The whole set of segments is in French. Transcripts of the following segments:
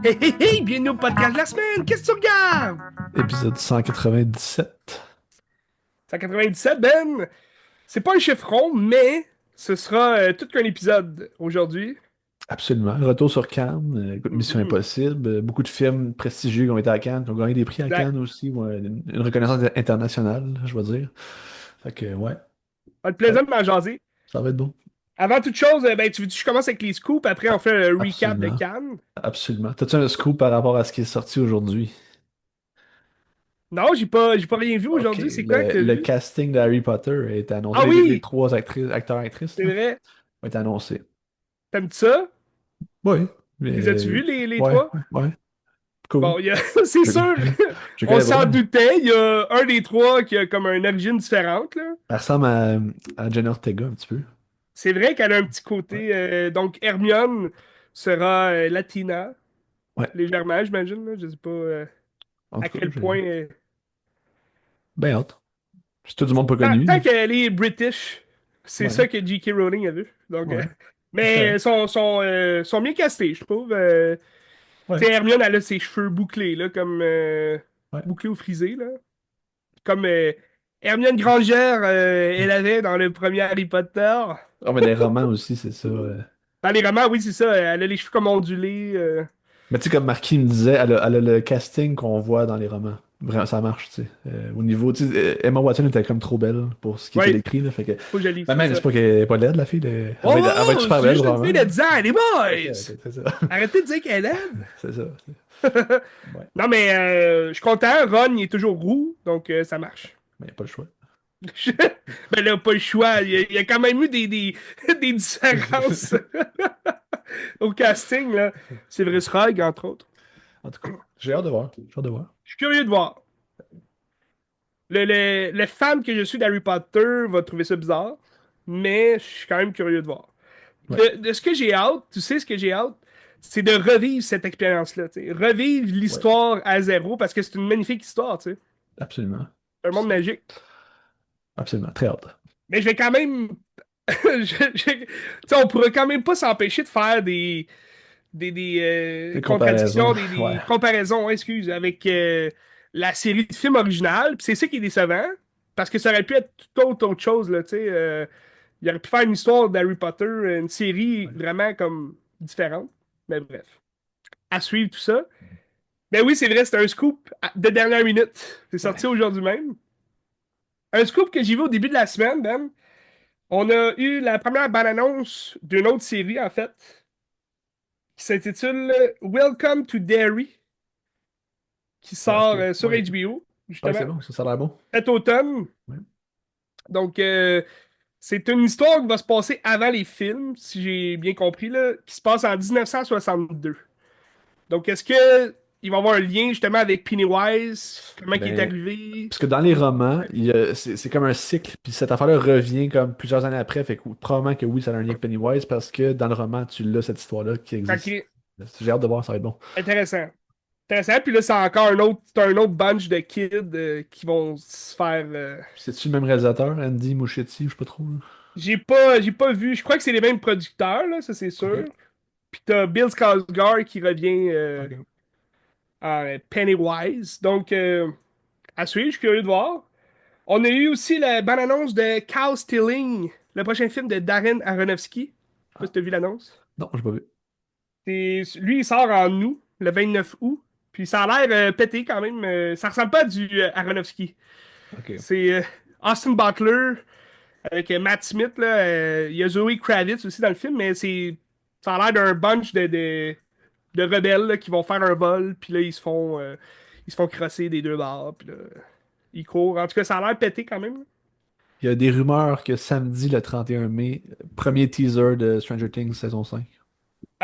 Hey, hey, hey, bienvenue au podcast de la semaine. Qu'est-ce que tu regardes? Épisode 197. 197, Ben. C'est pas un chiffre rond, mais ce sera tout qu'un épisode aujourd'hui. Absolument. Retour sur Cannes. Écoute, Mission Mhm. Impossible. Beaucoup de films prestigieux qui ont été à Cannes, qui ont gagné des prix à Exact. Cannes aussi. Ouais, une reconnaissance internationale, je dois dire. Fait que, ouais, A le ça, plaisir de m'en jaser. ça va être bon. Avant toute chose, ben, tu veux que je commence avec les scoops, après on fait un recap de Absolument. Cannes? Absolument. T'as-tu un scoop par rapport à ce qui est sorti aujourd'hui? Non, j'ai pas rien vu OK. aujourd'hui. C'est quoi que t'as Le vu? casting de Harry Potter est annoncé. Ah Les oui! trois acteurs et actrices C'est là, vrai. ont été annoncés. T'aimes ça? Oui. Les as-tu vus, les Ouais, trois? ouais, ouais. Cool. Bon, c'est Je, sûr, je on connais pas, s'en mais doutait. Il y a un des trois qui a comme une origine différente, là. elle ressemble à Jenna Ortega un petit peu. C'est vrai qu'elle a un petit Ouais. côté. Donc, Hermione sera latina, Ouais. légèrement, j'imagine. Là. Je sais pas En à tout cas, quel j'ai point. bien hâte. C'est tout du monde pas Tant connu. qu'elle est British, c'est Ouais, ça que J.K. Rowling a vu. Donc, ouais. C'est mais correct. sont bien castés, je trouve. Tu Ouais, sais, Hermione, elle a ses cheveux bouclés, là, comme ouais. bouclés ou frisés, là. Comme Hermione Granger, elle avait dans le premier Harry Potter. Oh, mais des romans aussi, c'est ça. Dans les romans, oui, c'est ça. Elle a les cheveux comme ondulés. Mais tu sais, comme Marquis me disait, elle a le casting qu'on voit dans les romans. Vraiment, ça marche, tu sais. Au niveau, tu sais, Emma Watson était comme trop belle pour ce qui était Ouais, décrit, là. Fait que, faut que je lise, mais c'est même, ça. c'est pas qu'elle est pas laide, la fille. Elle va être Oh, super c'est belle, juste une fille de probablement. 10 ans, les Ok, boys! ok, c'est ça. Arrêtez de dire qu'elle est laide. C'est ça. Ouais. Non, mais je suis content. Ron, il est toujours roux, donc ça marche. Mais y a pas le choix. Ben là, pas le choix. Il y a quand même eu des différences au casting, là. Severus Rogue, entre autres. En tout cas, j'ai hâte de voir. J'ai hâte de voir. Je suis curieux de voir. Le fan que je suis d'Harry Potter va trouver ça bizarre, mais je suis quand même curieux de voir. Ouais, De ce que j'ai hâte, tu sais ce que j'ai hâte, c'est de revivre cette expérience-là, tu sais. Revivre ouais, l'histoire à zéro, parce que c'est une magnifique histoire, tu sais. absolument. C'est un monde magique. Absolument. Très hâte. Mais je vais quand même. Tu sais, on pourrait quand même pas s'empêcher de faire des Des contradictions, comparaisons. Ouais. des comparaisons, ouais, excuse, avec la série de films originale. Puis c'est ça qui est décevant, parce que ça aurait pu être tout autre chose, là, tu sais. Il aurait pu faire une histoire d'Harry Potter, une série Ouais. vraiment comme différente. Mais bref, à suivre tout ça. Mais oui, c'est vrai, c'est un scoop de dernière minute. C'est Ouais. sorti aujourd'hui même. Un scoop que j'ai vu au début de la semaine, Ben. On a eu la première bande-annonce d'une autre série, en fait, qui s'intitule Welcome to Derry, qui Ah, sort ok. sur Ouais. HBO, Ouais, justement, c'est bon. Ça a l'air bon. cet automne. Ouais. Donc, c'est une histoire qui va se passer avant les films, si j'ai bien compris, là, qui se passe en 1962. Donc, est-ce que il va y avoir un lien justement avec Pennywise, comment il est Ben, arrivé? parce que dans les romans, c'est comme un cycle, puis cette affaire-là revient comme plusieurs années après, fait que probablement que oui, ça a un lien avec Pennywise, parce que dans le roman, tu l'as, cette histoire-là qui existe. Ok, J'ai hâte de voir, ça va être bon. intéressant. Intéressant. Puis là, c'est un autre bunch de kids qui vont se faire. C'est-tu le même réalisateur, Andy Muschietti, je sais pas trop, là? J'ai pas vu. Je crois que c'est les mêmes producteurs, là, ça c'est Ok. sûr. Puis t'as Bill Skarsgård qui revient Ok. en Pennywise. Donc, à suivre, je suis curieux de voir. On a eu aussi la bande-annonce de Cow Stealing, le prochain film de Darren Aronofsky. Je sais pas Ah, si t'as vu l'annonce. non, j'ai pas vu. Lui, il sort en août, le 29 août. Puis ça a l'air pété quand même. Ça ressemble pas à du Aronofsky. Ok. C'est Austin Butler avec Matt Smith. Là, il y a Zoe Kravitz aussi dans le film, mais ça a l'air d'un bunch de rebelles là, qui vont faire un vol, puis là, ils se font crosser des deux bords, puis là, ils courent. En tout cas, ça a l'air pété quand même. Il y a des rumeurs que samedi, le 31 mai, premier teaser de Stranger Things saison 5.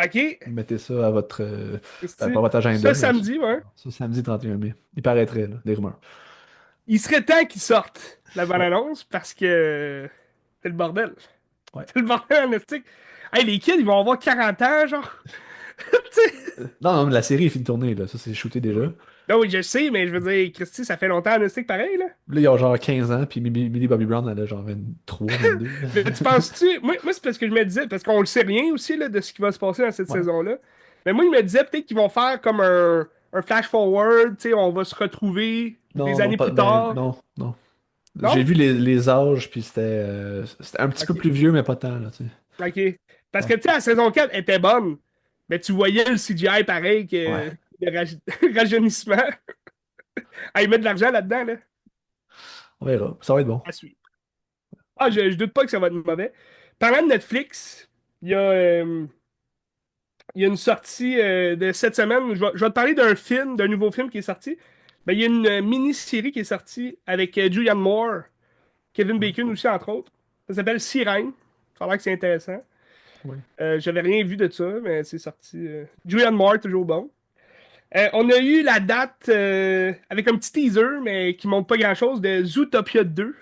OK. Mettez ça à votre, pas C'est-tu- votre agenda, Ce là. samedi, ouais. Ça, samedi 31 mai. Il paraîtrait, là, des rumeurs. Il serait temps qu'ils sortent la Ouais, bande-annonce parce que c'est le bordel. ouais. C'est le bordel en esti. Hey, les kids, ils vont avoir 40 ans, genre. Non, non, mais la série est finie de tourner, là. Ça, c'est shooté déjà. Non, oui, je sais, mais je veux dire, Christy, ça fait longtemps, là, c'est pareil, là. Là, ils ont genre 15 ans, puis Millie Bobby Brown, elle a genre 23, 22. Mais tu penses-tu, moi c'est parce que je me disais, parce qu'on le sait rien aussi, là, de ce qui va se passer dans cette Ouais. saison-là. Mais moi, je me disais peut-être qu'ils vont faire comme un flash forward, tu sais, on va se retrouver Non, des non, années pas. plus Ben, tard. non, non. J'ai Non? vu les âges, puis c'était un petit peu Ok. plus vieux, mais pas tant, là, tu sais. Ok. Parce que, Bon. tu sais, la saison 4 était bonne, mais tu voyais le CGI pareil que Ouais. rajeunissement. Ah, ils mettent de l'argent là-dedans, là. On verra. Ça va être bon. À suivre. Ah, je doute pas que ça va être mauvais. Parlant de Netflix, il y a, euh, il y a une sortie de cette semaine. Je vais te parler d'un film, d'un nouveau film qui est sorti. Ben, il y a une mini-série qui est sortie avec Julianne Moore, Kevin Ouais. Bacon aussi, entre autres. Ça s'appelle Sirène. Ça a l'air que c'est intéressant. Ouais. J'avais rien vu de ça, mais c'est sorti. Julianne Moore, toujours bon. On a eu la date avec un petit teaser, mais qui montre pas grand-chose, de Zootopia 2.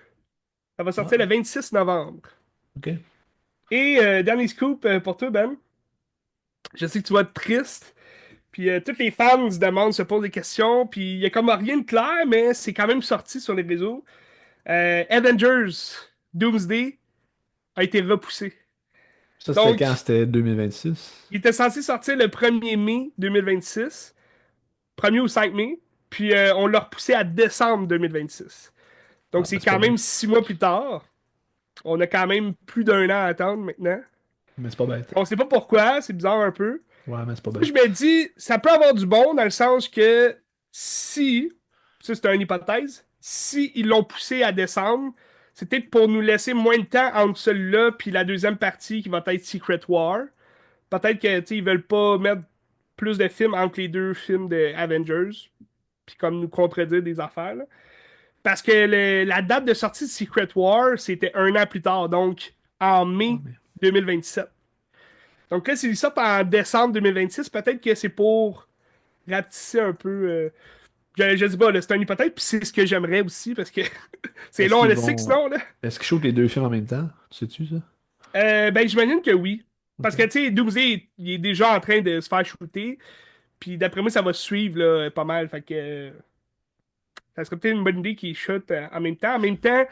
Ça va sortir le Ah, 26 novembre. ok. Et dernier scoop pour toi, Ben. Je sais que tu vas être triste. Puis tous les fans se demandent, se posent des questions. Puis il y a comme rien de clair, mais c'est quand même sorti sur les réseaux. Avengers Doomsday a été repoussé. Ça, c'était quand? Donc, C'était 2026. il était censé sortir le 1er mai 2026. 1er ou 5 mai. Puis on l'a repoussé à décembre 2026. Donc Ah, c'est mais c'est pas quand même bête. 6 mois plus tard. On a quand même plus d'un an à attendre maintenant. Mais c'est pas bête. On sait pas pourquoi, c'est bizarre un peu. Ouais, mais c'est pas Je bête. me dis, ça peut avoir du bon dans le sens que si, ça c'est une hypothèse, si ils l'ont poussé à décembre, c'est peut-être pour nous laisser moins de temps entre celui-là puis la deuxième partie qui va être Secret War. Peut-être que tu sais, ils veulent pas mettre plus de films entre les deux films de Avengers, puis comme nous contredire des affaires, là. Parce que la date de sortie de Secret War, c'était un an plus tard, donc en Ouais, mai mais 2027. Donc là, s'ils sortent en décembre 2026, peut-être que c'est pour rapetisser un peu. Je dis pas, là, c'est une hypothèse, puis c'est ce que j'aimerais aussi, parce que c'est est-ce long, qu'ils le six, vont. non, là. Est-ce qu'ils shootent les deux films en même temps? Tu sais-tu ça? Ben, j'imagine que oui. Parce que, Ok. tu sais, Doomsday, il est déjà en train de se faire shooter, puis d'après moi, ça va suivre, là, pas mal, fait que ça serait peut-être une bonne idée qu'ils shootent en même temps. En même temps,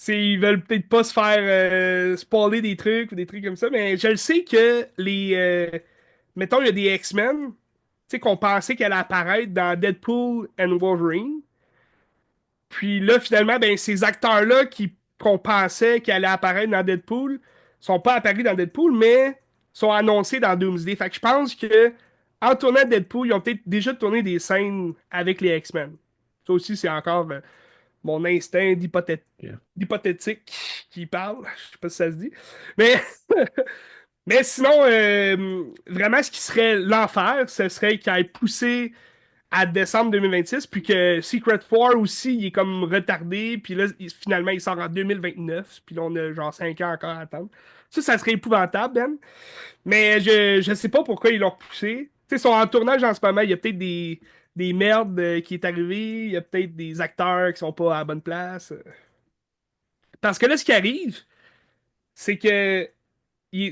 ils veulent peut-être pas se faire spoiler des trucs ou des trucs comme ça, mais je le sais que mettons, il y a des X-Men, tu sais, qu'on pensait qu'elle allait apparaître dans Deadpool and Wolverine. Puis là, finalement, ben, ces acteurs-là qu'on pensait qu'ils allaient apparaître dans Deadpool sont pas apparus dans Deadpool, mais sont annoncés dans Doomsday. Fait que je pense que en tournant Deadpool, ils ont peut-être déjà tourné des scènes avec les X-Men. Ça aussi, c'est encore mon instinct Ok. d'hypothétique qui parle. Je sais pas si ça se dit. Mais, mais sinon, vraiment, ce qui serait l'enfer, ce serait qu'il ait poussé à décembre 2026, puis que Secret War aussi, il est comme retardé, puis là, finalement, il sort en 2029, puis là, on a genre 5 ans encore à attendre. Ça serait épouvantable, Ben. Mais je sais pas pourquoi ils l'ont repoussé. Tu sais, ils sont en tournage en ce moment, il y a peut-être des merdes qui est arrivé, il y a peut-être des acteurs qui sont pas à la bonne place. Parce que là, ce qui arrive, c'est que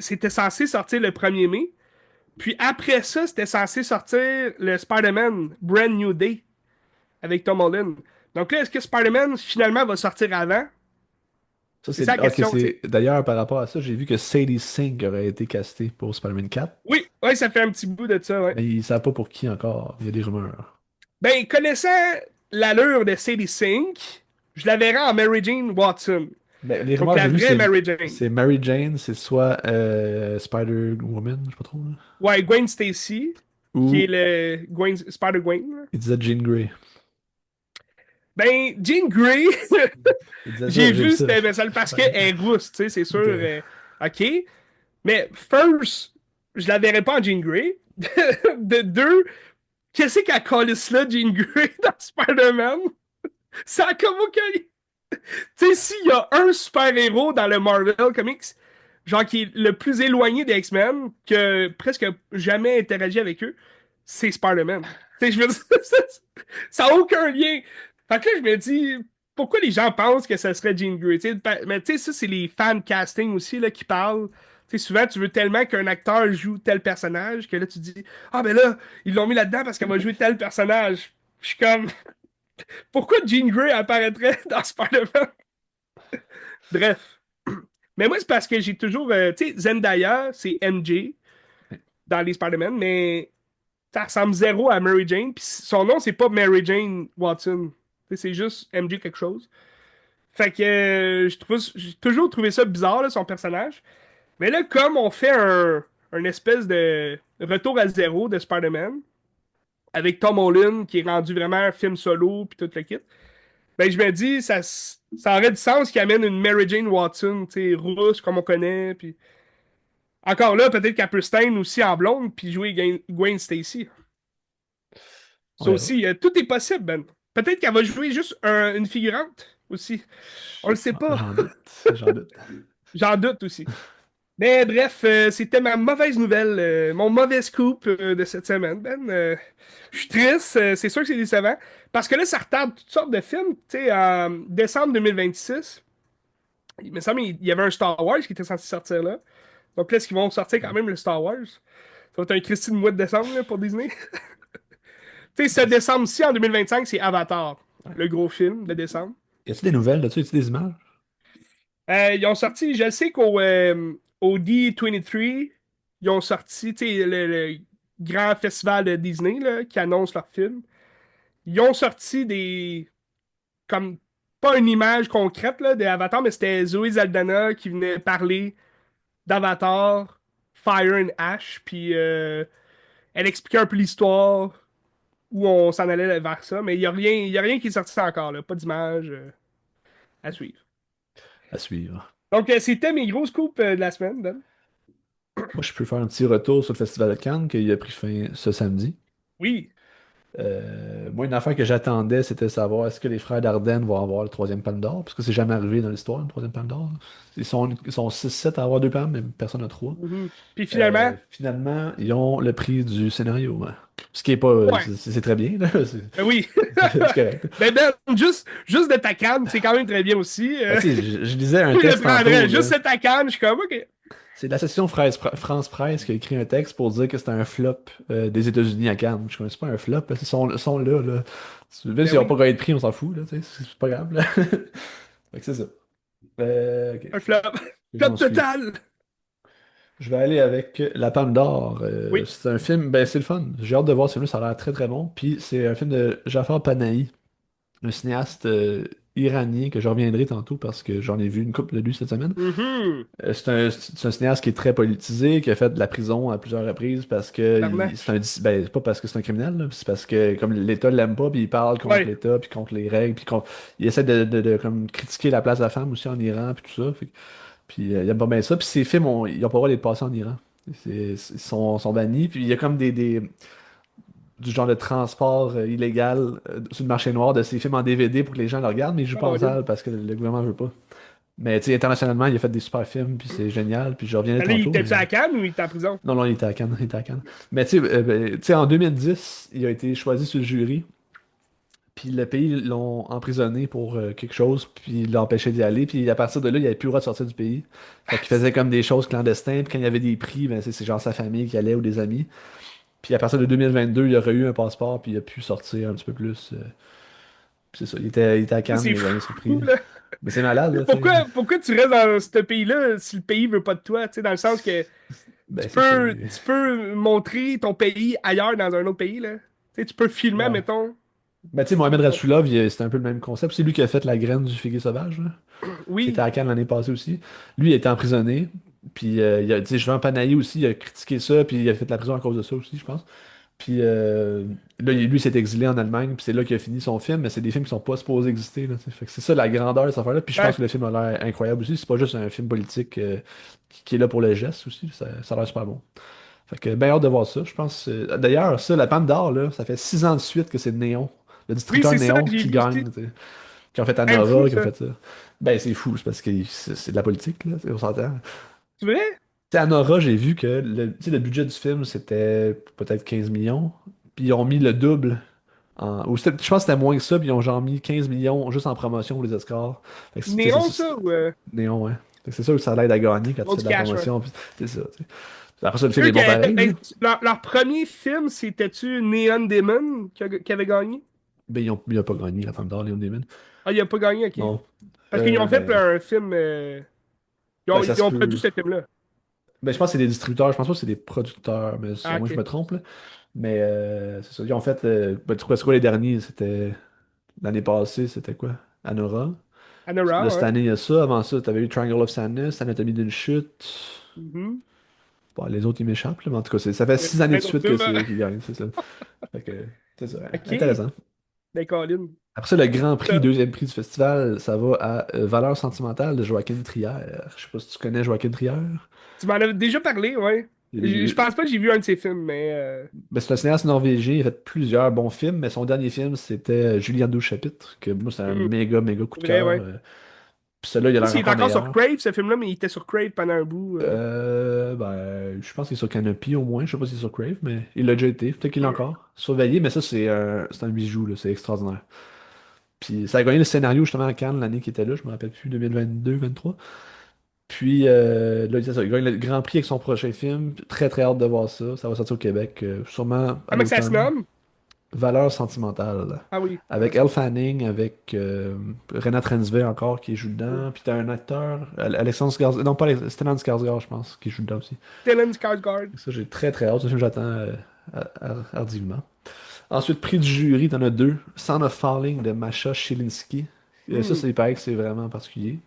c'était censé sortir le 1er mai, puis après ça, c'était censé sortir le Spider-Man Brand New Day avec Tom Holland. Donc là, est-ce que Spider-Man finalement va sortir avant? Ça, C'est ça c'est. la Ok, question, tu sais. c'est. D'ailleurs, par rapport à ça, j'ai vu que Sadie Sink aurait été castée pour Spider-Man 4. Oui, ouais, ça fait un petit bout de ça, ouais. Mais ils savent pas pour qui encore. Il y a des rumeurs. Ben, connaissant l'allure de Sadie Sink, je la verrais en Mary Jane Watson. Ben, les Donc rumeurs que la j'ai vues, vraie c'est Mary Jane. c'est Mary Jane, c'est soit Spider-Woman, je sais pas trop, là. Ouais, Gwen Stacy, qui est Ou le Spider-Gwen, là. il disait Jean Grey. Ben, Jean Grey, Il disait ça, j'ai j'ai vu vu ça. c'était message parce qu'elle est rousse, tu sais, c'est sûr. Ok. OK. Mais, first, je la verrais pas en Jean Grey. De deux, qu'est-ce qu'elle calisse là, Jean Grey, dans Spider-Man? Ça a comme aucun. Tu sais, s'il y a un super-héros dans le Marvel Comics, genre qui est le plus éloigné des X-Men, que presque jamais interagi avec eux, c'est Spider-Man. Tu sais, je veux dire, ça a aucun lien. Fait que là, je me dis, pourquoi les gens pensent que ça serait Jean Grey? Tu sais, mais tu sais, ça, c'est les fan casting aussi là, qui parlent. Tu sais, souvent, tu veux tellement qu'un acteur joue tel personnage que là, tu dis, ah, ben là, ils l'ont mis là-dedans parce qu'elle va jouer tel personnage. Je suis comme, pourquoi Jean Grey apparaîtrait dans Spider-Man? Bref. Mais moi, c'est parce que j'ai toujours. Tu sais, Zendaya, c'est MJ dans les Spider-Man, mais ça ressemble zéro à Mary Jane. Puis son nom, c'est pas Mary Jane Watson. Tu sais, c'est juste MJ quelque chose. Fait que j'ai toujours trouvé ça bizarre, là, son personnage. Mais là, comme on fait un espèce de retour à zéro de Spider-Man, avec Tom Holland qui est rendu vraiment un film solo, puis tout le kit, ben je me dis, ça aurait du sens qu'il amène une Mary Jane Watson, tu sais, rousse comme on connaît, puis encore là, peut-être qu'elle peut Stain aussi en blonde, puis jouer Gwen Stacy. Ça Ouais, ouais. aussi, tout est possible, Ben. Peut-être qu'elle va jouer juste une figurante aussi. On le sait pas. J'en doute, j'en doute. J'en doute aussi. Mais bref, c'était ma mauvaise nouvelle, mon mauvais scoop de cette semaine, Ben. Je suis triste, c'est sûr que c'est décevant. Parce que là, ça retarde toutes sortes de films. Tu sais, en décembre 2026, il me semble qu'il y avait un Star Wars qui était censé sortir là. Donc là, est-ce qu'ils vont sortir quand même le Star Wars? Ça va être un Christine mois de décembre là, pour Disney. Tu sais, ce décembre-ci, en 2025, c'est Avatar, Ouais. le gros film de décembre. Y a-tu des nouvelles là-dessus? Y a-tu des images? Ils ont sorti, je sais au D23, ils ont sorti, tu sais, le grand festival de Disney là, qui annonce leur film. Ils ont sorti comme, pas une image concrète là, d'Avatar, mais c'était Zoé Saldana qui venait parler d'Avatar, Fire and Ash, puis elle expliquait un peu l'histoire, où on s'en allait vers ça, mais il y a rien qui est sorti encore, là. Pas d'image à suivre. À suivre. Donc, c'était mes gros scoops de la semaine, Dan. Moi, je peux faire un petit retour sur le Festival de Cannes qui a pris fin ce samedi. Oui. Moi, une affaire que j'attendais, c'était savoir est-ce que les frères Dardenne vont avoir le troisième palme d'or, parce que c'est jamais arrivé dans l'histoire, une troisième palme d'or. Ils sont 6-7 à avoir deux palmes, mais personne n'a trois. Mhm. Puis finalement, Finalement, ils ont le prix du scénario, hein. Ce qui est pas. ouais, C'est très bien, là. C'est ben oui. c'est correct. Ben, juste de ta canne, c'est quand même très bien aussi. Ben, tu sais, je lisais un Je le texte tantôt, prendrais. Juste là. de ta canne, je suis comme, OK. C'est l'association France Presse qui a écrit un texte pour dire que c'était un flop des États-Unis à Cannes. Je connais pas un flop, là. Ils sont là, là. Même Ben s'ils n'ont oui, pas gagné de prix, on s'en fout, là, tu sais, c'est pas grave, là. Fait que c'est ça. Ok. un flop. Et Flop j'en suis. total. Je vais aller avec La Palme d'Or. Oui. C'est un film, ben c'est le fun. J'ai hâte de voir ce film, ça a l'air très très bon. Puis c'est un film de Jafar Panahi, un cinéaste iranien que je reviendrai tantôt parce que j'en ai vu une couple de lui cette semaine. Mhm. C'est un cinéaste qui est très politisé, qui a fait de la prison à plusieurs reprises parce que c'est Tabarnak. ben, c'est pas parce que c'est un criminel, là, c'est parce que comme l'État l'aime pas, puis il parle contre Ouais. l'État, puis contre les règles, puis il essaie comme critiquer la place de la femme aussi en Iran, puis tout ça. Puis il aime pas bien ça. Puis ces films, ils ont pas le droit d'être passés en Iran. Ils sont bannis. Puis il y a comme du genre de transport illégal sur le marché noir de ces films en DVD pour que les gens le regardent, mais ils jouent pas en Colin. salle parce que le gouvernement veut pas. Mais tu sais, internationalement, il a fait des super films, puis c'est génial, puis je reviendrai Ben là, il tantôt, était-tu mais... à Cannes ou il était en prison? Non, non, il était à Cannes, il était à Cannes. Mais tu sais, en 2010, il a été choisi sur le jury, puis le pays l'ont emprisonné pour quelque chose, puis il l'a empêché d'y aller, puis à partir de là, il avait plus le droit de sortir du pays. Fait qu'il faisait comme des choses clandestines, puis quand il y avait des prix, ben c'est genre sa famille qui allait ou des amis. Puis à partir de 2022, il aurait eu un passeport, puis il a pu sortir un petit peu plus. Puis c'est ça, il était à Ça, Cannes, c'est il a gagné son prix. fou, là. Mais c'est malade, là, tu sais. Pourquoi tu restes dans ce pays-là si le pays veut pas de toi? Tu sais, dans le sens que Ben c'est ça. tu peux montrer ton pays ailleurs dans un autre pays, là. Tu sais, tu peux filmer, Ouais. mettons. Ben tu sais, Mohamed Rassoulov, c'était un peu le même concept. C'est lui qui a fait la graine du figuier sauvage, là, qui était Oui. à Cannes l'année passée aussi. Lui, il a été emprisonné. Puis, tu sais, Jean Panahi aussi, il a critiqué ça, puis il a fait de la prison à cause de ça aussi, je pense. Puis là, lui, il s'est exilé en Allemagne, puis c'est là qu'il a fini son film, mais c'est des films qui sont pas supposés exister, là, tu sais. Fait que c'est ça la grandeur de cette affaire-là. Puis je pense Ouais. que le film a l'air incroyable aussi. C'est pas juste un film politique qui est là pour le geste aussi. Ça a l'air super bon. Fait que bien hâte de voir ça. Je pense. D'ailleurs, ça, la Palme d'Or, là, ça fait 6 ans de suite que c'est Néon, le Oui, distributeur c'est ça, Néon, j'ai qui vu aussi. gagne, tu sais. Qui ont fait Même fou, Anora, qui ont ça. fait ça. Ben c'est fou, c'est parce que c'est de la politique, là, on s'entend. Tu vrai? Tu sais, Anora, j'ai vu que tu sais, le budget du film, c'était peut-être 15 millions. Puis ils ont mis le double. Je pense que c'était moins que ça, puis ils ont genre mis 15 millions juste en promotion pour les Oscars. Fait que Néon, ça, ou... Néon, ouais. Fait que c'est sûr que ça l'aide à gagner quand tu Pour fais du de la cash, ouais. promotion. Puis c'est ça, tu sais. Après ça, le film Eux, est bon pareil, là. leur premier film, c'était-tu Neon Demon qui avait gagné? Ben, ils ont pas gagné la Femme d'Or, Léon Damon. Ah, il a pas gagné, ok. Non. Parce qu'ils ont fait Ben, un film. ça Ils se ont produit peut. ce film-là. Ben, je pense que c'est des distributeurs, je pense pas que c'est des producteurs, mais Ah, au moins je ok. me trompe, là. Mais c'est ça. Ils ont fait. Ben, c'est quoi les derniers? C'était. L'année passée, c'était quoi? Anora. Là, Anora, cette ouais. année, il y a ça. Avant ça, t'avais eu Triangle of Sadness, Anatomie d'une chute. Mhm. Bon, les autres, ils m'échappent, là, mais en tout cas, ça fait Il y a 6 années plein de d'autres suite que films, hein. c'est qu'ils gagnent, c'est ça. Fait que, c'est ça. Ok. Intéressant. Ben, Colin. Après ça, le grand prix, Ça. deuxième prix du festival, ça va à Valeur sentimentale de Joaquin Trier. Je sais pas si tu connais Joaquin Trier. Tu m'en avais déjà parlé, ouais. Je pense pas que j'ai vu un de ses films, mais. Ben, c'est un cinéaste norvégien, il a fait plusieurs bons films, mais son dernier film, c'était Julien 12 chapitres, que moi, c'est un Hmm, méga, méga coup de c'est vrai, cœur. ouais. Puis celui-là, il a Je sais pas l'air s'il est encore encore sur meilleur. Crave, ce film-là, mais il était sur Crave pendant un bout. Ben, je pense qu'il est sur Canopy au moins. Je sais pas si c'est sur Crave, mais il l'a déjà été. Peut-être qu'il l'a Hmm. encore. Surveillé, mais ça, c'est un bijou, là. C'est extraordinaire. Puis ça a gagné le scénario justement à Cannes l'année qui était là. Je me rappelle plus, 2022-2023. Puis là, c'est ça, il gagne le Grand Prix avec son prochain film. Très, très hâte de voir ça. Ça va sortir au Québec, sûrement à Comment que ça se l'automne. nomme? Valeur sentimentale. Ah oui. Avec Elle Fanning, avec Renate Reinsve encore qui joue dedans. Puis t'as un acteur, Alexandre Skarsgård, non pas Stellan Skarsgård, je pense, qui joue dedans aussi. Stellan Skarsgård. Ça, j'ai très très hâte. Ce film, j'attends hardiment. Ensuite, prix du jury, t'en as deux. Sound of Falling de Masha Schilinski. Ça, Hmm. il paraît que c'est vraiment particulier.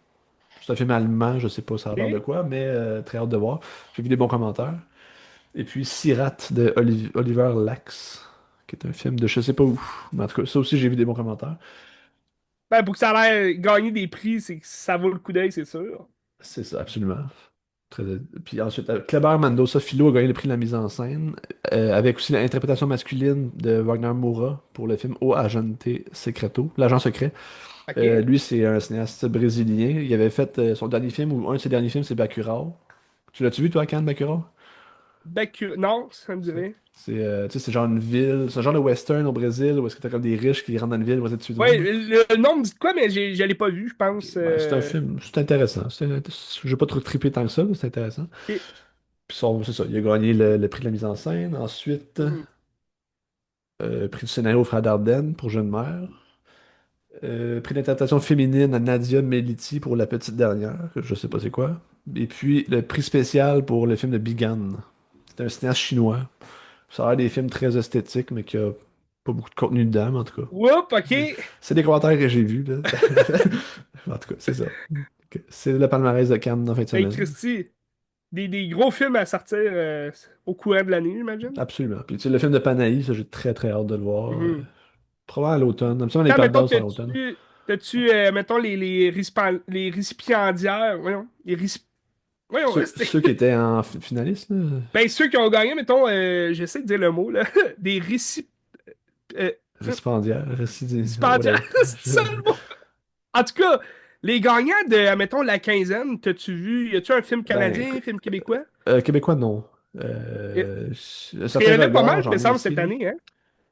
C'est un film allemand, je sais pas ça parle de Ok. quoi, mais très hâte de voir. J'ai vu des bons commentaires. Et puis Sirat de Oliver Lax, qui est un film de je sais pas où. Mais en tout cas, ça aussi, j'ai vu des bons commentaires. Ben, pour que ça a l'air gagner des prix, c'est que ça vaut le coup d'œil, c'est sûr. C'est ça, absolument. Très- Puis ensuite, Kleber Mendoza Filho a gagné le prix de la mise en scène, avec aussi l'interprétation masculine de Wagner Moura pour le film O Agente Secreto, l'agent secret. Ok. Lui, c'est un cinéaste brésilien. Il avait fait son dernier film, ou un de ses derniers films, c'est Bacurau. Tu l'as-tu vu, toi, à Cannes, Bacurau? Non, ça me dirait. Tu sais, c'est genre une ville, c'est un genre de western au Brésil où est-ce que t'as comme des riches qui rentrent dans une ville pour essayer de tuer du Ouais, monde. le nom me dit de quoi, mais je l'ai pas vu, je Ok. pense. Ben, c'est un film, c'est intéressant. J'ai pas trop trippé tant que ça, mais c'est intéressant. Ok. Puis c'est ça, il a gagné le prix de la mise en scène. Ensuite, Hmm. prix du scénario au Frère Dardenne pour Jeune Mère. Prix d'interprétation féminine à Nadia Meliti pour La Petite Dernière, que je sais pas c'est quoi. Et puis le prix spécial pour le film de Bigan. C'est un cinéaste chinois. Ça a l'air des films très esthétiques, mais qui a pas beaucoup de contenu dedans, mais en tout cas. Whoop, ok. C'est des commentaires que j'ai vus, là. En tout cas, c'est ça. Ok. C'est le palmarès de Cannes en fin de Ben, semaine. Christy, des gros films à sortir au courant de l'année, j'imagine. Absolument. Puis tu sais, le film de Panahi, ça, j'ai très très hâte de le voir. Mhm. Probablement à l'automne. Absolument, les Quand, Palmes mettons, d'Or sont à l'automne. mettons, les récipiendaires, voyons, Ceux qui étaient en finaliste, là, ben, ceux qui ont gagné, mettons, j'essaie de dire le mot, là, des euh, récipiendaires, récipiendaires, whatever. c'est ça le mot. En tout cas, les gagnants de, mettons, la quinzaine, t'as-tu vu, y a-tu un film Ben, canadien, un film québécois? Québécois, non. Et- Parce qu'il y Certains en a pas mal, regards, il me j'en ai semble, aussi, cette là. année, hein?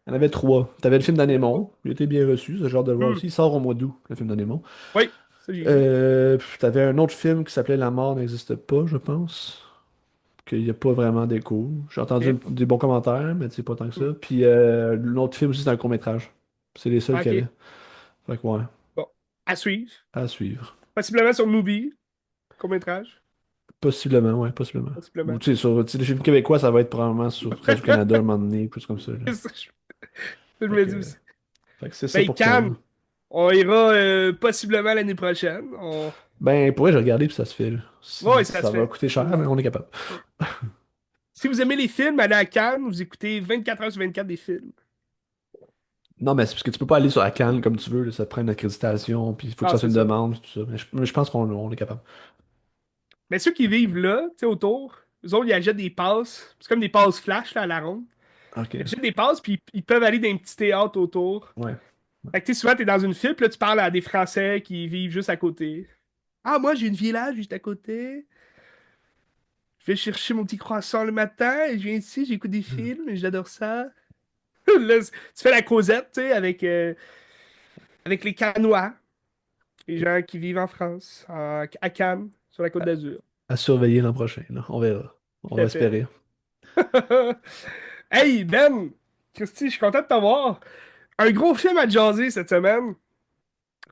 Il y en avait trois. T'avais le film d'Anémon, il était bien reçu, ce genre de le voir Hmm. aussi. Il sort au mois d'août, le film d'Anémon. Oui, ça j'ai vu. T'avais un autre film qui s'appelait La mort n'existe pas, je pense. Qu'il n'y a pas vraiment d'écho. J'ai entendu Ok. des bons commentaires, mais c'est pas tant que Hmm. ça. Puis l'autre film aussi, c'est un court-métrage. C'est les seuls Ah, qu'il y avait. ok. Fait que ouais, Bon, à suivre. à suivre. Possiblement sur Mubi, court-métrage, Possiblement, ouais, possiblement. Ou possiblement. tu sais, les films québécois, ça va être probablement sur Radio-Canada un moment donné, plus comme ça, là. C'est ça, je Fait me que, dis aussi. fait que c'est ça Ben, pour Cannes, Cannes. on ira possiblement l'année prochaine. Ben, pour vrai, j'ai regardé puis ça se fait, là. Ouais, ça Ça se va fait. coûter cher, mais on est capable. Si vous aimez les films, allez à Cannes, vous écoutez 24 heures sur 24 des films. Non, mais c'est parce que tu peux pas aller sur la Cannes comme tu veux, là, ça te prend une accréditation, puis il faut que Ah, ça soit c'est une ça. demande, tout ça. Mais je pense qu'on est capable. Mais ceux qui vivent là, tu sais, autour, eux autres, ils achètent des passes. C'est comme des passes flash, là, à la ronde. Ils Ok. achètent des passes, puis ils peuvent aller dans un petit théâtre autour. Ouais. Fait que, tu sais, souvent, t'es dans une file, puis là, tu parles à des Français qui vivent juste à côté. Ah, moi, j'ai une village juste à côté. Je vais chercher mon petit croissant le matin, et je viens ici, j'écoute des films, et j'adore ça. Là, tu fais la causette, tu sais, avec les Canois, les gens qui vivent en France, à Cannes. sur la Côte d'Azur. À surveiller l'an prochain, là. On verra. On Tout va à fait. espérer. Hey, Ben! Christy, je suis content de t'avoir. Un gros film à jaser cette semaine.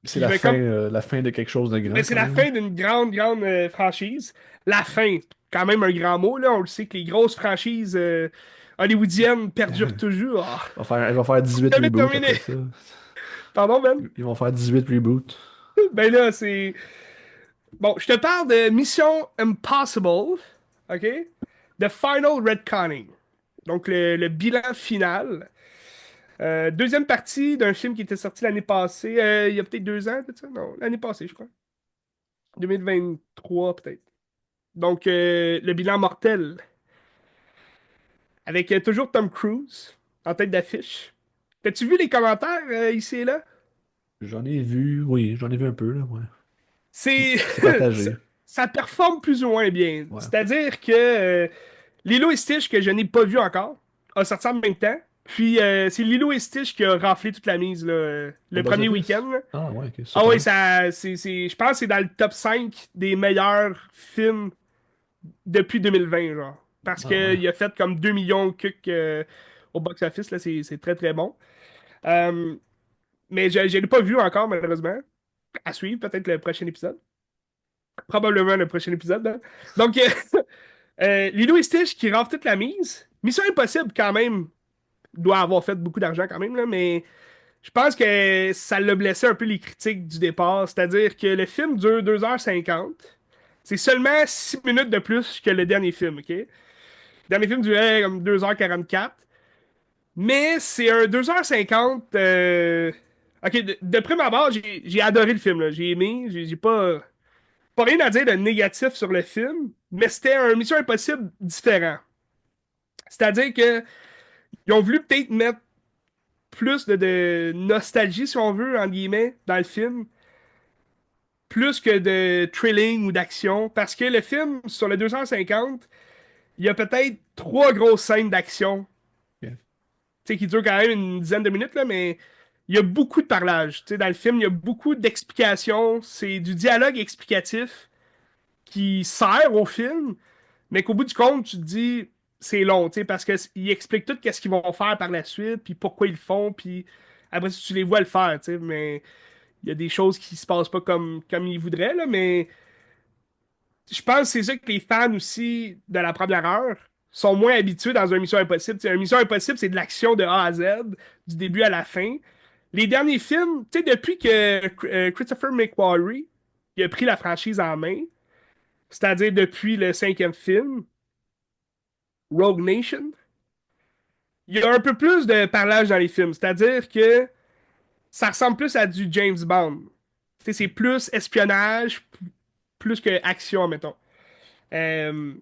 C'est Puis, ben, comme. la fin de quelque chose de Ben, grand, c'est quand la même. fin d'une grande, grande franchise. La fin, quand même un grand mot, là. On le sait que les grosses franchises hollywoodiennes perdurent toujours. Ah, Elle va faire 18 jamais reboots terminé. après ça. Pardon, Ben? Ils vont faire 18 reboots. Ben là, c'est. Bon, je te parle de Mission Impossible, OK? The Final Redconning. Donc, le bilan final. Deuxième partie d'un film qui était sorti l'année passée, il y a peut-être 2 ans, peut-être ça? Non, l'année passée, je crois. 2023, peut-être. Donc, le bilan mortel. Avec toujours Tom Cruise en tête d'affiche. T'as-tu vu les commentaires ici et là? Oui, j'en ai vu un peu, là, ouais. C'est. C'est ça, partagé. ça performe plus ou moins bien. Ouais. C'est-à-dire que Lilo et Stitch, que je n'ai pas vu encore, a sorti en même temps. Puis c'est Lilo et Stitch qui a raflé toute la mise là, Au le premier box-office? week-end, là. Ah, ouais, ok, Ah oui, surprenant. je pense que c'est dans le top 5 des meilleurs films depuis 2020, genre. Parce Ah, ouais. qu'il a fait comme 2 millions de cucs au box-office, là, c'est très très bon. Euh, mais je ne l'ai pas vu encore, malheureusement. À suivre, peut-être le prochain épisode. Probablement le prochain épisode, hein. Donc, Lilo et Stitch qui rafle toute la mise. Mission Impossible, quand même, doit avoir fait beaucoup d'argent, quand même, là, mais je pense que ça l'a blessé un peu les critiques du départ. C'est-à-dire que le film dure 2h50. C'est seulement 6 minutes de plus que le dernier film, OK? Le dernier film durait comme 2h44. Mais c'est un 2h50. Ok, de prime abord, j'ai adoré le film, là. J'ai aimé. J'ai pas rien à dire de négatif sur le film. Mais c'était un Mission Impossible différent. C'est-à-dire que ils ont voulu peut-être mettre plus de nostalgie, si on veut, en guillemets, dans le film. Plus que de thrilling ou d'action. Parce que le film, sur le 250, il y a peut-être trois grosses scènes d'action. Ok. Tu sais, qui durent quand même une dizaine de minutes, là, mais il y a beaucoup de parlage. Tu sais, dans le film, il y a beaucoup d'explications. C'est du dialogue explicatif qui sert au film, mais qu'au bout du compte, tu te dis, c'est long, tu sais, parce qu'ils expliquent tout qu'est-ce qu'ils vont faire par la suite, puis pourquoi ils le font, puis après, si tu les vois le faire, tu sais, mais il y a des choses qui se passent pas comme ils voudraient, là, mais je pense que c'est ça que les fans aussi de la première heure sont moins habitués dans un Mission Impossible. T'sais, un Mission Impossible, c'est de l'action de A à Z, du début à la fin. Les derniers films, tu sais, depuis que Christopher McQuarrie il a pris la franchise en main, c'est-à-dire depuis le cinquième film, Rogue Nation, il y a un peu plus de parlage dans les films. C'est-à-dire que ça ressemble plus à du James Bond. Tu sais, c'est plus espionnage, plus que action, mettons. Euh,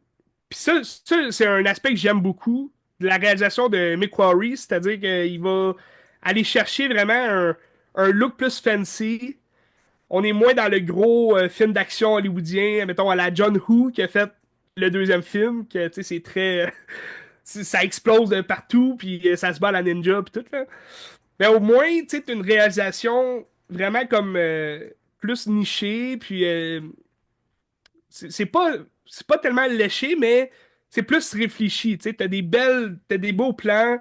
Puis ça, c'est un aspect que j'aime beaucoup de la réalisation de Mick Quarry, c'est-à-dire qu'il va aller chercher vraiment un look plus fancy. On est moins dans le gros film d'action hollywoodien, mettons à la John Woo qui a fait le deuxième film, que tu sais, c'est très. Ça explose de partout, puis ça se bat à la ninja, puis tout, là. Mais au moins, tu sais, t'as une réalisation vraiment comme plus nichée, puis c'est pas tellement léché, mais c'est plus réfléchi. Tu sais, t'as des beaux plans,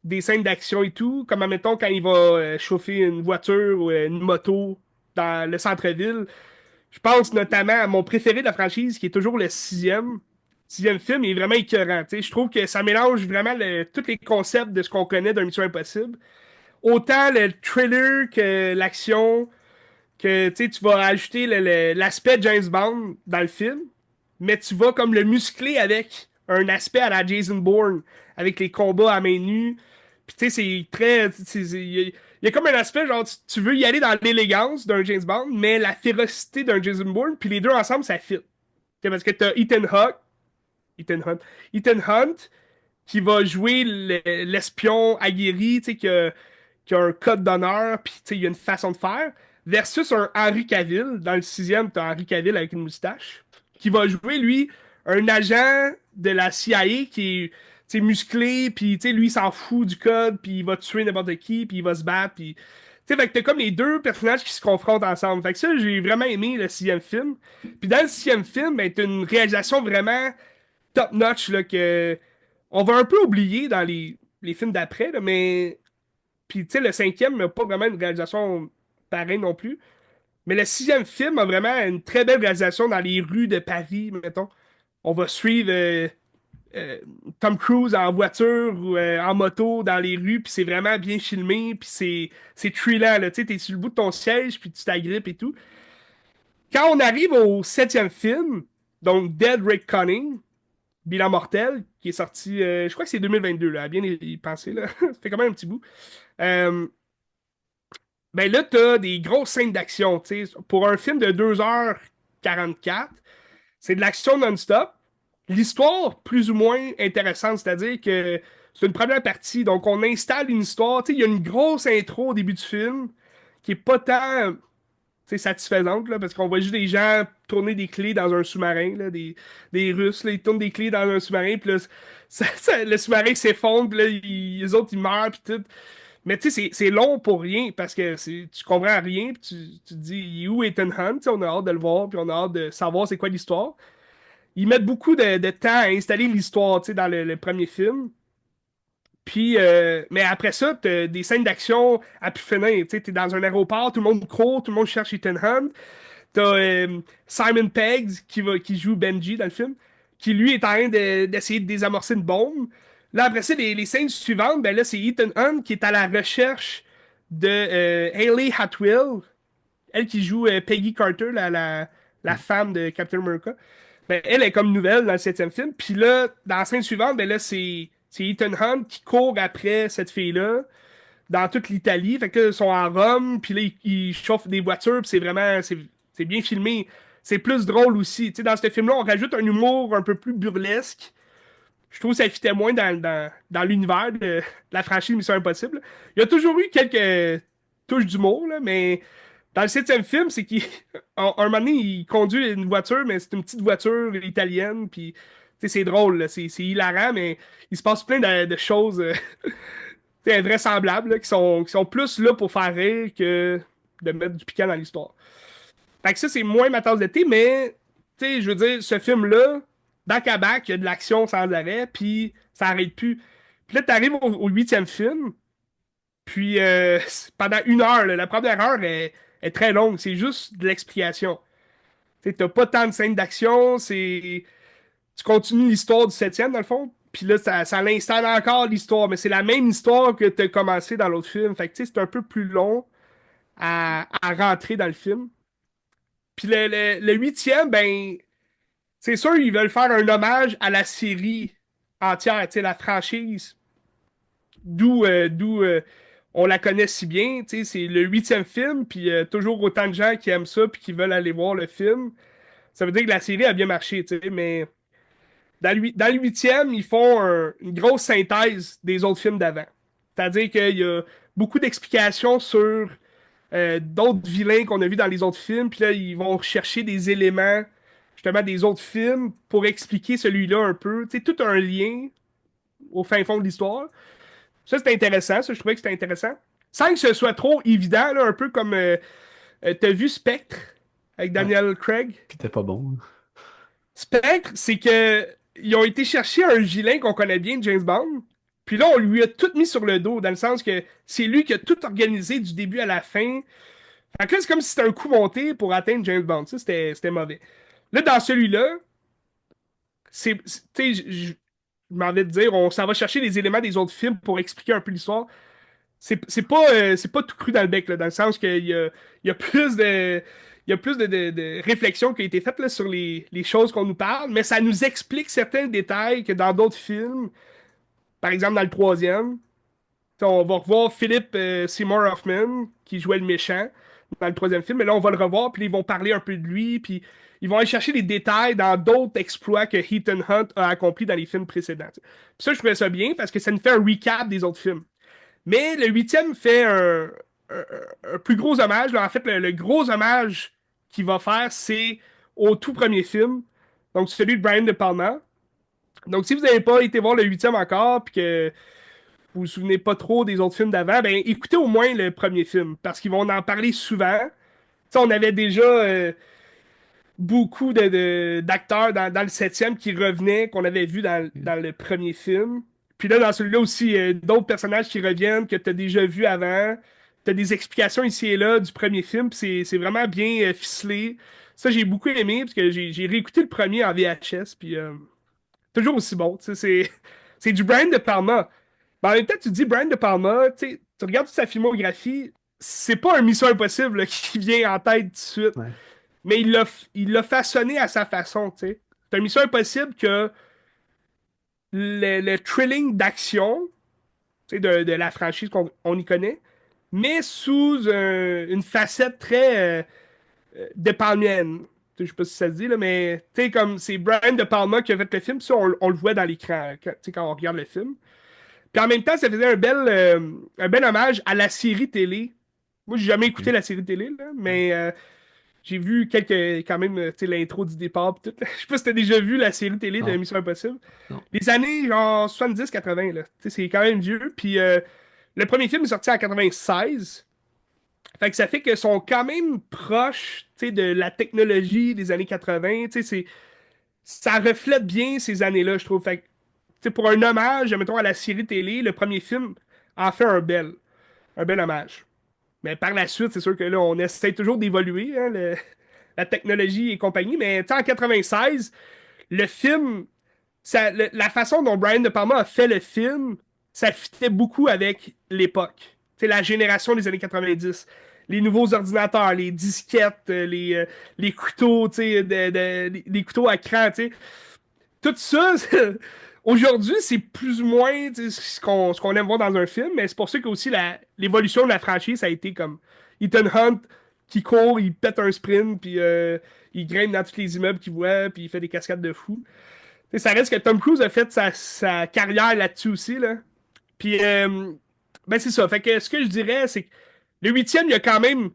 des scènes d'action et tout, comme admettons quand il va chauffer une voiture ou une moto dans le centre-ville. Je pense notamment à mon préféré de la franchise, qui est toujours le sixième film, il est vraiment écœurant. Tu sais, je trouve que ça mélange vraiment tous les concepts de ce qu'on connaît d'un Mission Impossible. Autant le thriller que l'action, que tu vas ajouter l'aspect James Bond dans le film, mais tu vas comme le muscler avec un aspect à la Jason Bourne, avec les combats à main nue. Puis tu sais, c'est très. Il y a comme un aspect, genre, tu veux y aller dans l'élégance d'un James Bond, mais la férocité d'un Jason Bourne, puis les deux ensemble, ça fit. T'sais, parce que t'as Ethan Hunt, Ethan Hunt, qui va jouer l'espion aguerri, tu sais, qui a un code d'honneur, puis tu sais, il y a une façon de faire, versus un Henry Cavill. Dans le sixième, t'as Henry Cavill avec une moustache, qui va jouer, lui, un agent de la CIA qui est tu sais, musclé, puis tu sais, lui, il s'en fout du code, puis il va tuer n'importe qui, puis il va se battre, puis Tu sais, fait que t'as comme les deux personnages qui se confrontent ensemble. Fait que ça, j'ai vraiment aimé le sixième film. Puis dans le sixième film, ben, t'as une réalisation vraiment top-notch, là, que on va un peu oublier dans les films d'après, là, mais... Puis, tu sais, le cinquième n'a pas vraiment une réalisation pareille non plus. Mais le sixième film a vraiment une très belle réalisation dans les rues de Paris, mettons. On va suivre euh, Tom Cruise en voiture ou en moto dans les rues, puis c'est vraiment bien filmé, puis c'est thrillant, là. Tu sais, t'es sur le bout de ton siège, puis tu t'agrippes et tout. Quand on arrive au septième film, donc Dead Rick Cunning, Bilan mortel, qui est sorti, je crois que c'est 2022, là, à bien y penser, là. Ça fait quand même un petit bout. Euh, ben là, t'as des grosses scènes d'action, tu sais. Pour un film de 2h44, c'est de l'action non-stop. L'histoire, plus ou moins intéressante, c'est-à-dire que c'est une première partie, donc on installe une histoire. Tu sais, il y a une grosse intro au début du film qui est pas tant, tu sais, satisfaisante, là, parce qu'on voit juste des gens tourner des clés dans un sous-marin, là, des Russes, là, ils tournent des clés dans un sous-marin, puis là, le sous-marin s'effondre, puis là, les autres, ils meurent, puis tout. Mais tu sais, c'est long pour rien, parce que tu comprends rien, puis tu te dis, il est où Ethan Hunt? Tu sais, on a hâte de le voir, puis on a hâte de savoir c'est quoi l'histoire. Ils mettent beaucoup de temps à installer l'histoire, tu sais, dans le premier film. Puis, mais après ça, t'as des scènes d'action à pu finir. Tu sais, t'es dans un aéroport, tout le monde court, tout le monde cherche Ethan Hunt. T'as Simon Pegg qui joue Benji dans le film, qui lui est en train d'essayer de désamorcer une bombe. Là, après ça, les scènes suivantes, ben là, c'est Ethan Hunt qui est à la recherche de Hayley Atwell, elle qui joue Peggy Carter, la femme de Captain America. Ben, elle est comme nouvelle dans le septième film. Puis là, dans la scène suivante, ben là, c'est Ethan Hunt qui court après cette fille-là dans toute l'Italie. Fait que là, ils sont en Rome, puis là, ils chauffent des voitures, puis c'est vraiment, c'est bien filmé. C'est plus drôle aussi. Tu sais, dans ce film-là, on rajoute un humour un peu plus burlesque. Je trouve que ça fitait moins dans l'univers de la franchise Mission Impossible. Il y a toujours eu quelques touches d'humour, là, mais dans le septième film, c'est qu'un moment donné, il conduit une voiture, mais c'est une petite voiture italienne, puis tu sais, c'est drôle, là, c'est hilarant, mais il se passe plein de choses tu sais, invraisemblables là, qui sont plus là pour faire rire que de mettre du piquant dans l'histoire. Fait que ça, c'est moins ma tasse d'été, mais tu sais, je veux dire, ce film-là, back à back, il y a de l'action sans arrêt, puis ça arrête plus. Puis là, t'arrives au huitième film, puis pendant 1 heure, là, la première heure est très longue, c'est juste de l'explication. Tu sais, t'as pas tant de scènes d'action, tu continues l'histoire du septième, dans le fond, puis là, ça l'installe encore l'histoire, mais c'est la même histoire que t'as commencé dans l'autre film. Fait que tu sais, c'est un peu plus long à rentrer dans le film. Puis le huitième, ben, c'est sûr, ils veulent faire un hommage à la série entière, tu sais, la franchise, d'où on la connaît si bien. Tu sais, c'est le huitième film, puis toujours autant de gens qui aiment ça, puis qui veulent aller voir le film. Ça veut dire que la série a bien marché, tu sais, mais dans le huitième, ils font une grosse synthèse des autres films d'avant. C'est-à-dire qu'il y a beaucoup d'explications sur d'autres vilains qu'on a vus dans les autres films, puis là, ils vont chercher des éléments, justement, des autres films pour expliquer celui-là un peu. Tu sais, tout un lien au fin fond de l'histoire. Ça, c'est intéressant. Ça, je trouvais que c'était intéressant. Sans que ce soit trop évident, là, un peu comme t'as vu Spectre avec Ouais, Daniel Craig. qui était pas bon. Spectre, c'est que ils ont été chercher un vilain qu'on connaît bien de James Bond. Puis là, on lui a tout mis sur le dos, dans le sens que c'est lui qui a tout organisé du début à la fin. Fait que là, c'est comme si c'était un coup monté pour atteindre James Bond. Ça, c'était mauvais. Là, dans celui-là, tu sais, je m'en vais te dire, on s'en va chercher les éléments des autres films pour expliquer un peu l'histoire. C'est pas tout cru dans le bec, là, dans le sens qu'il y a plus de réflexion qui a été faite là, sur les choses qu'on nous parle, mais ça nous explique certains détails que dans d'autres films, par exemple dans le troisième, on va revoir Philip Seymour Hoffman, qui jouait le méchant dans le troisième film, mais là on va le revoir, puis ils vont parler un peu de lui, puis ils vont aller chercher des détails dans d'autres exploits que Ethan Hunt a accomplis dans les films précédents. Puis ça, je trouvais ça bien, parce que ça nous fait un recap des autres films. Mais le huitième fait un- un plus gros hommage. Là. En fait, le gros hommage qu'il va faire, c'est au tout premier film. Donc, celui de Brian De Palma. Donc, si vous n'avez pas été voir le huitième encore, puis que vous vous souvenez pas trop des autres films d'avant, ben écoutez au moins le premier film, parce qu'ils vont en parler souvent. Tu sais, on avait déjà beaucoup d'acteurs dans le septième qui revenaient, qu'on avait vu dans le premier film. Puis là, dans celui-là aussi, d'autres personnages qui reviennent, que tu as déjà vu avant. Tu as des explications ici et là du premier film, puis c'est vraiment bien ficelé. Ça, j'ai beaucoup aimé, parce que j'ai réécouté le premier en VHS, puis toujours aussi bon. Tu sais, c'est du Brian De Palma. Mais en même temps, tu dis Brian De Palma, tu sais, tu regardes toute sa filmographie, c'est pas un Mission Impossible là, qui vient en tête tout de suite. Ouais. Mais il l'a façonné à sa façon, tu sais. C'est un Mission Impossible que le thrilling d'action, tu sais, de la franchise qu'on on y connaît, mais sous une facette très De Palmienne. Tu sais, je sais pas si ça se dit, là, mais tu sais, comme c'est Brian De Palma qui a fait le film, ça, on le voit dans l'écran, tu sais, quand on regarde le film. Puis en même temps, ça faisait un bel hommage à la série télé. Moi, j'ai jamais écouté Ok. la série télé, là, Ouais. mais j'ai vu quand même, tu sais, l'intro du départ pis tout. Je sais pas si t'as déjà vu la série télé de Non, Mission Impossible. non. Les années, genre, 70-80, là. Tu sais, c'est quand même vieux. Puis le premier film est sorti en 96. Fait que ça fait qu'ils sont quand même proches, tu sais, de la technologie des années 80. Tu sais, ça reflète bien ces années-là, je trouve. Fait que, tu sais, pour un hommage, mettons, à la série télé, le premier film en fait un bel hommage. Mais par la suite, c'est sûr que là, on essaie toujours d'évoluer, hein, la technologie et compagnie. Mais tu sais, en 96, le film, la façon dont Brian De Palma a fait le film, ça fitait beaucoup avec l'époque. Tu sais, la génération des années 90. Les nouveaux ordinateurs, les disquettes, les couteaux, tu sais, les couteaux à cran, tu sais. Tout ça, aujourd'hui, c'est plus ou moins tu sais, ce qu'on aime voir dans un film, mais c'est pour ça que aussi l'évolution de la franchise a été comme Ethan Hunt qui court, il pète un sprint, puis il grimpe dans tous les immeubles qu'il voit, puis il fait des cascades de fou. Tu sais, ça reste que Tom Cruise a fait sa carrière là-dessus aussi, là. Puis, ben c'est ça. Fait que ce que je dirais, c'est que le huitième, il y a quand même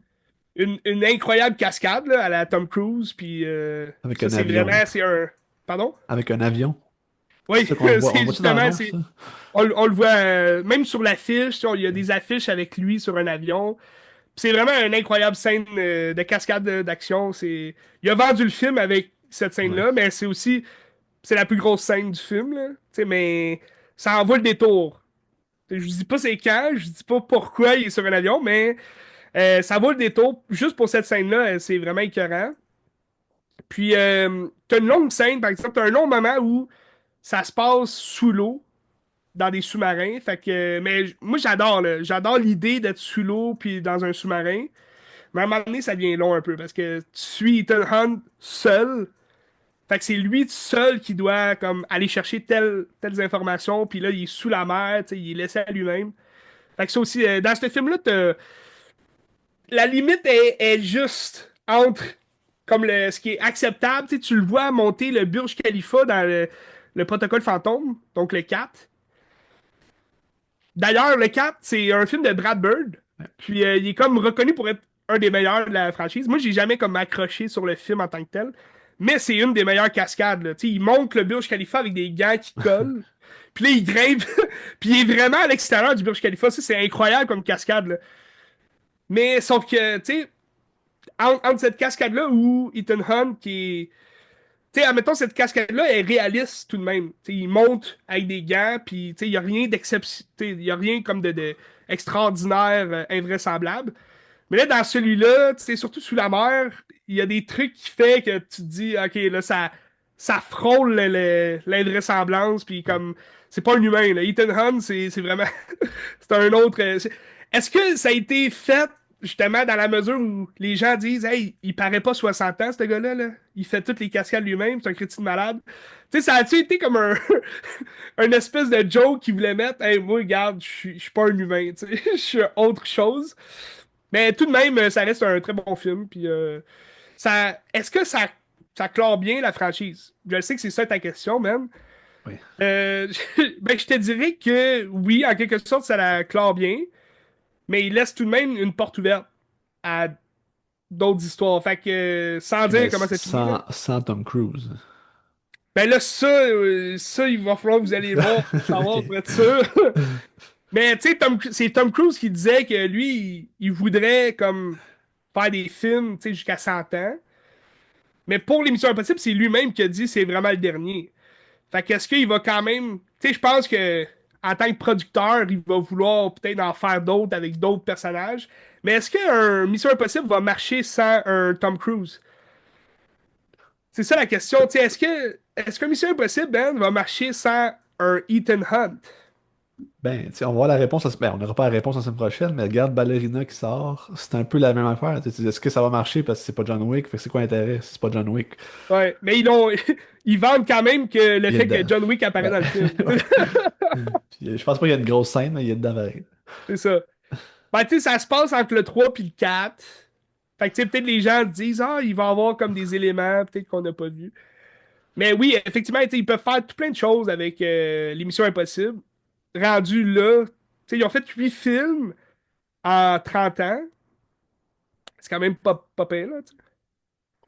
une incroyable cascade là, à la Tom Cruise, puis Avec ça, un c'est avion. vraiment, c'est un... Pardon? Avec un avion. C'est Oui, ça qu'on le voit. On c'est voit-tu dans justement, l'air, ça? on le voit même sur l'affiche, tu sais, il y a Ok. des affiches avec lui sur un avion. C'est vraiment une incroyable scène de cascade d'action. Il a vendu le film avec cette Ouais. scène-là, mais c'est la plus grosse scène du film, là. Tu sais, mais ça en vaut le détour. Je dis pas c'est quand, je dis pas pourquoi il est sur un avion, mais ça vaut le détour. Juste pour cette scène-là, c'est vraiment écœurant. Puis, t'as une longue scène, par exemple, t'as un long moment où ça se passe sous l'eau, dans des sous-marins. Fait que, mais moi, j'adore, là. J'adore l'idée d'être sous l'eau puis dans un sous-marin. Mais à un moment donné, ça devient long un peu parce que tu suis Ethan Hunt seul. Fait que c'est lui seul qui doit comme aller chercher telles informations. Puis là, il est sous la mer, tu sais, il est laissé à lui-même. Fait que ça aussi, dans ce film-là, la limite est juste entre comme ce qui est acceptable. Tu sais, tu le vois monter le Burj Khalifa dans le protocole fantôme, donc le 4. D'ailleurs, le 4, c'est un film de Brad Bird. Ouais. Puis il est comme reconnu pour être un des meilleurs de la franchise. Moi, j'ai jamais comme accroché sur le film en tant que tel. Mais c'est une des meilleures cascades, là. Tu sais, il monte le Burj Khalifa avec des gants qui collent. Puis là, il grimpe. Puis il est vraiment à l'extérieur du Burj Khalifa. Ça, c'est incroyable comme cascade, là. Mais sauf que, tu sais, entre cette cascade-là où Ethan Hunt qui est. Tu sais, admettons, cette cascade-là est réaliste tout de même. Tu sais, il monte avec des gants, puis tu sais, il n'y a rien d'exception. Il n'y a rien comme de extraordinaire, invraisemblable. Mais là, dans celui-là, tu sais, surtout sous la mer, il y a des trucs qui fait que tu te dis, OK, là, ça frôle l'invraisemblance, puis Ouais. comme, c'est pas un humain, là. Ethan Hunt, c'est vraiment, c'est un autre. Est-ce que ça a été fait, justement, dans la mesure où les gens disent, hey, il paraît pas 60 ans, ce gars-là, là. Il fait toutes les cascades lui-même, c'est un crétin malade. Tu sais, ça a-tu été comme un espèce de joke qu'il voulait mettre, hey, moi, regarde, je suis pas un humain, tu sais, je suis autre chose. Mais tout de même, ça reste un très bon film. Puis, est-ce que ça clore bien la franchise? Je sais que c'est ça ta question, man. Ouais. Ben, je te dirais que oui, en quelque sorte, ça la clore bien, mais il laisse tout de même une porte ouverte à d'autres histoires. Fait que, sans Ok, mais dire comment ça finit, là. sans Tom Cruise. Ben là, ça, il va falloir que vous allez voir pour savoir, Ok. pour être sûr. Mais tu sais, c'est Tom Cruise qui disait que lui, il voudrait comme faire des films, tu sais, jusqu'à 100 ans. Mais pour l'émission Impossible, c'est lui-même qui a dit c'est vraiment le dernier. Fait qu'est-ce qu'il va quand même. Tu sais, je pense que en tant que producteur, il va vouloir peut-être en faire d'autres avec d'autres personnages. Mais est-ce qu'un Mission Impossible va marcher sans un Tom Cruise? C'est ça la question. Tu sais, est-ce que Mission Impossible, Ben, va marcher sans un Ethan Hunt? Ben, tu sais, on va voir la réponse. Ben, on n'aura pas la réponse la semaine prochaine, mais regarde Ballerina qui sort. C'est un peu la même affaire. Tu sais, est-ce que ça va marcher parce que c'est pas John Wick? Fait que c'est quoi l'intérêt si c'est pas John Wick? Ouais, mais ils vendent quand même que le Il est fait que dedans. John Wick apparaît Ben, dans le film. ouais. Puis, je pense pas qu'il y a une grosse scène, mais il est dedans pareil. C'est ça. Ben, tu sais, ça se passe entre le 3 puis le 4. Fait que, tu sais, peut-être les gens disent, ah, il va y avoir comme des éléments, peut-être qu'on n'a pas vu. Mais oui, effectivement, tu sais, ils peuvent faire tout plein de choses avec l'émission Impossible. Rendu là, tu sais, ils ont fait 8 films en 30 ans. C'est quand même pas pire, là, tu sais.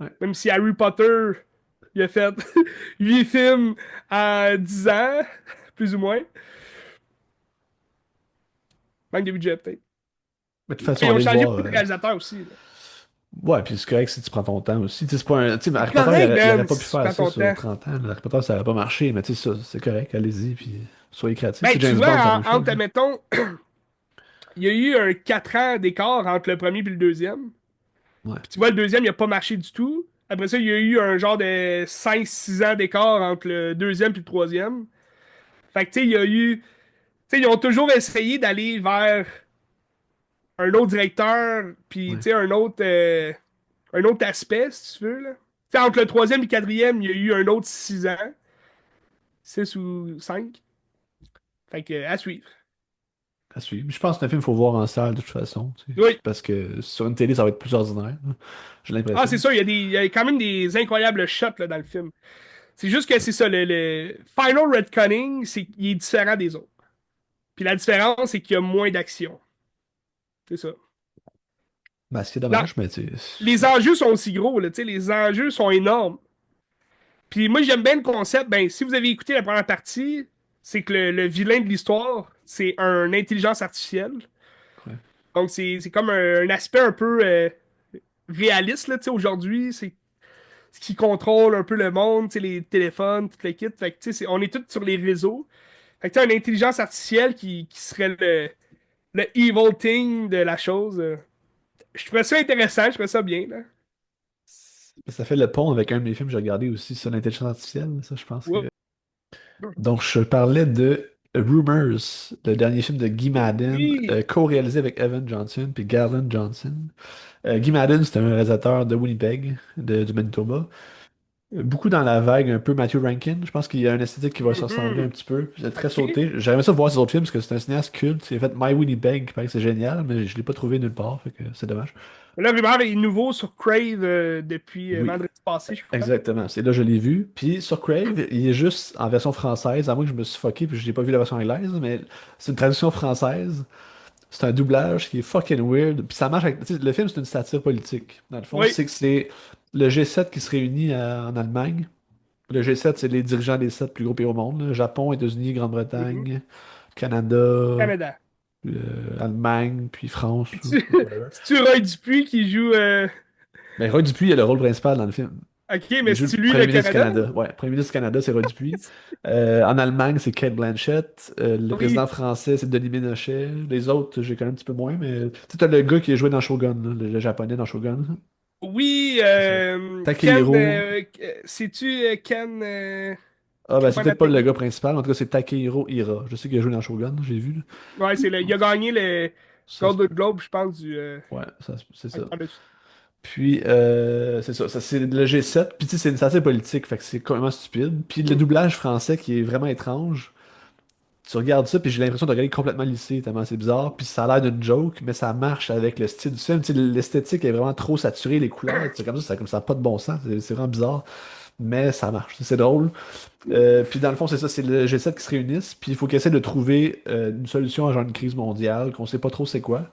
Ouais. Même si Harry Potter, il a fait 8 films en 10 ans, plus ou moins. Manque de budget, peut-être. Mais de toute Ils façon, ont allez le changé voir. beaucoup de réalisateurs aussi, là. Ouais, puis c'est correct si tu prends ton temps aussi. Tu sais, c'est pas un. Tu sais, C'est Harry Potter, il correct, aurait, il aurait man, pas pu si tu faire prends ça ton sur temps. 30 ans. Là. Harry Potter, ça aurait pas marché, mais tu sais, ça, c'est correct, allez-y, puis soyez créatifs. Tu Ben, sais, tu James Bond, c'est la vois, même chose. entre, mettons, il y a eu un 4 ans d'écart entre le premier et le deuxième. Ouais, Puis tu vois, le deuxième, il a pas marché du tout. Après ça, il y a eu un genre de 5 6 ans d'écart entre le deuxième et le troisième. Fait que, tu sais, il y a eu. Tu sais, ils ont toujours essayé d'aller vers un autre directeur, puis, tu ouais. sais, un autre aspect, si tu veux, là. Tu sais, entre le troisième et le quatrième, il y a eu un autre 6 ans. 6 ou 5. Fait que, à suivre. À suivre. Je pense que c'est un film qu'il faut voir en salle de toute façon. Tu sais, Oui. parce que sur une télé, ça va être plus ordinaire. Là. J'ai Ah, c'est l'impression. ça, il y a quand même des incroyables shots là, dans le film. C'est juste que c'est ça, le Final Redconning, c'est qu'il est différent des autres. Puis la différence, c'est qu'il y a moins d'action. C'est ça. Ben, c'est Non, dommage, mais tu sais, les enjeux sont aussi gros, là, tu sais, les enjeux sont énormes. Puis moi, j'aime bien le concept. Ben, si vous avez écouté la première partie, c'est que le vilain de l'histoire, c'est une intelligence artificielle. ouais. Donc, c'est comme un aspect un peu réaliste, là, tu sais, aujourd'hui. C'est ce qui contrôle un peu le monde, tu sais, les téléphones, toute l'équipe. Fait que, tu sais, on est tous sur les réseaux. Fait que, tu sais, une intelligence artificielle qui serait le evil thing de la chose. Je trouvais ça intéressant, je trouvais ça bien, là. Ça fait le pont avec un de mes films que j'ai regardé aussi sur l'intelligence artificielle. Ça, je pense Ouais. que. Donc, je parlais de Rumors, le dernier film de Guy Maddin, Oui. co-réalisé avec Evan Johnson puis Garland Johnson. Guy Maddin, c'est un réalisateur de Winnipeg, du Manitoba. Beaucoup dans la vague, un peu Matthew Rankin. Je pense qu'il y a une esthétique qui va se ressembler un Mhm. petit peu. C'est très OK. sauté. J'aimerais ça voir ses autres films parce que c'est un cinéaste culte. Il a fait My Winnipeg, qui paraît que c'est génial, mais je l'ai pas trouvé nulle part, fait que c'est dommage. Là, Rumeur est nouveau sur Crave depuis Oui, vendredi passé, je crois. exactement. C'est là que je l'ai vu. Puis sur Crave, il est juste en version française, à moins que je me suis fucké puis je n'ai pas vu la version anglaise, mais c'est une traduction française. C'est un doublage qui est fucking weird. Puis ça marche avec. Tu sais, le film, c'est une satire politique. Dans le fond, Oui. c'est que c'est le G7 qui se réunit en Allemagne. Le G7, c'est les dirigeants des 7 plus gros pays au monde, là. Japon, États-Unis, Mhm. Grande-Bretagne, Canada, Canada. Allemagne, puis France. Whatever. C'est-tu Roy Dupuis qui joue. Mais Roy Dupuis, il a le rôle principal dans le film. OK, mais Il joue le c'est-tu lui premier le ministre du Canada? Canada. Ouais, premier ministre du Canada, c'est Roy Dupuis. En Allemagne, c'est Kate Blanchett. Le président Oui. français, c'est Denis Ménochet. Les autres, j'ai quand même un petit peu moins, mais tu sais, t'as le gars qui a joué dans Shogun, là, le japonais dans Shogun. Oui, C'est ça. Ken. Takehiro. C'est-tu Ken. Ah, Je ben, sais c'est pas peut-être pas le Nathalie. gars principal. En tout cas, c'est Takehiro Hira. Je sais qu'il a joué dans Shogun, j'ai vu. Là. Ouais, il a gagné le Ça se Golden peut. Globe, je pense, du Ouais, c'est ça. acteur de. Puis, c'est ça, c'est le G7. Puis, tu sais, c'est assez politique, fait que c'est complètement stupide. Puis, le Hmm. doublage français qui est vraiment étrange. Tu regardes ça, puis j'ai l'impression de regarder complètement lissé, tellement c'est bizarre. Puis, ça a l'air d'une joke, mais ça marche avec le style du film. Tu sais, l'esthétique est vraiment trop saturée, les couleurs, c'est comme ça a pas de bon sens. C'est vraiment bizarre, mais ça marche. C'est drôle. Puis, dans le fond, c'est ça, c'est le G7 qui se réunissent, puis il faut qu'ils essaient de trouver une solution à genre une crise mondiale, qu'on sait pas trop c'est quoi.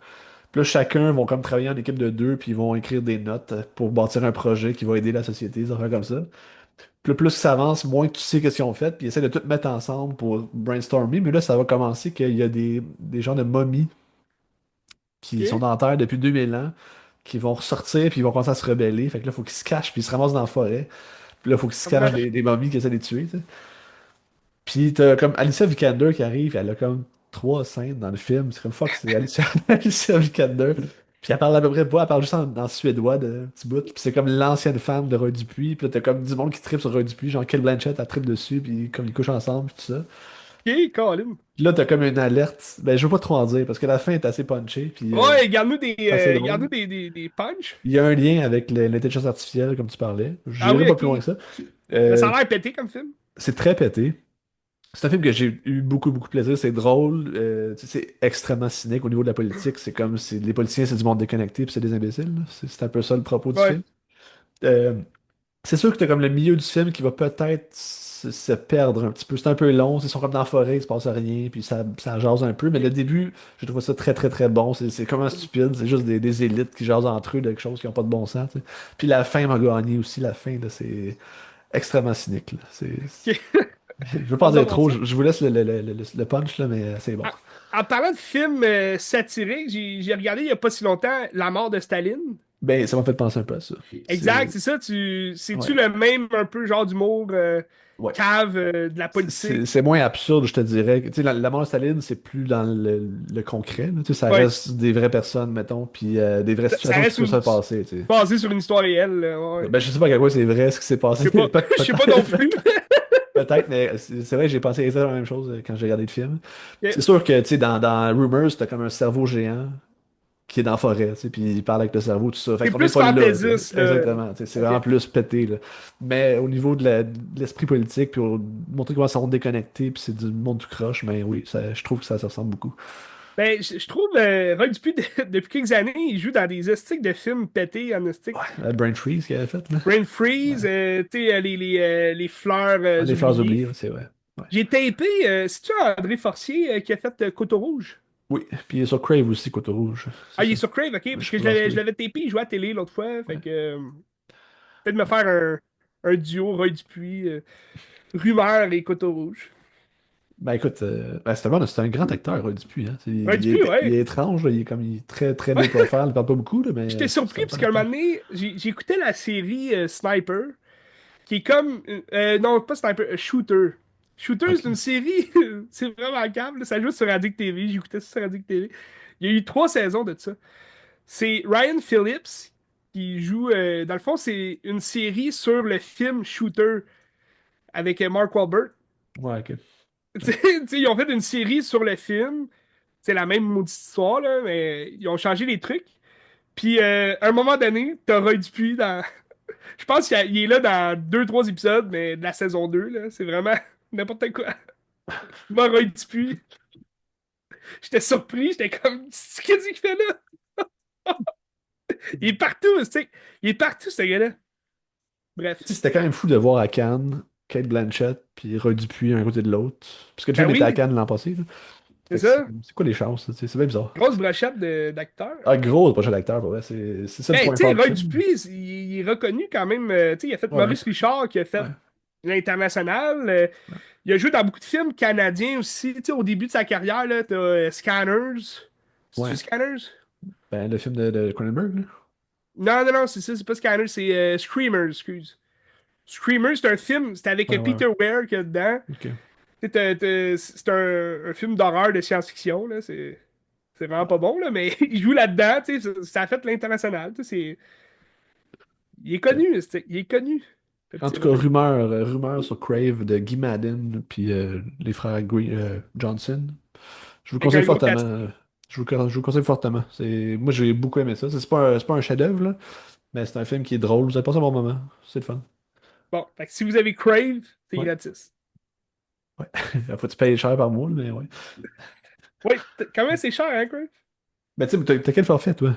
Puis là, chacun vont comme travailler en équipe de deux, puis ils vont écrire des notes pour bâtir un projet qui va aider la société, des affaires comme ça. Plus que ça avance, moins tu sais qu'est-ce qu'ils ont fait, puis ils essaient de tout mettre ensemble pour brainstormer. Mais là, ça va commencer qu'il y a des gens de momies qui sont Ok? dans Terre depuis 2000 ans, qui vont ressortir, puis ils vont commencer à se rebeller. Fait que là, il faut qu'ils se cachent, puis ils se ramassent dans la forêt. Puis là, il faut qu'ils se cachent Tabarnak. des momies qui essaient de les tuer, tu sais. Puis t'as comme Alicia Vikander qui arrive, elle a comme trois scènes dans le film. C'est comme fuck, c'est Alicia, Alicia Vikander. Puis elle parle à peu près pas, elle parle juste en suédois de petit bout. Puis c'est comme l'ancienne femme de Roy Dupuis. Puis là, t'as comme du monde qui tripe sur Roy Dupuis, genre Kate Blanchett, elle tripe dessus, puis comme ils couchent ensemble, puis tout ça. Ok, Colin. Puis là, t'as comme une alerte. Ben, je veux pas trop en dire, parce que la fin est assez punchée, puis Ouais, c'est assez garde-nous drôle. des punchs. Il y a un lien avec l'intelligence artificielle, comme tu parlais. Ah J'irai oui, pas plus loin ok. que ça. Mais ça Euh, a l'air pété comme film. c'est très pété. C'est un film que j'ai eu beaucoup, beaucoup de plaisir. C'est drôle. Tu sais, c'est extrêmement cynique au niveau de la politique. C'est comme si les politiciens, c'est du monde déconnecté puis c'est des imbéciles, là. C'est un peu ça le propos du Ouais. film. Euh, c'est sûr que t'as comme le milieu du film qui va peut-être se perdre un petit peu. C'est un peu long. Ils sont comme dans la forêt, il se passe rien, puis ça jase un peu. Mais le début, je trouve ça très, très, très bon. C'est comme un stupide. C'est juste des élites qui jasent entre eux de quelque chose qui n'ont pas de bon sens, tu sais. Puis la fin m'a gagné aussi. La fin, là, c'est extrêmement cynique, là. Ok. Je veux pas en Hâte de dire voir trop, ça. je vous laisse le punch, là, mais c'est bon. En, en parlant de films satiriques, j'ai regardé il y a pas si longtemps La mort de Staline. Ben, ça m'a fait penser un peu à ça. Exact, C'est. c'est ça. C'est-tu Ouais. le même un peu genre d'humour Ouais. cave de la politique? C'est moins absurde, je te dirais. Tu sais, la mort de Staline, c'est plus dans le concret, là. Tu sais, ça Ouais. reste des vraies personnes, mettons, puis des vraies Ça situations qui reste peuvent se passer, tu sais. basé sur une histoire réelle, là, ouais. Ben, je sais pas à quel point c'est vrai ce qui s'est Je passé. sais pas. Je sais pas non plus. Peut-être, mais c'est vrai que j'ai pensé exactement la même chose quand j'ai regardé le film. Ok. C'est sûr que, tu sais, dans Rumors, t'as comme un cerveau géant qui est dans la forêt, tu sais, puis il parle avec le cerveau, tout ça. Fait C'est qu'on n'est plus pas là, tu sais. fantaisiste, là. Exactement, tu sais, c'est Ok. vraiment plus pété, là. Mais au niveau de l'esprit politique, puis montrer comment ils sont déconnectés, puis c'est du monde du croche, mais oui, je trouve que ça se ressemble beaucoup. Ben, je trouve, Roy Dupuis, depuis quelques années, il joue dans des estiques de films pétés en estique. Brain Freeze qu'il avait fait, là. Brain Ouais. Freeze, tu sais, les fleurs Un des fleurs oubliées. oubliées, là, c'est vrai. Ouais. J'ai tapé, c'est-tu André Forcier qui a fait Coteau Rouge? Oui, puis il est sur Crave aussi, Côte Rouge, c'est Ah, il est ça. sur Crave, ok, parce Je que pense que je oui. l'avais tapé, il jouait à la télé l'autre fois, fait Ouais. que peut-être me faire un duo Roy Dupuis, Rumeur et Coteau Rouge. Ben écoute, ben, c'est un grand acteur, Dupuis, hein. Roy Dupuis, Il ouais. est étrange, là, il est comme il est très, très low profile, il parle pas beaucoup, là, mais J'étais c'est surpris un parce bon qu'à un moment acteur. donné, j'écoutais la série Sniper, qui est comme. Non, pas Sniper, Shooter. Shooter, Ok. c'est une série, c'est vraiment câble, ça joue sur Addict TV, j'écoutais ça sur Addict TV. Il y a eu 3 saisons de ça. C'est Ryan Phillips qui joue. Dans le fond, c'est une série sur le film Shooter avec Mark Wahlberg. Ouais, ok. Ils ont fait une série sur le film. C'est la même maudite histoire, là, mais ils ont changé les trucs. Puis, à un moment donné, t'as Roy Dupuis dans. Je pense qu'il est là dans 2, 3 épisodes, mais de la saison 2 là. C'est vraiment n'importe quoi. Moi, Roy Dupuis, j'étais surpris, j'étais comme, qu'est-ce qu'il fait là? Il est partout, tu sais. Il est partout, ce gars-là. Tu Bref. sais, c'était quand même fou de voir à Cannes Kate Blanchett puis Roy Dupuis un côté de l'autre. Parce que le Ben film était à oui, Cannes l'an passé, là. c'est Fait que c'est ça. c'est quoi les chances, là, tu sais, c'est bien bizarre. Grosse brochette d'acteurs. Ah, gros prochain acteur, pour vrai, c'est ça le Ben, point tu sais, fort du Roy film. Dupuis, il est reconnu quand même. Tu sais, il a fait Ouais, Maurice Richard, qui a fait ouais, l'International. Il a joué dans beaucoup de films canadiens aussi. Tu sais, au début de sa carrière, là, t'as Scanners. C'est-tu ouais. Scanners? Ben, le film de Cronenberg, là. Non, non, non, c'est ça, c'est pas Scanners, c'est Screamers, excuse. Screamers, c'est un film, c'était avec Ouais, ouais, ouais. Peter Weir qu'il y a dedans. Ok. Tu sais, c'est un film d'horreur de science-fiction, là. C'est vraiment pas bon, là, mais il joue là-dedans, tu sais, ça a fait l'international. Tu sais, il est connu, il est connu, le En petit tout cas, Roy. rumeur sur Crave de Guy Madden puis les frères Johnson. Je vous Avec conseille un gros fortement. cast. Je vous conseille fortement. Moi, j'ai beaucoup aimé ça. C'est pas un chef-d'œuvre, là, mais c'est un film qui est drôle. Vous allez passer un bon moment. C'est le fun. Bon, fait que si vous avez Crave, c'est Ouais. gratis. Ouais. Faut que tu payes cher par mois, mais ouais. Oui, quand même, c'est cher, hein, Crave? Ben, tu sais, t'as quel forfait, toi?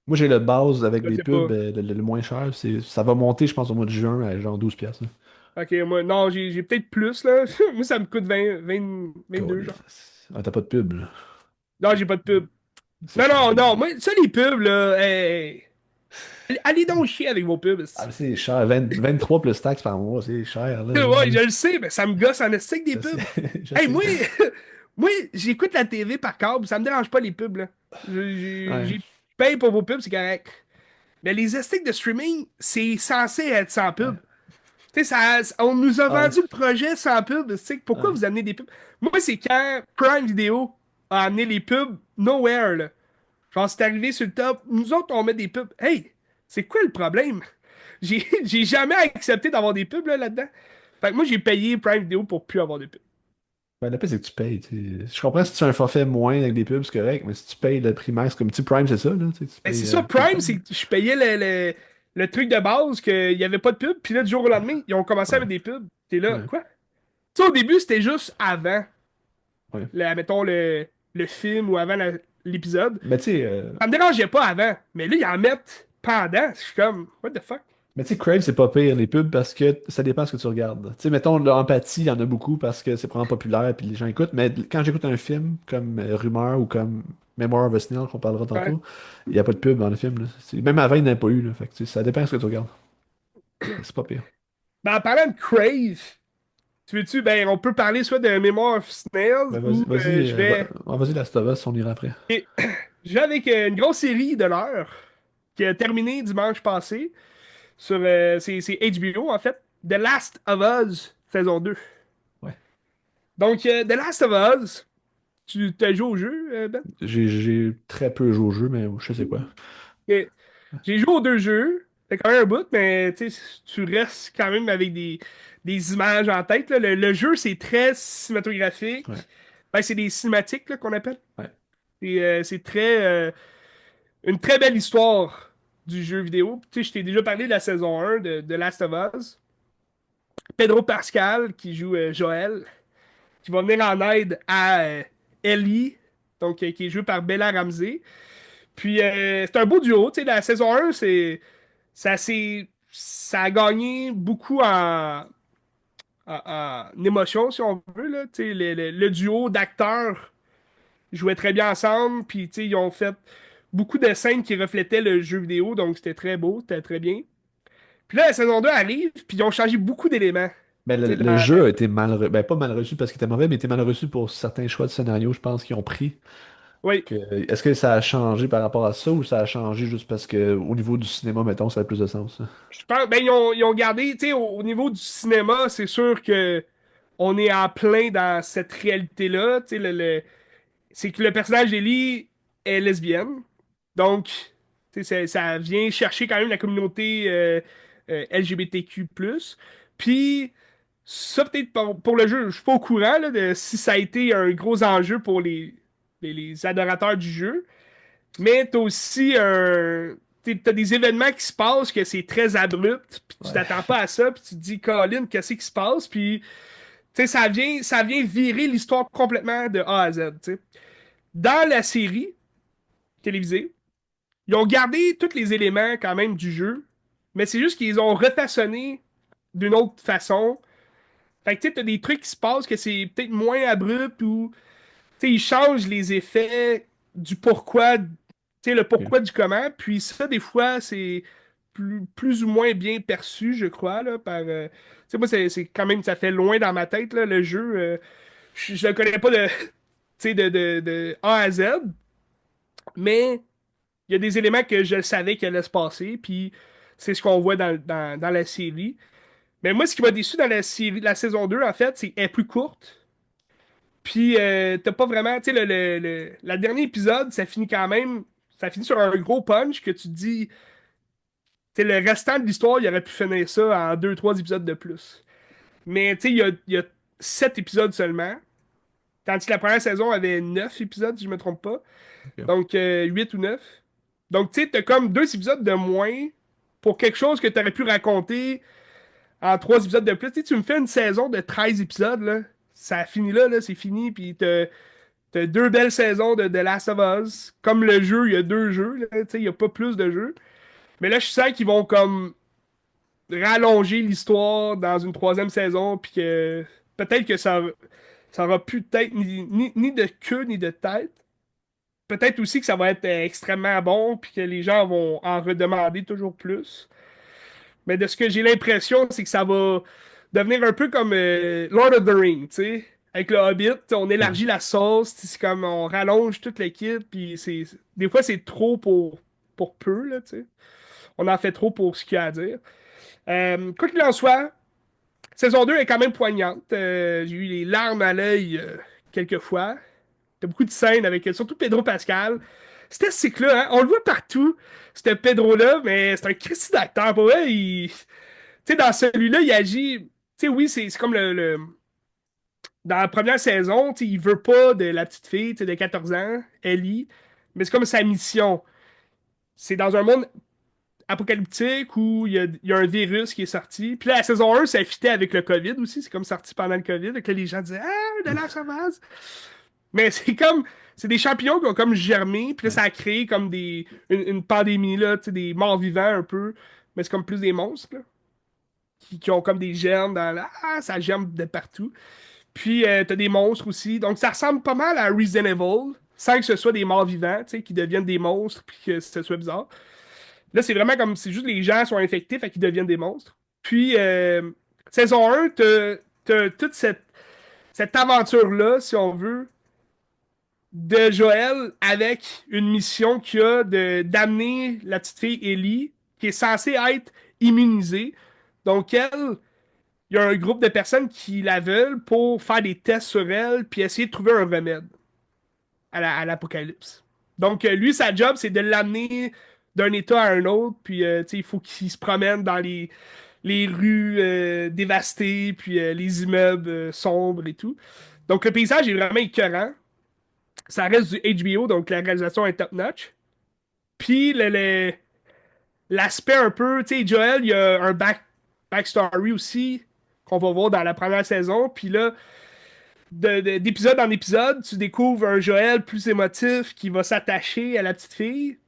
Moi, j'ai le base avec Je des sais pubs, pas. le moins cher. Ça va monter, je pense, au mois de juin à genre 12 piastres, là. Ok, moi, non, j'ai peut-être plus, là. Moi, ça me coûte 22, genre. Ah, t'as pas de pub, là. Non, j'ai pas de pub. C'est Non, cher. non, non, moi, ça, les pubs, là, hey, hey. Allez donc chier avec vos pubs. Ah, esti. mais c'est cher. 23 plus taxes par mois, c'est cher, là. Ouais, je le sais, mais ça me gosse en esti des Je sais, pubs. je Hey, sais. moi, moi j'écoute la TV par câble, ça me dérange pas les pubs, là. Ouais, Je paye pour vos pubs, c'est correct. Mais les estiques de streaming, c'est censé être sans pub. ouais. Tu sais, on nous a Ouais, vendu le projet sans pub. Tu sais, pourquoi ouais. vous amenez des pubs? Moi, c'est quand Prime Video a amené les pubs nowhere, là. Genre, c'est arrivé sur le top. Nous autres, on met des pubs. Hey, c'est quoi le problème? J'ai jamais accepté d'avoir des pubs là-dedans. Fait que moi, j'ai payé Prime Video pour plus avoir de pubs. Ben, le pire, c'est que tu payes. Tu sais. Je comprends si tu as un forfait moins avec des pubs, c'est correct, mais si tu payes le primaire, c'est comme tu sais, Prime, c'est ça, là. Tu sais, tu Ben, c'est payes ça, tout le Prime, temps. c'est que je payais le truc de base, qu'il n'y avait pas de pub. Puis là, du jour au lendemain, ils ont commencé à Ouais, mettre des pubs. T'es là, ouais, quoi? Tu sais, au début, c'était juste avant, ouais. mettons, le film ou avant l'épisode. Mais tu sais, Ça me dérangeait pas avant. Mais là, ils en mettent pendant. Je suis comme, what the fuck? Crave, c'est pas pire, les pubs, parce que ça dépend ce que tu regardes. Tu sais, mettons, l'empathie, il y en a beaucoup parce que c'est vraiment populaire puis les gens écoutent, mais quand j'écoute un film comme Rumeur ou comme Memoir of a Snail, qu'on parlera Ouais. tantôt, il n'y a pas de pub dans le film, là. Même avant, il n'y en a pas eu, là. Fait que, tu sais, ça dépend de ce que tu regardes. C'est pas pire. Ben, en parlant de Crave, tu veux-tu, ben, on peut parler soit de Memoir of Snails Ben, ou vas-y, vas-y, Last of Us, on ira après. je vais avec une grosse série de l'heure qui a terminé dimanche passé sur c'est HBO en fait. The Last of Us saison 2. Ouais. Donc, The Last of Us, tu t'as joué au jeu, Ben? J'ai très peu joué au jeu, mais je sais quoi. Et j'ai joué aux deux jeux. C'est quand même un bout, mais tu sais, tu restes quand même avec des images en tête, là. Le jeu, c'est très Ouais, cinématographique. Ben, c'est des cinématiques là, qu'on appelle. ouais. Et c'est une très belle histoire du jeu vidéo. Tu sais, je t'ai déjà parlé de la saison 1 de Last of Us. Pedro Pascal qui joue Joël, qui va venir en aide à Ellie, donc qui est joué par Bella Ramsey. Puis c'est un beau duo. Tu sais, la saison 1, ça a gagné beaucoup en émotion, si on veut. Là. Tu sais, le duo d'acteurs jouait très bien ensemble. Puis tu sais, ils ont fait beaucoup de scènes qui reflétaient le jeu vidéo, donc c'était très beau, c'était très bien. Puis là, la saison 2 arrive, puis ils ont changé beaucoup d'éléments. Ben, Tu sais, le jeu a été mal reçu. Ben, pas mal reçu parce qu'il était mauvais, mais il était mal reçu pour certains choix de scénario, je pense, qu'ils ont pris. oui, Est-ce que ça a changé par rapport à ça ou ça a changé juste parce que au niveau du cinéma, mettons, ça a plus de sens, hein? je pense, ben, ils ont gardé, tu sais, au niveau du cinéma, c'est sûr que on est en plein dans cette réalité-là. Tu sais, c'est que le personnage d'Ellie est lesbienne. Donc, tu sais, ça vient chercher quand même la communauté LGBTQ+. Puis, ça, peut-être pour le jeu, je suis pas au courant là, de si ça a été un gros enjeu pour les adorateurs du jeu. Mais t'as aussi t'as des événements qui se passent que c'est très abrupt, puis tu Ouais. t'attends pas à ça, puis tu te dis, Colin, qu'est-ce qui se passe? Puis, tu sais, ça vient virer l'histoire complètement de A à Z, tu sais. Dans la série télévisée, ils ont gardé tous les éléments quand même du jeu, mais c'est juste qu'ils ont refaçonné d'une autre façon. Fait que tu sais, t'as des trucs qui se passent que c'est peut-être moins abrupt ou tu sais, ils changent les effets du pourquoi, tu sais, le Ok. pourquoi du comment, puis ça, des fois, c'est plus ou moins bien perçu, je crois, là, tu sais, moi, c'est quand même, ça fait loin dans ma tête, là, le jeu. Je le connais pas tu sais, de A à Z, mais il y a des éléments que je savais qu'il allait se passer, puis c'est ce qu'on voit dans la série. Mais moi, ce qui m'a déçu dans la série, la saison 2 en fait, c'est qu'elle est plus courte. Puis, t'as pas vraiment. Tu sais, la dernier épisode, ça finit quand même. Ça finit sur un gros punch que tu te dis. Tu sais, le restant de l'histoire, il aurait pu finir ça en deux, trois épisodes de plus. Mais, tu sais, il y a 7 épisodes seulement. Tandis que la première saison avait 9 épisodes, si je me trompe pas. Ok. Donc, 8 ou 9. Donc, tu sais, t'as comme 2 épisodes de moins pour quelque chose que t'aurais pu raconter en 3 épisodes de plus. Tu sais, tu me fais une saison de 13 épisodes, là. Ça finit là, c'est fini. Puis, t'as 2 belles saisons de The Last of Us. Comme le jeu, il y a 2 jeux, là, tu sais, il n'y a pas plus de jeux. Mais là, je sens qu'ils vont comme rallonger l'histoire dans une troisième saison, puis que peut-être que ça aura plus de tête ni de queue ni de tête. peut-être aussi que ça va être extrêmement bon, puis que les gens vont en redemander toujours plus. Mais de ce que j'ai l'impression, c'est que ça va devenir un peu comme Lord of the Rings, tu sais. Avec le Hobbit, on Ouais. élargit la sauce, c'est comme on rallonge toute l'équipe, puis des fois c'est trop pour peu, là, tu sais. On en fait trop pour ce qu'il y a à dire. Quoi qu'il en soit, saison 2 est quand même poignante. J'ai eu les larmes à l'œil quelques fois. T'as beaucoup de scènes avec surtout Pedro Pascal. C'était ce cycle-là, hein? On le voit partout, c'était Pedro-là, mais c'est un Christy d'acteur. Pour vrai, tu sais, dans celui-là, il agit. Tu sais, oui, c'est comme dans la première saison, tu sais, il veut pas de la petite fille, tu sais, de 14 ans, Ellie, mais c'est comme sa mission. C'est dans un monde apocalyptique où il y a un virus qui est sorti. Puis là, la saison 1, ça fitait avec le COVID aussi. C'est comme sorti pendant le COVID. Donc là, les gens disaient Ah, de la sauvage. Mais c'est comme. C'est des champignons qui ont comme germé. Puis là, Ouais. ça a créé comme une pandémie, là, tu sais, des morts vivants un peu. Mais c'est comme plus des monstres, là, qui ont comme des germes dans la. Ah, ça germe de partout. Puis t'as des monstres aussi. Donc ça ressemble pas mal à Resident Evil, sans que ce soit des morts vivants, tu sais, qui deviennent des monstres, puis que ce soit bizarre. Là, c'est vraiment comme c'est juste les gens sont infectés, fait qu'ils deviennent des monstres. Puis, saison 1, t'as toute cette aventure-là, si on veut, de Joël avec une mission qu'il a d'amener la petite fille Ellie, qui est censée être immunisée. Donc, elle, il y a un groupe de personnes qui la veulent pour faire des tests sur elle, puis essayer de trouver un remède à l'apocalypse. Donc, lui, sa job, c'est de l'amener d'un état à un autre, puis tu sais, il faut qu'il se promène dans les rues dévastées, puis les immeubles sombres et tout. Donc, le paysage est vraiment écœurant. Ça reste du HBO, donc la réalisation est top-notch. Puis, l'aspect un peu, tu sais, Joel, il y a un backstory aussi qu'on va voir dans la première saison. Puis là, d'épisode en épisode, tu découvres un Joël plus émotif qui va s'attacher à la petite fille,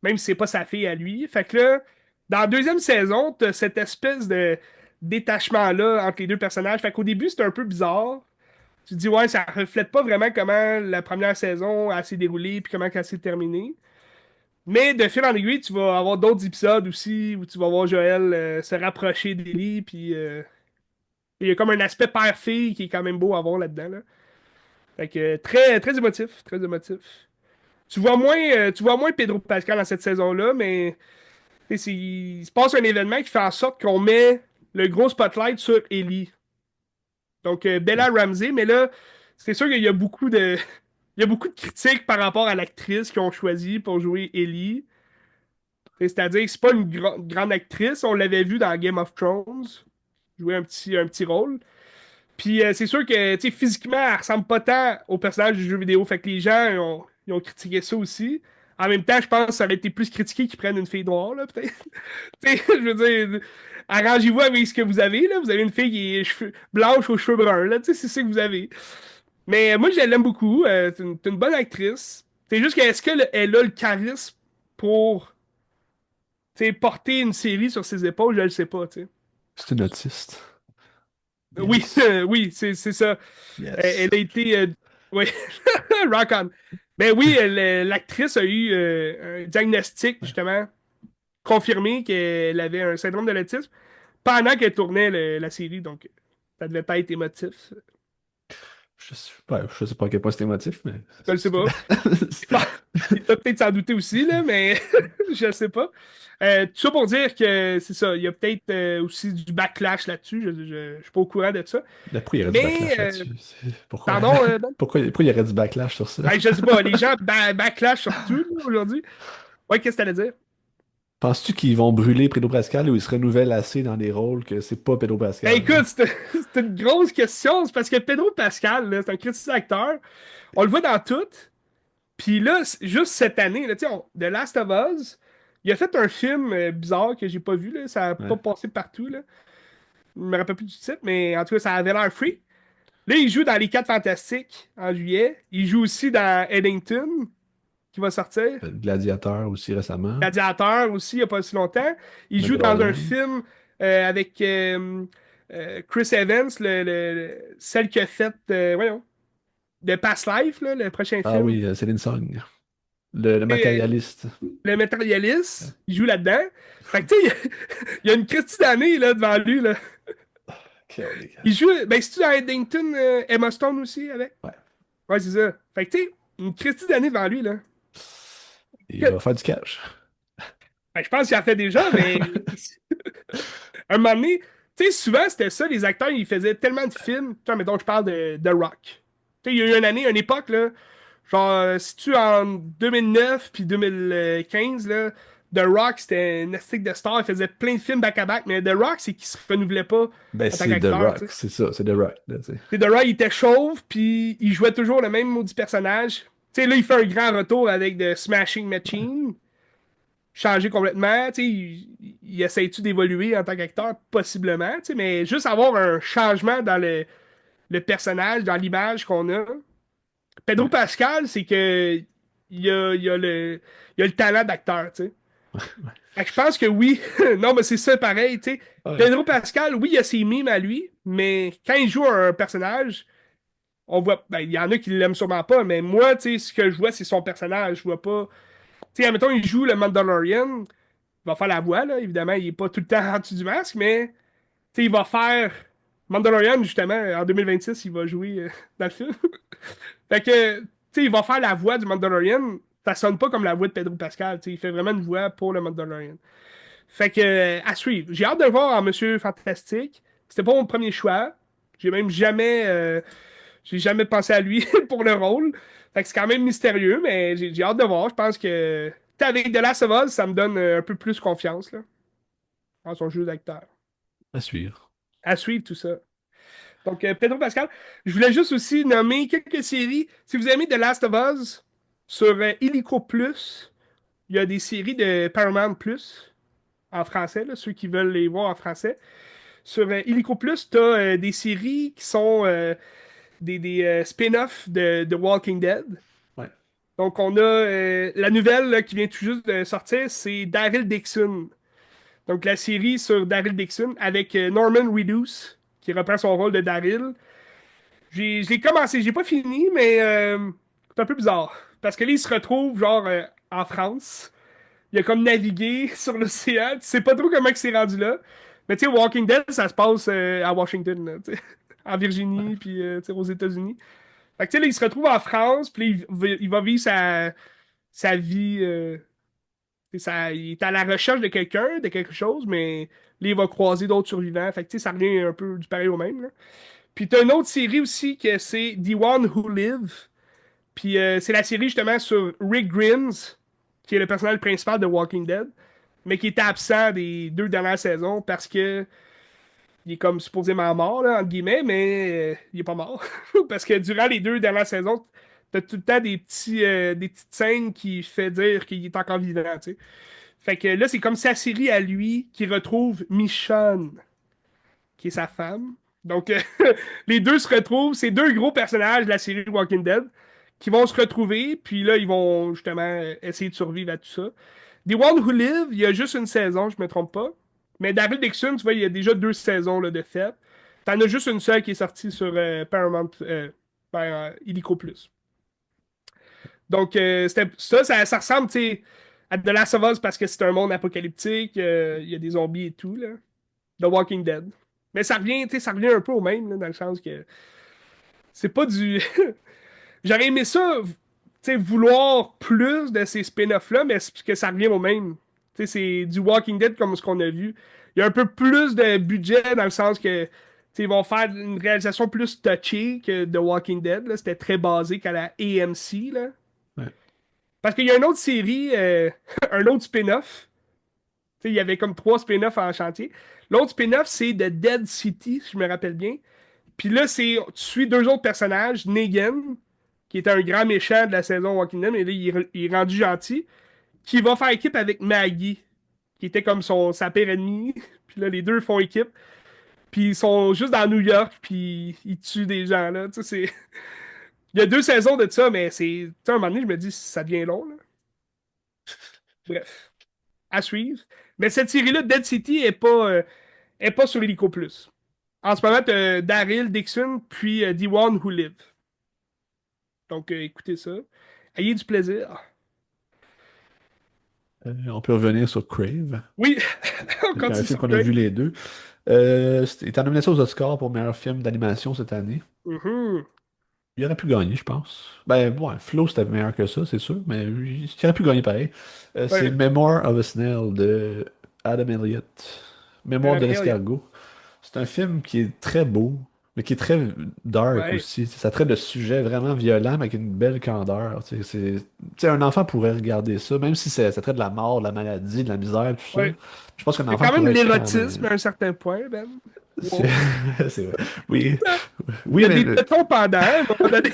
même si c'est pas sa fille à lui. Fait que là, dans la deuxième saison, t'as cette espèce de détachement-là entre les deux personnages. Fait qu'au début, c'est un peu bizarre. Tu te dis, ouais, ça reflète pas vraiment comment la première saison a s'est déroulée puis comment elle s'est terminée. Mais de fil en aiguille, tu vas avoir d'autres épisodes aussi où tu vas voir Joël se rapprocher d'Ellie, puis il y a comme un aspect père-fille qui est quand même beau à voir là-dedans, là. Fait que très, très émotif, très émotif. Tu vois moins Pedro Pascal dans cette saison-là, mais tu sais, il se passe un événement qui fait en sorte qu'on met le gros spotlight sur Ellie. Donc Bella Ramsey, mais là, c'est sûr qu'il y a beaucoup de, il y a beaucoup de critiques par rapport à l'actrice qu'ils ont choisi pour jouer Ellie. C'est-à-dire que c'est pas une grande actrice. On l'avait vu dans Game of Thrones jouer un petit rôle. Puis c'est sûr que tu sais, physiquement, elle ressemble pas tant au personnage du jeu vidéo. Fait que les gens ils ont critiqué ça aussi. En même temps, je pense que ça aurait été plus critiqué qu'ils prennent une fille noire, là, peut-être. Tu sais, je veux dire, arrangez-vous avec ce que vous avez, là. Vous avez une fille qui est blanche aux cheveux bruns, là. Tu sais, c'est ça que vous avez. Mais moi, je l'aime beaucoup. C'est une bonne actrice. C'est juste que est-ce qu'elle a le charisme pour, tu sais, porter une série sur ses épaules? Je le sais pas, tu sais. C'est une autiste. Oui, Yes. oui, c'est ça. Yes. Elle a été. Oui, rock on. Ben oui, l'actrice a eu un diagnostic, justement, confirmé qu'elle avait un syndrome de l'autisme pendant qu'elle tournait la série. Donc, ça devait pas être émotif. Je sais pas à quel point c'est émotif, mais Je le sais pas. Il doit peut-être s'en douter aussi, là, mais je ne sais pas. Tout ça pour dire que c'est ça. Il y a peut-être aussi du backlash là-dessus. Je suis pas au courant de ça. Mais pourquoi il y aurait du Mais, backlash là-dessus? Pourquoi... pardon, Ben? pourquoi il y aurait du backlash sur ça? Ben, je sais pas. Les gens backlash sur tout là, aujourd'hui. Ouais, qu'est-ce que t'allais dire? Penses-tu qu'ils vont brûler Pedro Pascal ou il se renouvelle assez dans des rôles que c'est pas Pedro Ben, Pascal, écoute, genre? c'est une grosse question. C'est parce que Pedro Pascal, là, c'est un critique acteur. On le voit dans tout. Puis là, juste cette année, là, tu sais, The Last of Us, il a fait un film bizarre que j'ai pas vu. Là. Ça a pas Ouais. passé partout. Là. Je me rappelle plus du titre, mais en tout cas, ça avait l'air free. Là, il joue dans Les Quatre Fantastiques en juillet. Il joue aussi dans Eddington, qui va sortir. Gladiateur aussi récemment. Gladiateur aussi, il n'y a pas si longtemps. Il joue dans un Mandalorian. film avec Chris Evans, celle qui a fait. Voyons. de Past Life, là, le prochain Ah film. oui, Céline Song, le matérialiste. Le matérialiste, il joue là-dedans. Fait que, tu sais, il y a une Christie d'année là, devant lui. Là. Calique. Il joue. Ben, c'est-tu dans Eddington, Emma Stone aussi avec? Ouais. Ouais, c'est ça. Fait que, tu sais, une Christie d'année devant lui. Là. Il Que- va faire du cash. Ben, je pense qu'il en fait déjà, mais un moment donné, tu sais, souvent, c'était ça. Les acteurs, ils faisaient tellement de films. Tu vois, mettons, je parle de Rock. Tu sais, il y a eu une année, une époque, là. Genre, si tu en 2009 puis 2015, là, The Rock, c'était une esthétique de star. Il faisait plein de films back-à-back, mais The Rock, c'est qu'il se renouvelait pas Ben, en tant c'est The qu'acteur, tu Rock, sais. c'est ça, c'est The Rock, là, tu sais. Tu sais, The Rock, il était chauve, puis il jouait toujours le même maudit personnage. Tu sais, là, il fait un grand retour avec The Smashing Machine, changé complètement, tu sais, il essaie-tu d'évoluer en tant qu'acteur? Possiblement, tu sais, mais juste avoir un changement dans le personnage, dans l'image qu'on a. Pedro Ouais, Pascal, c'est que il a le talent d'acteur, tu sais. Fait que je pense que oui. Non, mais c'est ça pareil, tu sais. ouais, Pedro Pascal, oui, il a ses mimes à lui, mais quand il joue un personnage, on voit. Ben, il y en a qui l'aiment sûrement pas, mais moi, tu sais, ce que je vois, c'est son personnage. Je vois pas. Tu sais, admettons, il joue le Mandalorian, il va faire la voix, là. Évidemment, il est pas tout le temps en dessous du masque, mais tu sais, il va faire. Mandalorian, justement, en 2026, il va jouer dans le film. Fait que, tu sais, il va faire la voix du Mandalorian. Ça sonne pas comme la voix de Pedro Pascal. Tu sais, il fait vraiment une voix pour le Mandalorian. Fait que, à suivre. J'ai hâte de le voir en Monsieur Fantastique. C'était pas mon premier choix. J'ai même jamais, j'ai jamais pensé à lui pour le rôle. Fait que c'est quand même mystérieux, mais j'ai hâte de voir. Je pense que, tu sais, avec The Last of Us, ça me donne un peu plus confiance, là, en son jeu d'acteur. à suivre. À suivre tout ça. Donc, Pedro Pascal. Je voulais juste aussi nommer quelques séries. Si vous aimez The Last of Us, sur Illico Plus, il y a des séries de Paramount Plus en français, là, ceux qui veulent les voir en français. Sur Illico Plus, tu as des séries qui sont des spin-offs de Walking Dead. Ouais. Donc, on a la nouvelle là, qui vient tout juste de sortir, c'est Daryl Dixon. Donc, la série sur Daryl Dixon avec Norman Reedus, qui reprend son rôle de Daryl. Je l'ai commencé, j'ai pas fini, mais c'est un peu bizarre. Parce que là, il se retrouve, genre, en France. Il a comme navigué sur l'océan. Tu sais pas trop comment il s'est rendu là. Mais tu sais, Walking Dead, ça se passe à Washington, là, tu sais. En Ouais. Virginie, puis tu sais, aux États-Unis. Fait que tu sais, là, il se retrouve en France, puis là, il va vivre sa vie. Il est à la recherche de quelqu'un, de quelque chose, mais là, il va croiser d'autres survivants. Fait que tu sais, ça revient un peu du pareil au même, là. Puis t'as une autre série aussi que c'est The One Who Live. Puis c'est la série justement sur Rick Grimes, qui est le personnage principal de Walking Dead, mais qui était absent des 2 dernières saisons parce que il est comme supposément mort, là, entre guillemets, mais il est pas mort. Parce que durant les 2 dernières saisons, t'as tout le temps des petites scènes qui fait dire qu'il est encore vivant, tu sais. Fait que là, c'est comme sa série à lui qui retrouve Michonne, qui est sa femme. Donc, les deux se retrouvent. C'est deux gros personnages de la série Walking Dead qui vont se retrouver. Puis là, ils vont justement essayer de survivre à tout ça. The One Who Live, il y a juste une saison, je me trompe pas. Mais Daryl Dixon, tu vois, il y a déjà 2 saisons là, de fait. T'en as juste une seule qui est sortie sur Paramount, Illico Plus. Donc, ça ressemble, tu sais, à The Last of Us parce que c'est un monde apocalyptique. Il y a des zombies et tout, là. The Walking Dead. Mais ça revient, tu sais, ça revient un peu au même, là, dans le sens que c'est pas du. J'aurais aimé ça, tu sais, vouloir plus de ces spin-offs-là, mais c'est parce que ça revient au même. Tu sais, c'est du Walking Dead comme ce qu'on a vu. Il y a un peu plus de budget dans le sens que, tu sais, ils vont faire une réalisation plus touchée que The Walking Dead, là. C'était très basique à la AMC, là. Ouais. Parce qu'il y a une autre série, un autre spin-off. Tu sais, il y avait comme 3 spin-offs en chantier. L'autre spin-off, c'est The Dead City, si je me rappelle bien. Puis là, tu suis 2 autres personnages, Negan, qui était un grand méchant de la saison Walking Dead, mais là, il est rendu gentil, qui va faire équipe avec Maggie, qui était comme sa pire ennemie. Puis là, les deux font équipe. Puis ils sont juste dans New York, puis ils tuent des gens, là. Tu sais, c'est... Il y a 2 saisons de ça, mais c'est... Tu sais, à un moment donné, je me dis, ça devient long, là. Bref, à suivre. Mais cette série-là, Dead City, est pas sur l'Hélico Plus. En ce moment, t'as Daryl Dixon, puis The One Who Live. Donc, écoutez ça. Ayez du plaisir. On peut revenir sur Crave, Oui, on un continue film sur qu'on a Craig. vu les deux. Il est en nomination aux Oscars pour meilleur film d'animation cette année. Mhm. Il aurait pu gagner, je pense. Ben, ouais, Flow, c'était meilleur que ça, c'est sûr, mais il aurait pu gagner pareil. C'est Ouais, Memoir of a Snail de Adam Elliott. Mémoire de Madame Elliot. l'escargot. C'est un film qui est très beau, mais qui est très dark Ouais. aussi. Ça traite de sujets vraiment violents, mais avec une belle candeur. Un enfant pourrait regarder ça, même si ça traite de la mort, de la maladie, de la misère, tout ça. Ouais. Je pense qu'un Il y a enfant quand même pourrait quand l'érotisme même. à un certain point, Ben. C'est Wow. c'est vrai. Oui, Il y oui, a mais des tétons pendant, à un moment donné.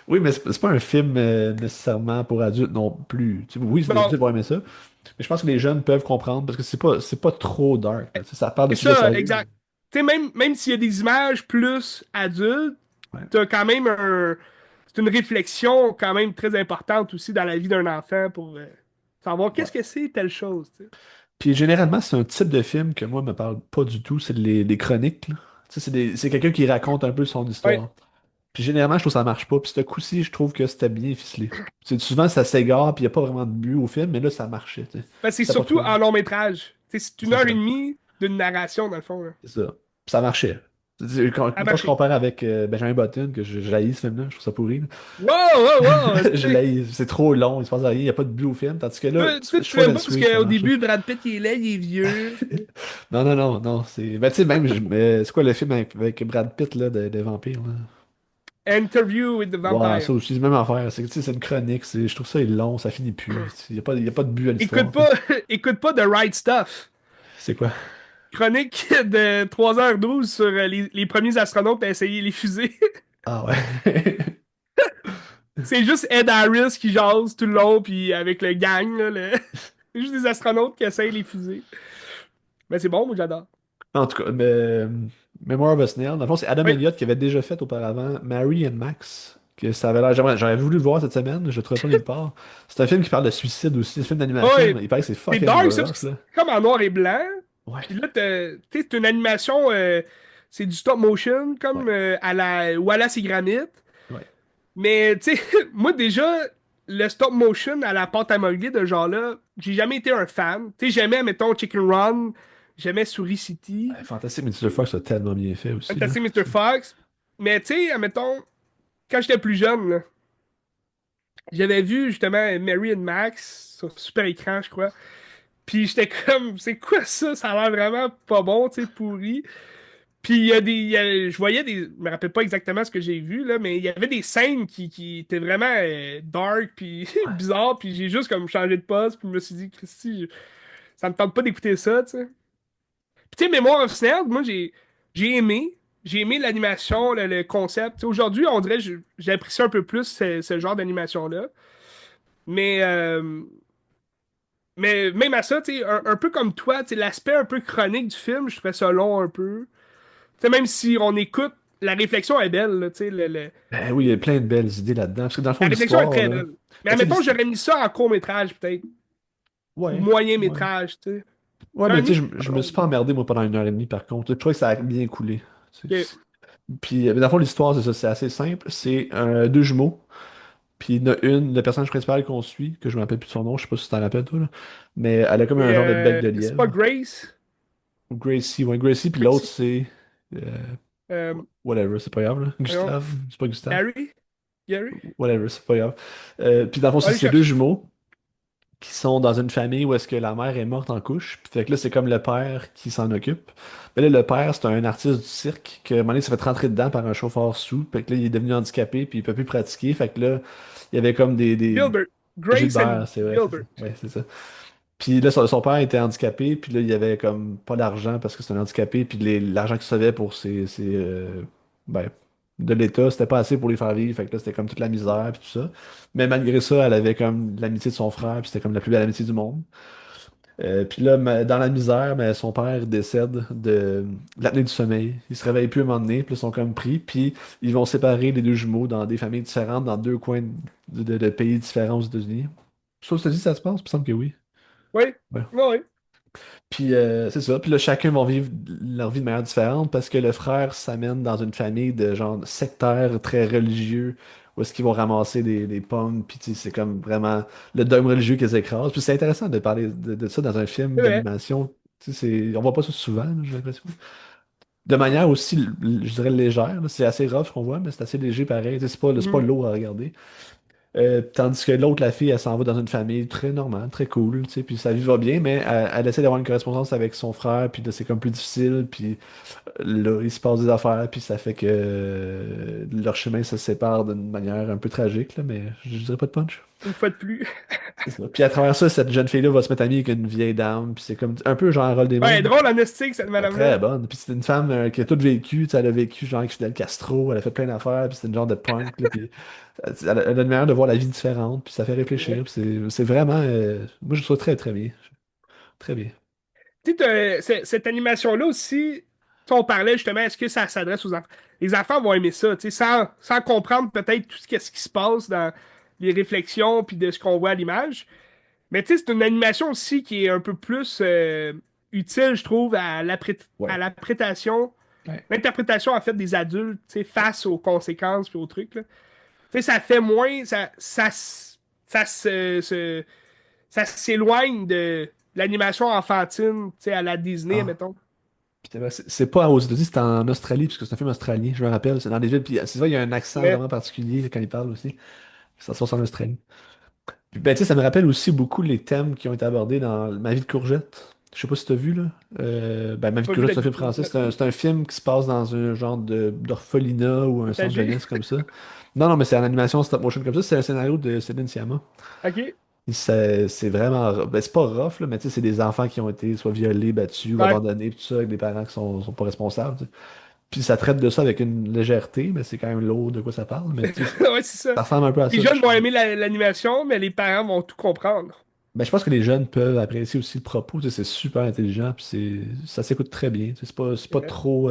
oui, mais c'est pas un film nécessairement pour adultes non plus. Oui, les Non, adultes vont aimer ça, mais je pense que les jeunes peuvent comprendre parce que c'est pas trop dark, là. Ça parle de c'est sujets ça, sérieux. exact. Tu sais, même s'il y a des images plus adultes, Ouais. t'as quand même un. C'est une réflexion quand même très importante aussi dans la vie d'un enfant pour savoir Ouais. qu'est-ce que c'est telle chose, tu sais. Puis généralement, c'est un type de film que moi me parle pas du tout, c'est les chroniques, là. Tu sais, c'est quelqu'un qui raconte un peu son Ouais. histoire. Puis généralement, je trouve que ça marche pas. Puis ce coup-ci, je trouve que c'était bien ficelé. Souvent, ça s'égare, puis il n'y a pas vraiment de but au film, mais là, ça marchait, tu sais. Ben, c'est C'était pas surtout trop. en long métrage. Tu sais, c'est une C'est heure ça. et demie d'une narration, dans le fond, là. C'est ça. Puis ça marchait. À Quand je marcher. compare avec Benjamin Button, que je haïs ce film-là, je trouve ça pourri, là. Wow, wow, wow! Je Tu sais, l'haïs. C'est trop long, il se passe rien, il n'y a pas de but au film. Tandis que là, tu Short l'aimes and pas parce Sweet, ça qu'au marche, là. début, Brad Pitt, il est laid, il est vieux. Non, non, non, non. Ben, tu sais, même, c'est quoi le film avec Brad Pitt, là, des vampires, là? Interview with the Ouais, Vampire. ça aussi, c'est la même affaire. C'est que, tu sais, c'est une chronique. Je trouve ça long, ça finit plus. Il y a pas de but à Écoute l'histoire, tu sais. pas, écoute pas The Right Stuff. C'est quoi? Chronique de 3h12 sur les premiers astronautes à essayer les fusées. Ah ouais. C'est juste Ed Harris qui jase tout le long, puis avec le gang, là, c'est juste des astronautes qui essayent les fusées. Mais c'est bon, moi j'adore. En tout cas, Memoir of a Snail, dans le fond, c'est Adam Oui, Elliott qui avait déjà fait auparavant Mary and Max. Que ça avait l'air. J'aurais voulu le voir cette semaine, je le trouvais pas nulle part. C'est un film qui parle de suicide aussi, c'est un film d'animation, oui. mais il paraît que c'est C'est fucking dark, ça, parce que rough, là. c'est comme en noir et blanc. Ouais. Puis là, tu sais, c'est une animation, c'est du stop motion, Ouais. comme à la Wallace et Gromit. Ouais. Mais, tu sais, moi, déjà, le stop motion à la pâte à modeler de genre-là, j'ai jamais été un fan. Tu sais, j'aimais, mettons, Chicken Run, j'aimais Souris City, Ouais, Fantastic Mr. Fox a tellement bien fait aussi, là. Fantastic Mr. Fox. Mais, tu sais, mettons, quand j'étais plus jeune, là, j'avais vu justement Mary and Max sur super écran, je crois. Puis j'étais comme, c'est quoi ça? Ça a l'air vraiment pas bon, tu sais, pourri. Puis je voyais je me rappelle pas exactement ce que j'ai vu, là, mais il y avait des scènes qui étaient vraiment dark, puis bizarres, puis j'ai juste comme changé de poste, puis je me suis dit, Christy, ça me tente pas d'écouter ça, tu sais. Puis tu sais, Mémoire of Snell, moi j'ai aimé. J'ai aimé l'animation, le concept. Tu sais, aujourd'hui, on dirait que j'apprécie un peu plus ce genre d'animation-là. Mais, euh, mais même à ça, tu sais, un peu comme toi, tu sais, l'aspect un peu chronique du film, je trouvais ça long un peu. Tu sais, même si on écoute, la réflexion est belle, là, tu sais, Ben oui, il y a plein de belles idées là-dedans. Parce que dans le fond, la réflexion est l'histoire, très là. belle. Mais Ben, tu sais, admettons, j'aurais mis ça en court-métrage, peut-être, ou ouais, ouais. moyen-métrage, tu sais. Ouais, Un mais tu sais, demi, je me suis pas emmerdé, moi, pendant 1 heure et demie, par contre. Je trouvais que ça a bien coulé. ok. Puis, dans le fond, l'histoire, c'est ça, c'est assez simple. C'est deux jumeaux. Puis, il y en a une, le personnage principal qu'on suit, que je me rappelle plus de son nom, je sais pas si tu t'en rappelles, toi, là. Mais elle a comme un Et, genre de bec de c'est pas lièvre. Grace. Gracie, ouais, Gracie, puis l'autre, Gracie. c'est. euh, Euh, whatever, c'est pas grave, là. voyons, Gustave, c'est pas Gustave. Gary? Gary? Whatever, c'est pas grave. Puis, dans le fond, On va c'est aller ces deux chercher. jumeaux qui sont dans une famille où est-ce que la mère est morte en couche. Puis fait que là, c'est comme le père qui s'en occupe. Mais là, le père, c'est un artiste du cirque que, à un moment donné, il s'est fait rentrer dedans par un chauffeur sous. Fait que là, il est devenu handicapé, puis il peut plus pratiquer. Fait que là, il y avait comme des Gilbert. Grace and Gilbert, c'est vrai, c'est ça. Gilbert. Ouais, c'est ça. Puis là, son père était handicapé, puis là, il y avait comme pas d'argent parce que c'est un handicapé, puis l'argent qu'il recevait pour ben, de l'État, c'était pas assez pour les faire vivre, fait que là, c'était comme toute la misère, puis tout ça. Mais malgré ça, elle avait comme l'amitié de son frère, puis c'était comme la plus belle amitié du monde. Puis là, dans la misère, mais son père décède de l'apnée du sommeil. Il se réveille plus à un moment donné, puis là, ils sont comme pris, puis ils vont séparer les deux jumeaux dans des familles différentes, dans deux coins de pays différents aux États-Unis. Ça, je te dis, ça se passe? Il me semble que oui. Oui, Ouais. oui, oui. Puis c'est ça. Puis là, chacun va vivre leur vie de manière différente parce que le frère s'amène dans une famille de genre sectaires très religieux où est-ce qu'ils vont ramasser des pommes, puis tu sais, c'est comme vraiment le dogme religieux qu'ils écrasent. Puis c'est intéressant de parler de ça dans un film C'est vrai. d'animation. Tu sais, on voit pas ça souvent, là, j'ai l'impression. De manière aussi, je dirais, légère, là. C'est assez rough ce qu'on voit, mais c'est assez léger pareil. Tu sais, c'est pas Mhm. lourd à regarder. Tandis que l'autre, la fille, elle s'en va dans une famille très normale, très cool, tu sais, puis sa vie va bien, mais elle essaie d'avoir une correspondance avec son frère, puis là, c'est comme plus difficile, puis là, il se passe des affaires, puis ça fait que leur chemin se sépare d'une manière un peu tragique, là, mais je dirais pas de punch. Une fois de plus. C'est ça. Puis à travers ça, cette jeune fille-là va se mettre amie avec une vieille dame, puis c'est comme un peu genre Harold Ouais, Demon. drôle en estique, cette Elle est très madame-là. bonne. Puis c'est une femme qui a tout vécu. Tu sais, elle a vécu genre avec Fidel Castro, elle a fait plein d'affaires, puis c'est une genre de punk. Là, puis elle a une manière de voir la vie différente, puis ça fait réfléchir. Ouais. Puis c'est vraiment. Moi, je trouve très, très bien. Très bien. Tu sais, cette animation-là aussi, tu sais, on parlait justement, est-ce que ça s'adresse aux enfants? Les enfants vont aimer ça, tu sais, sans comprendre peut-être tout ce qui se passe dans les réflexions puis de ce qu'on voit à l'image. Mais tu sais, c'est une animation aussi qui est un peu plus utile, je trouve, à Ouais. Ouais. l'interprétation en fait des adultes, tu sais, face aux conséquences puis aux trucs, là. Tu sais, ça fait moins, ça ça s'éloigne de l'animation enfantine, tu sais, à la Disney, Ah. mettons. Puis c'est pas aux États-Unis, c'est en Australie, parce que c'est un film australien, je me rappelle. C'est dans des villes. Puis c'est vrai, il y a un accent Ouais. vraiment particulier là, quand il parle aussi. Ça se passe en Australie. Puis, ben, tu sais, ça me rappelle aussi beaucoup les thèmes qui ont été abordés dans Ma vie de courgette. Je sais pas si t'as vu, là. Ben, Ma vie de Pas vu courgette, la c'est un vie de film français. courgette. C'est un film qui se passe dans un genre d'orphelinat ou un centre Partagé. jeunesse comme ça. Non, non, mais c'est en animation stop motion comme ça. C'est un scénario de Céline Sciamma. OK. Et c'est vraiment. Ben, c'est pas rough, là, mais tu sais, c'est des enfants qui ont été soit violés, battus ou Ouais. abandonnés, tout ça, avec des parents qui sont pas responsables. Tu sais. Puis ça traite de ça avec une légèreté, mais c'est quand même lourd de quoi ça parle. Mais tu sais, Ouais, c'est ça. ça ressemble un peu à Les ça. jeunes vont aimer l'animation, mais les parents vont tout comprendre. Ben, je pense que les jeunes peuvent apprécier aussi le propos. Tu sais, c'est super intelligent, puis ça s'écoute très bien. Tu sais, Ouais. c'est pas trop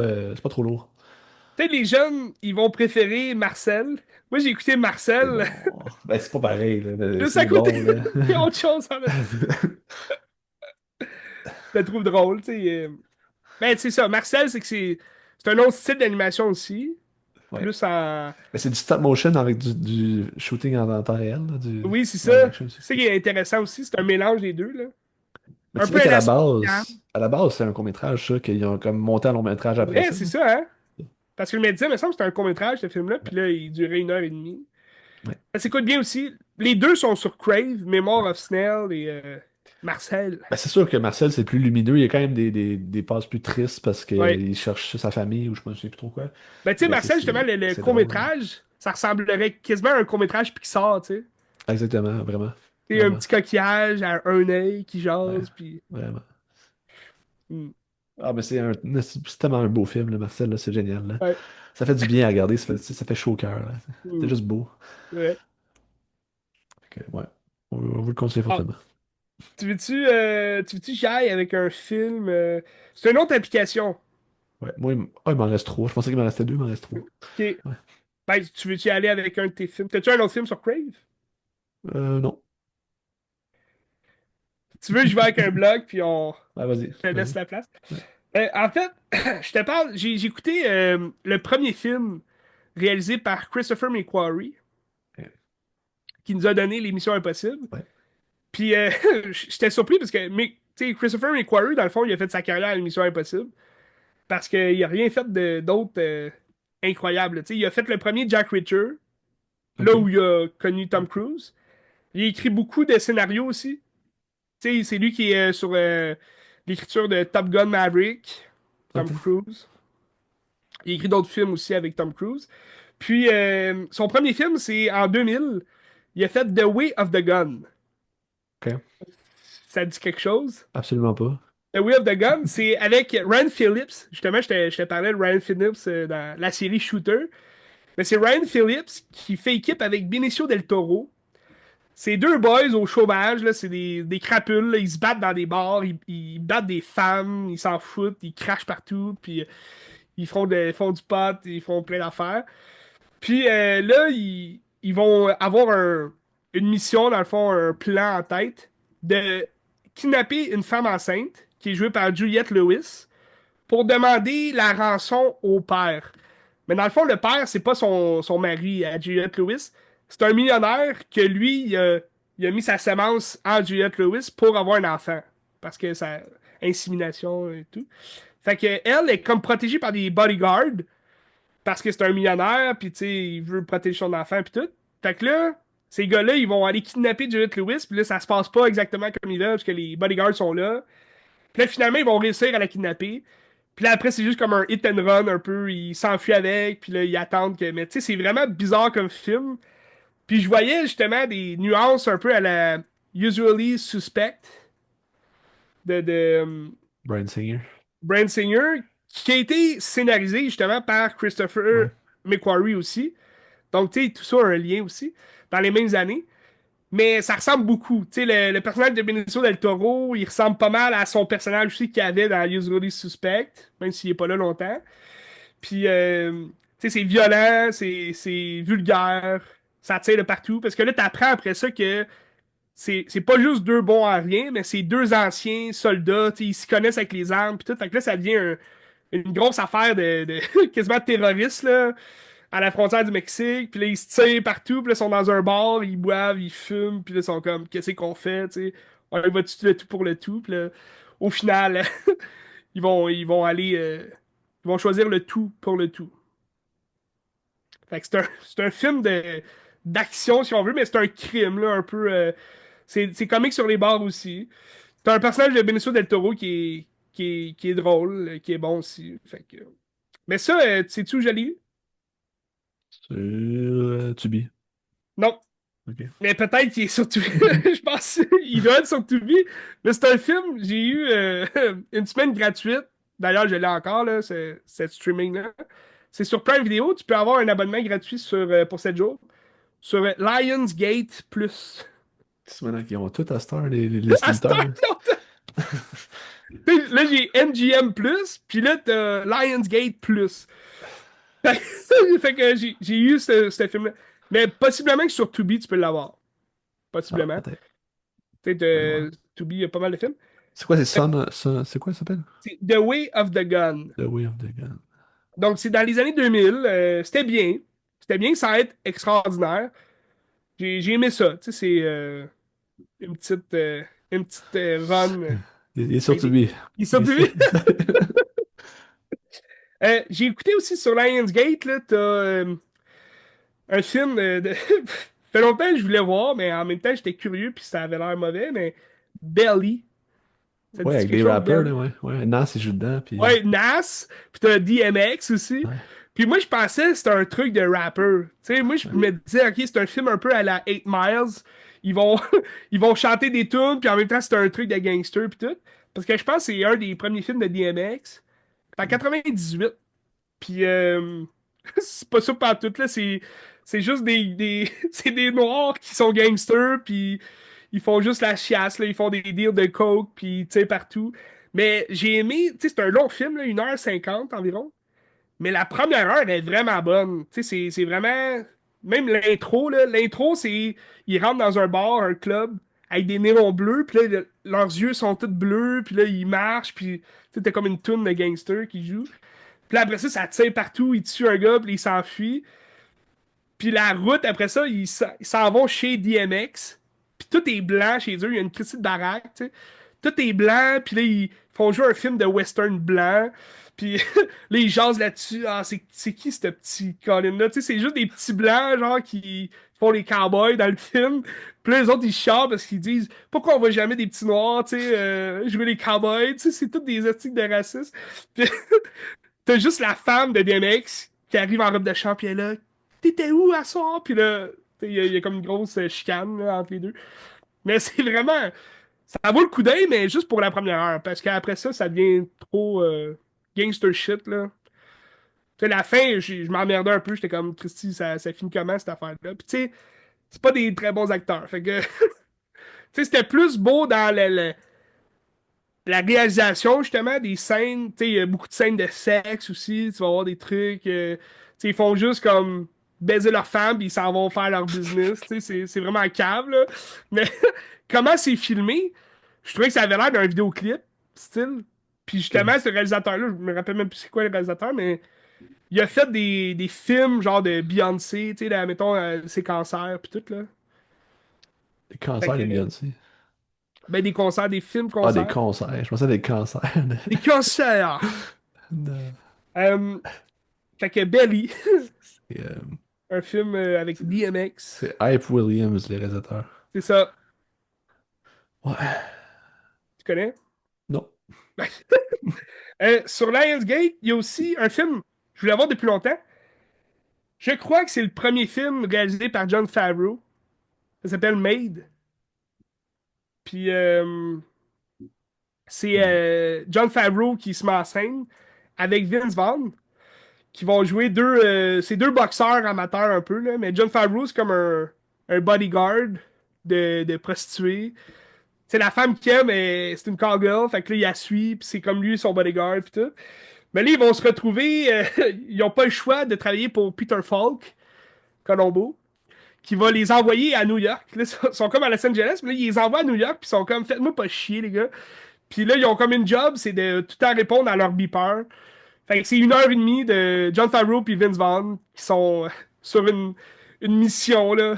lourd. Tu sais, les jeunes, ils vont préférer Marcel. Moi, j'ai écouté Mais Marcel non. Ben, c'est pas pareil, là, mais juste à c'est côté. bon, là. Il y a autre chose en esti. Je le trouve drôle, tu sais. Mais c'est ça, Marcel, c'est que c'est un autre style d'animation aussi. Ouais. Plus en. Mais c'est du stop motion avec du shooting en temps réel, là, du Oui, c'est live ça. action aussi. C'est ça qui est intéressant aussi. C'est un mélange des deux, là. Mais Un tu peu vois à qu'la Space Jam. à la base, c'est un court-métrage, ça, qu'ils ont comme monté en long-métrage C'est après vrai, ça. c'est Là. ça, hein? Parce que le médecin, il me semble que c'était un court-métrage, ce film-là, Ouais. puis là, il durait 1 heure et demie. Ouais. Ça s'écoute bien aussi. Les deux sont sur Crave, Memoir Ouais. of Snell et Marcel. Ben, c'est sûr que Marcel, c'est plus lumineux. Il y a quand même des passes plus tristes parce Ouais. qu'il cherche sa famille ou je ne sais plus trop quoi. Ben, tu sais, Mais tu sais, Marcel, justement, le c'est drôle. court-métrage, ça ressemblerait quasiment à un court-métrage Pixar, tu sais. Exactement, vraiment. Tu sais, un Vraiment. petit coquillage à un œil qui Ouais, jase, puis. vraiment. Hmm. Ah, mais c'est tellement un beau film, là, Marcel, là, c'est génial. Là. Ouais. Ça fait du bien à regarder, ça fait chaud au cœur. Là. C'est Hmm. juste beau. Ouais. Ouais. On vous le conseille Ah, fortement. tu veux-tu que j'aille avec un film? C'est une autre application. Ouais. Moi, il m'en reste trois. Je pensais qu'il m'en restait deux, il m'en reste trois. OK. Ouais. Ben, tu veux-tu y aller avec un de tes films? T'as-tu un autre film sur Crave? Non. Tu veux, je vais avec un blog, puis Ah, vas-y, je te laisse vas-y. la place. Ouais. En fait, je te parle, j'ai écouté le premier film réalisé par Christopher McQuarrie, qui nous a donné l'émission Impossible. Ouais. Puis j'étais surpris parce que tu sais, Christopher McQuarrie, dans le fond, il a fait sa carrière à l'émission Impossible parce qu'il a rien fait d'autre incroyable. Tu sais, il a fait le premier Jack Reacher, là Ok. où il a connu Tom Cruise. Il a écrit beaucoup de scénarios aussi. Tu sais, c'est lui qui est sur l'écriture de Top Gun Maverick, Tom Ok. Cruise. Il a écrit d'autres films aussi avec Tom Cruise. Puis son premier film, c'est en 2000. Il a fait The Way of the Gun. Ok. Ça dit quelque chose? Absolument pas. The Way of the Gun, c'est avec Ryan Phillips. Justement, je te parlais de Ryan Phillips dans la série Shooter. Mais c'est Ryan Phillips qui fait équipe avec Benicio del Toro. C'est deux boys au chômage, là, c'est des crapules, là, ils se battent dans des bars, ils battent des femmes, ils s'en foutent, ils crachent partout, puis ils font du pot, ils font plein d'affaires. Puis là, ils vont avoir une mission, dans le fond, un plan en tête, de kidnapper une femme enceinte, qui est jouée par Juliette Lewis, pour demander la rançon au père. Mais dans le fond, le père, c'est pas son mari à Juliette Lewis. C'est un millionnaire que lui, il a mis sa semence en Juliette Lewis pour avoir un enfant. Parce que ça. Insémination et tout. Fait que elle est comme protégée par des bodyguards parce que c'est un millionnaire, puis tu sais, il veut protéger son enfant, puis tout. Fait que là, ces gars-là, ils vont aller kidnapper Juliette Lewis, puis là, ça se passe pas exactement comme ils veulent, parce que les bodyguards sont là. Puis là, finalement, ils vont réussir à la kidnapper. Puis là, après, c'est juste comme un hit and run un peu. Ils s'enfuient avec, puis là, ils attendent que. Mais tu sais, c'est vraiment bizarre comme film. Puis je voyais justement des nuances un peu à la Usually Suspect de Bryan Singer. Bryan Singer, qui a été scénarisé justement par Christopher Ouais. McQuarrie aussi. Donc, tu sais, tout ça a un lien aussi, dans les mêmes années. Mais ça ressemble beaucoup. Tu sais, le personnage de Benicio del Toro, il ressemble pas mal à son personnage aussi qu'il avait dans Usually Suspect, même s'il est pas là longtemps. Puis, tu sais, c'est violent, c'est vulgaire, ça tire de partout. Parce que là, t'apprends après ça que c'est pas juste deux bons à rien, mais c'est deux anciens soldats, tu sais, ils s'y connaissent avec les armes, puis tout. Fait que là, ça devient une grosse affaire de quasiment de terroristes, là, à la frontière du Mexique. Puis là, ils se tirent partout, puis là, ils sont dans un bar, ils boivent, ils fument, puis là, ils sont comme, qu'est-ce qu'on fait, tu sais? On va tuer le tout pour le tout, puis là, au final, ils vont aller, ils vont choisir le tout pour le tout. Fait que c'est un film d'action, si on veut, mais c'est un crime, là, un peu. C'est comique sur les bords aussi. T'as un personnage de Benicio del Toro qui est drôle, qui est bon aussi. Fait que... Mais ça, sais-tu où j'allais eu? Sur Tubi. Non. Ok. Mais peut-être qu'il est sur Tubi. Je pense qu'il doit être sur Tubi. Mais c'est un film, j'ai eu une semaine gratuite. D'ailleurs, je l'ai encore, là, cette streaming-là. C'est sur Prime Video. Tu peux avoir un abonnement gratuit pour 7 jours. Sur Lionsgate Plus. C'est maintenant qu'ils ont tout à cette heure, les À cette heure, distributeurs. là, j'ai MGM Plus, puis là, t'as Lionsgate Plus. Fait que j'ai eu ce film-là. Mais possiblement que sur Tubi, tu peux l'avoir. Ah, Possiblement. peut-être. Peut-être Je vais aller voir. Tubi, il y a pas mal de films. C'est quoi, c'est Euh, C'est quoi ça s'appelle? C'est The Way of the Gun. The Way of the Gun. Donc, c'est dans les années 2000. C'était bien. C'était bien sans être extraordinaire. J'ai aimé ça. Tu sais, c'est une petite run. Il est sur Avec des... Tubi. Il est sur Il Tubi. est- J'ai écouté aussi sur Lionsgate, là, t'as un film Ça fait longtemps que je voulais voir, mais en même temps, j'étais curieux, puis ça avait l'air mauvais, mais Belly. Ça te Ouais, dit avec quelque des chose, rappers, Belly? là, ouais. Ouais, Nas, il joue dedans, puis... Ouais, Nas, puis t'as DMX aussi. Ouais, Puis moi, je pensais que c'était un truc de rapper. Tu sais, moi, je ouais. me disais, OK, c'est un film un peu à la 8 Miles. Ils vont, ils vont chanter des tunes, puis en même temps, c'est un truc de gangster, puis tout. Parce que je pense que c'est un des premiers films de DMX. C'est en 98. Puis c'est pas ça tout là, c'est juste c'est des noirs qui sont gangsters, puis ils font juste la chiasse, là, ils font des deals de coke, puis tu sais, partout. Mais j'ai aimé, tu sais, c'est un long film, là, 1h50 environ, mais la première heure est vraiment bonne. Tu sais, c'est vraiment, même l'intro, là, l'intro, c'est, ils rentrent dans un bar, un club, avec des néons bleus, puis là, leurs yeux sont tous bleus, puis là, ils marchent, puis tu sais, t'as comme une toune de gangster qui joue. Puis là, après ça, ça tire partout, il tue un gars, puis il s'enfuit. Puis la route, après ça, ils s'en vont chez DMX. Puis tout est blanc chez eux, il y a une petite baraque, tu sais. Tout est blanc, puis là, ils font jouer un film de western blanc. Puis là, ils jasent là-dessus. Ah, c'est qui ce petit Colin-là? Tu sais, c'est juste des petits blancs, genre, qui font les cowboys dans le film. Puis là, les autres, ils chialent parce qu'ils disent pourquoi on voit jamais des petits noirs, tu sais, jouer les cowboys? Tu sais, c'est toutes des articles de racisme. Puis t'as juste la femme de DMX qui arrive en robe de champ, puis elle est là. T'étais où à soir? Puis là, il y a comme une grosse chicane là, entre les deux. Mais c'est vraiment. Ça vaut le coup d'œil, mais juste pour la première heure. Parce qu'après ça, ça devient trop gangster shit, là. Tu sais, la fin, je m'emmerdais un peu. J'étais comme, Christy, ça finit comment cette affaire-là? Puis tu sais, c'est pas des très bons acteurs. Fait que, tu sais, c'était plus beau dans la réalisation, justement, des scènes, tu sais, il y a beaucoup de scènes de sexe aussi, tu vas voir des trucs, tu sais, ils font juste comme baiser leur femme, puis ils s'en vont faire leur business, tu sais, c'est vraiment cave, là. Mais comment c'est filmé, je trouvais que ça avait l'air d'un vidéoclip, style. Puis Ok. justement, ce réalisateur-là, je me rappelle même plus c'est quoi le réalisateur, mais Il a fait des films genre de Beyoncé, tu sais, là, mettons, ses cancers, puis tout, là. Des Fait cancers, que, les Beyoncé. ben, des concerts, des films Ah, des concerts. concerts. Je pensais des cancers. Des cancers! de- Euh, fait que Belly, C'est un film avec DMX. c'est Hype Williams, les réalisateurs. C'est ça. Ouais. Tu connais? Non. Sur Lionsgate, il y a aussi un film, je voulais voir depuis longtemps. Je crois que c'est le premier film réalisé par Jon Favreau. Ça s'appelle Made. Puis c'est Jon Favreau qui se met en scène avec Vince Vaughn, qui vont jouer c'est deux boxeurs amateurs un peu, là, mais Jon Favreau, c'est comme un bodyguard de prostituée. C'est la femme qu'il aime, c'est une cowgirl, fait que là, il la suit, puis c'est comme lui, son bodyguard, puis tout. Mais là, ils vont se retrouver, ils n'ont pas le choix de travailler pour Peter Falk, Colombo, qui va les envoyer à New York. Là, ils sont comme à Los Angeles, mais là, ils les envoient à New York, puis ils sont comme, faites-moi pas chier, les gars. Puis là, ils ont comme une job, c'est de tout le temps répondre à leur beeper. Fait que c'est 1 heure et demie de John Favreau puis Vince Vaughn qui sont sur une mission là,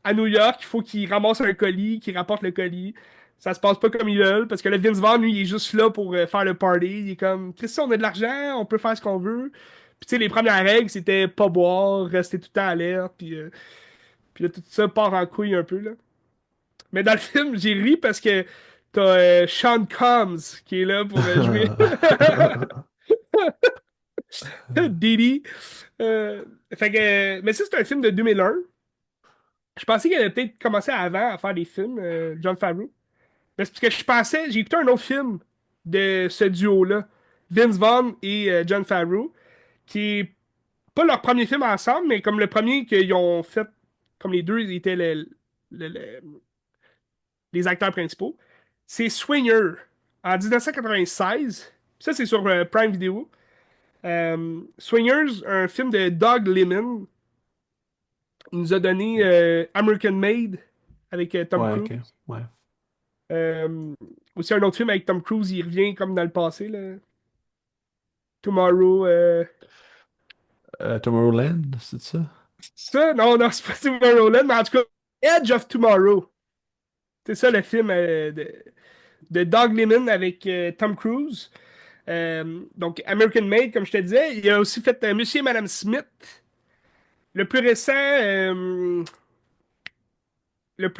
à New York. Il faut qu'ils ramassent un colis, qu'ils rapportent le colis. Ça se passe pas comme ils veulent, parce que le Vince Vaughn, lui, il est juste là pour faire le party. Il est comme, Christy, on a de l'argent, on peut faire ce qu'on veut. Puis tu sais, les premières règles, c'était pas boire, rester tout le temps alerte, puis là, tout ça part en couille un peu, là. Mais dans le film, j'ai ri parce que t'as Sean Combs qui est là pour jouer Diddy. Euh, fait que, mais ça, c'est un film de 2001. Je pensais qu'il avait peut-être commencé avant à faire des films, John Favreau. Mais c'est parce que je pensais, j'ai écouté un autre film de ce duo-là, Vince Vaughn et John Favreau, qui est pas leur premier film ensemble, mais comme le premier qu'ils ont fait, comme les deux ils étaient les acteurs principaux. C'est Swinger en 1996. Ça, c'est sur Prime Video. Swingers, un film de Doug Liman. Il nous a donné American Made avec Tom Ouais, ok. Cruise. Ouais. Euh, Aussi un autre film avec Tom Cruise, il revient comme dans le passé, là. Tomorrow. Tomorrowland, c'est ça? Ça, non, non, c'est pas Tomorrowland, mais en tout cas, Edge of Tomorrow. C'est ça le film de Doug Liman avec Tom Cruise. Donc, American Made, comme je te disais. Il a aussi fait Monsieur et Madame Smith. Le plus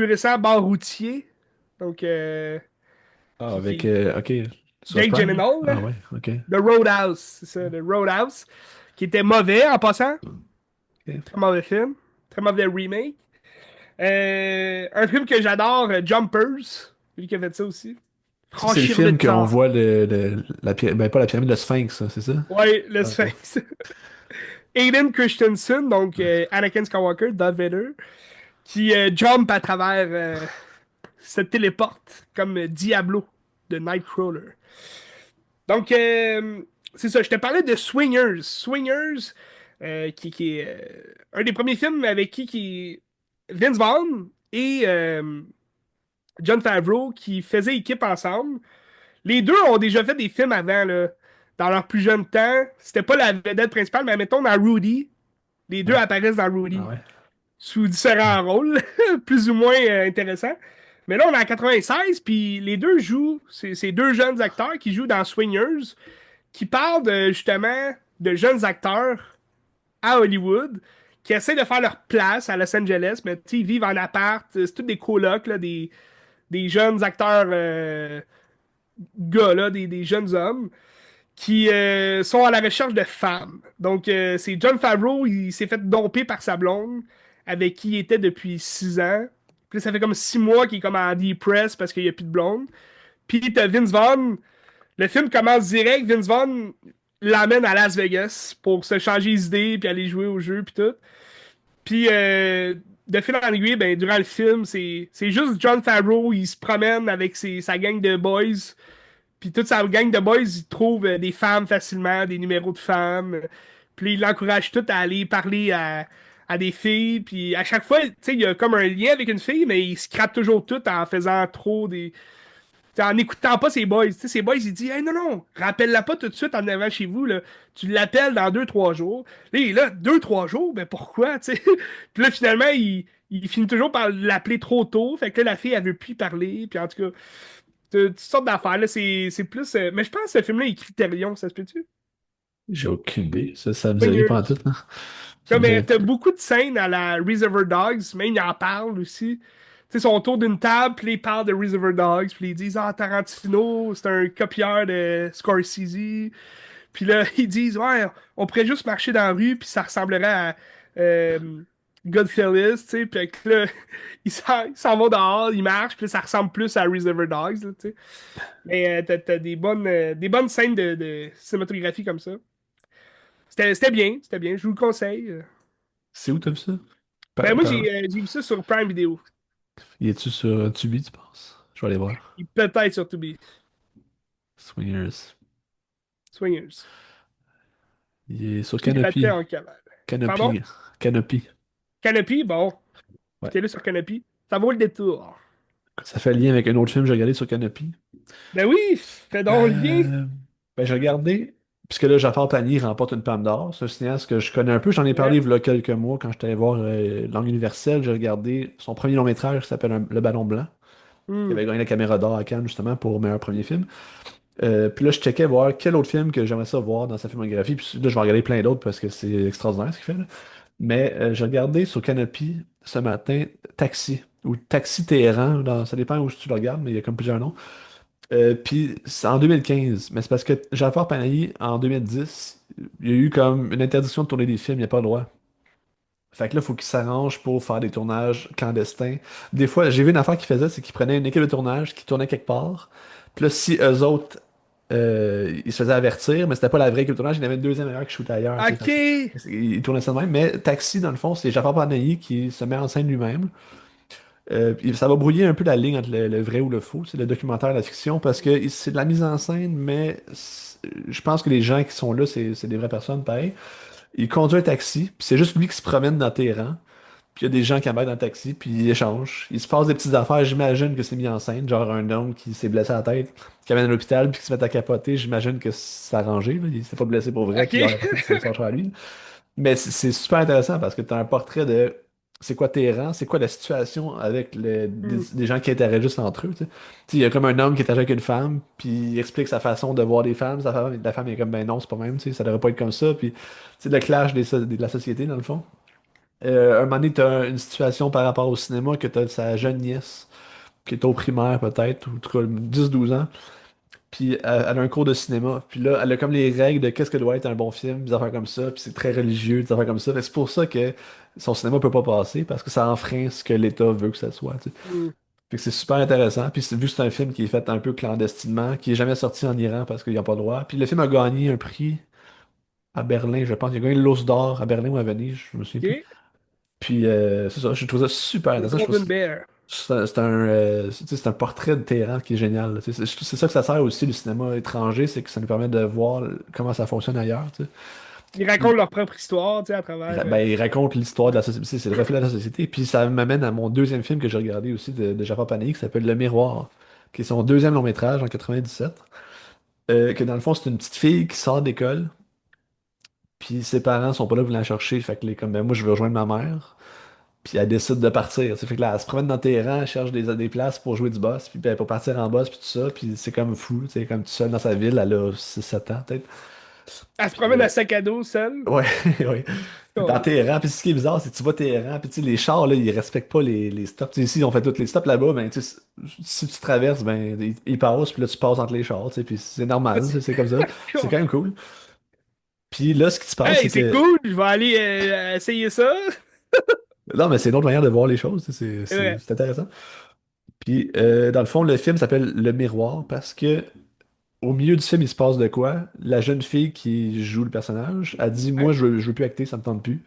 récent, Bar routier. Donc, Ah, qui, avec. qui- Ok. Sur Jake Prime? Gyllenhaal, là. Ah, ouais, ok. The Roadhouse, c'est ça, The Roadhouse, qui était mauvais en passant. Ok. Très mauvais film. Très mauvais remake. Un film que j'adore, Jumpers. Lui qui a fait ça aussi. Ça, c'est le Franchir le film qu'on temps. voit ben, pas la pyramide de Sphinx, ça, c'est ça? Ouais, le Ah, ok. Sphinx. Aiden Christensen, donc Anakin Skywalker, Darth Vader, qui jump à travers, se téléporte comme Diablo de Nightcrawler. Donc, c'est ça, je te parlais de Swingers. Swingers, qui est un des premiers films avec qui Vince Vaughn et John Favreau qui faisaient équipe ensemble. Les deux ont déjà fait des films avant, là, dans leur plus jeune temps. C'était pas la vedette principale, mais mettons dans Rudy, les deux Ouais. apparaissent dans Ah, Rudy ouais. sous différents rôles, plus ou moins intéressants. Mais là, on est en 96, puis les deux jouent, c'est ces deux jeunes acteurs qui jouent dans Swingers, qui parlent justement de jeunes acteurs à Hollywood qui essaient de faire leur place à Los Angeles, mais tu sais, ils vivent en appart, c'est tous des colocs, là, des jeunes acteurs gars, là, des jeunes hommes qui sont à la recherche de femmes. Donc, c'est John Favreau, il s'est fait domper par sa blonde, avec qui il était depuis 6 ans. Puis là, ça fait comme 6 mois qu'il est comme en depress parce qu'il n'y a plus de blonde. Puis t'as Vince Vaughn, le film commence direct, Vince Vaughn l'amène à Las Vegas pour se changer les idées, puis aller jouer au jeu, puis tout. Puis, de fil en aiguille, ben, durant le film, c'est juste John Favreau, il se promène avec sa gang de boys, puis toute sa gang de boys, ils trouvent des femmes facilement, des numéros de femmes. Puis il l'encourage tout à aller parler à des filles. Puis à chaque fois, tu sais, il y a comme un lien avec une fille, mais il scrape toujours tout en faisant trop des. T'sais, en n'écoutant pas ses boys. T'sais, ses boys, il dit hey, non, non, rappelle-la pas tout de suite en avant chez vous. Là. Tu l'appelles dans 2, 3 jours. Là, il est là, 2, 3 jours, ben pourquoi? T'sais? Puis là, finalement, il finit toujours par l'appeler trop tôt. Fait que là, la fille, elle veut plus y parler. Puis en tout cas, toutes sortes d'affaires. Là, c'est plus. Mais je pense que ce film-là est Criterion, ça se peut-tu? J'ai aucune idée. Ça me dit rien pas en Swingers. tout, hein. Ça Comme me dit rien. t'as beaucoup de scènes à la Reservoir Dogs, même il en parle aussi. Tu sais, ils sont autour d'une table, puis ils parlent de Reservoir Dogs, puis ils disent ah, Tarantino, c'est un copieur de Scorsese. Puis là, ils disent ouais, on pourrait juste marcher dans la rue, puis ça ressemblerait à Goodfellas, tu sais. Puis que là, ils s'en vont dehors, ils marchent, puis ça ressemble plus à Reservoir Dogs, là, tu sais. Mais t'as des bonnes scènes de cinématographie comme ça. C'était bien, c'était bien, je vous le conseille. C'est où t'as vu ça? Ben moi, Par- j'ai vu ça sur Prime Video. Y est-tu sur Tubi, tu penses? Je vais aller voir. Et peut-être sur Tubi. Swingers. Swingers. Il est sur Piraté Canopy. en cavale. Pardon? Canopy. Canopy. Canopy, bon. Ouais. J'étais là sur Canopy. Ça vaut le détour. Ça fait lien avec un autre film que j'ai regardé sur Canopy. Ben oui, fais donc le lien. Euh, Ben, j'ai regardé, puisque là, Jafar Pani remporte une Palme d'Or. C'est un cinéaste que je connais un peu. J'en ai parlé Ouais. il y a quelques mois quand j'étais allé voir Langue universelle. J'ai regardé son premier long métrage qui s'appelle Le Ballon Blanc, qui Hmm. avait gagné la Caméra d'Or à Cannes justement pour meilleur premier film. Puis là, je checkais voir quel autre film que j'aimerais ça voir dans sa filmographie. Puis là, je vais regarder plein d'autres parce que c'est extraordinaire ce qu'il fait, là. Mais j'ai regardé sur Canopy ce matin Taxi ou Taxi Téhéran. Ça dépend où tu le regardes, mais il y a comme plusieurs noms. Puis c'est en 2015, mais c'est parce que Jafar Panahi, en 2010, il y a eu comme une interdiction de tourner des films, il n'y a pas le droit. Fait que là, il faut qu'il s'arrange pour faire des tournages clandestins. Des fois, j'ai vu une affaire qu'il faisait, c'est qu'il prenait une équipe de tournage qui tournait quelque part. Puis là, si eux autres, ils se faisaient avertir, mais c'était pas la vraie équipe de tournage, il y en avait une deuxième ailleurs qui shootait ailleurs. Tu sais. Ok. Il tournait ça de même. Mais Taxi, dans le fond, c'est Jafar Panahi qui se met en scène lui-même. Puis ça va brouiller un peu la ligne entre le vrai ou le faux, c'est le documentaire et la fiction, parce que c'est de la mise en scène, mais je pense que les gens qui sont là, c'est des vraies personnes, pareil. Il conduit un taxi, puis c'est juste lui qui se promène dans Téhéran, puis il y a des gens qui embarquent dans le taxi, puis ils échangent. Il se passe des petites affaires, j'imagine que c'est mis en scène, genre un homme qui s'est blessé à la tête, qui amène à l'hôpital, puis qui se met à capoter, j'imagine que c'est arrangé, là. Il s'est pas blessé pour vrai, Ok. puis il aurait pas fait que ça à lui. Mais c'est super intéressant parce que tu as un portrait de c'est quoi Téhéran, c'est quoi la situation avec Hmm. des gens qui interagissent juste entre eux. Tu sais. Tu sais, il y a comme un homme qui est avec une femme, puis il explique sa façon de voir les femmes. La femme est comme ben non, c'est pas même, tu sais, ça devrait pas être comme ça. Puis c'est le clash de la société dans le fond. Un moment donné, tu as une situation par rapport au cinéma que tu as sa jeune nièce qui est au primaire peut-être, ou en tout cas 10 12 ans. Puis elle a un cours de cinéma. Puis là, elle a comme les règles de qu'est-ce que doit être un bon film, des affaires comme ça. Puis c'est très religieux, des affaires comme ça. Fait que c'est pour ça que son cinéma peut pas passer, parce que ça enfreint ce que l'État veut que ça soit, tu sais. Hmm. Fait que c'est super intéressant. Puis vu que c'est un film qui est fait un peu clandestinement, qui est jamais sorti en Iran parce qu'il n'y a pas le droit. Puis le film a gagné un prix à Berlin, je pense. Il a gagné l'Os d'or à Berlin ou à Venise, je me souviens plus. Ok. Puis c'est ça, je trouve ça super Le intéressant. Je trouve Golden Bear. tu sais, c'est un portrait de Téhéran qui est génial, là. Tu sais, c'est ça que ça sert aussi, le cinéma étranger, c'est que ça nous permet de voir comment ça fonctionne ailleurs. Tu sais. Ils racontent leur propre histoire, tu sais, à travers. Ben, il raconte l'histoire de la société, c'est le reflet de la société. Puis ça m'amène à mon deuxième film que j'ai regardé aussi de Jafar Panahi qui s'appelle Le Miroir, qui est son deuxième long métrage en 97. Que dans le fond, c'est une petite fille qui sort d'école, puis ses parents sont pas là pour la chercher. Fait que les comme ben, moi je veux rejoindre ma mère. Puis elle décide de partir. Tu sais. Fait que là, elle se promène dans Téhéran, elle cherche des places pour jouer du boss, puis ben, pour partir en boss, puis tout ça. Puis c'est comme fou, tu sais, comme tout seul dans sa ville, elle a 6 7 ans peut-être. Elle se Puis promène à sac à dos seule. ouais, ouais. Dans Cool. Téhéran, puis ce qui est bizarre, c'est que tu vas Téhéran, puis tu sais, les chars, là, ils respectent pas les stops. Tu sais, ici, on fait tous les stops là-bas, ben, tu sais, si tu traverses, ben, ils passent, puis là, tu passes entre les chars, tu sais, puis c'est normal, c'est comme ça. C'est Cool. quand même cool. Puis là, ce qui se passe, Hey, c'est c'est que. cool, je vais aller essayer ça. Non, mais c'est une autre manière de voir les choses, tu sais, C'est vrai. c'est intéressant. Puis, dans le fond, le film s'appelle Le Miroir parce que au milieu du film, il se passe de quoi? La jeune fille qui joue le personnage a dit, Hein? moi, je veux plus acter, ça me tente plus.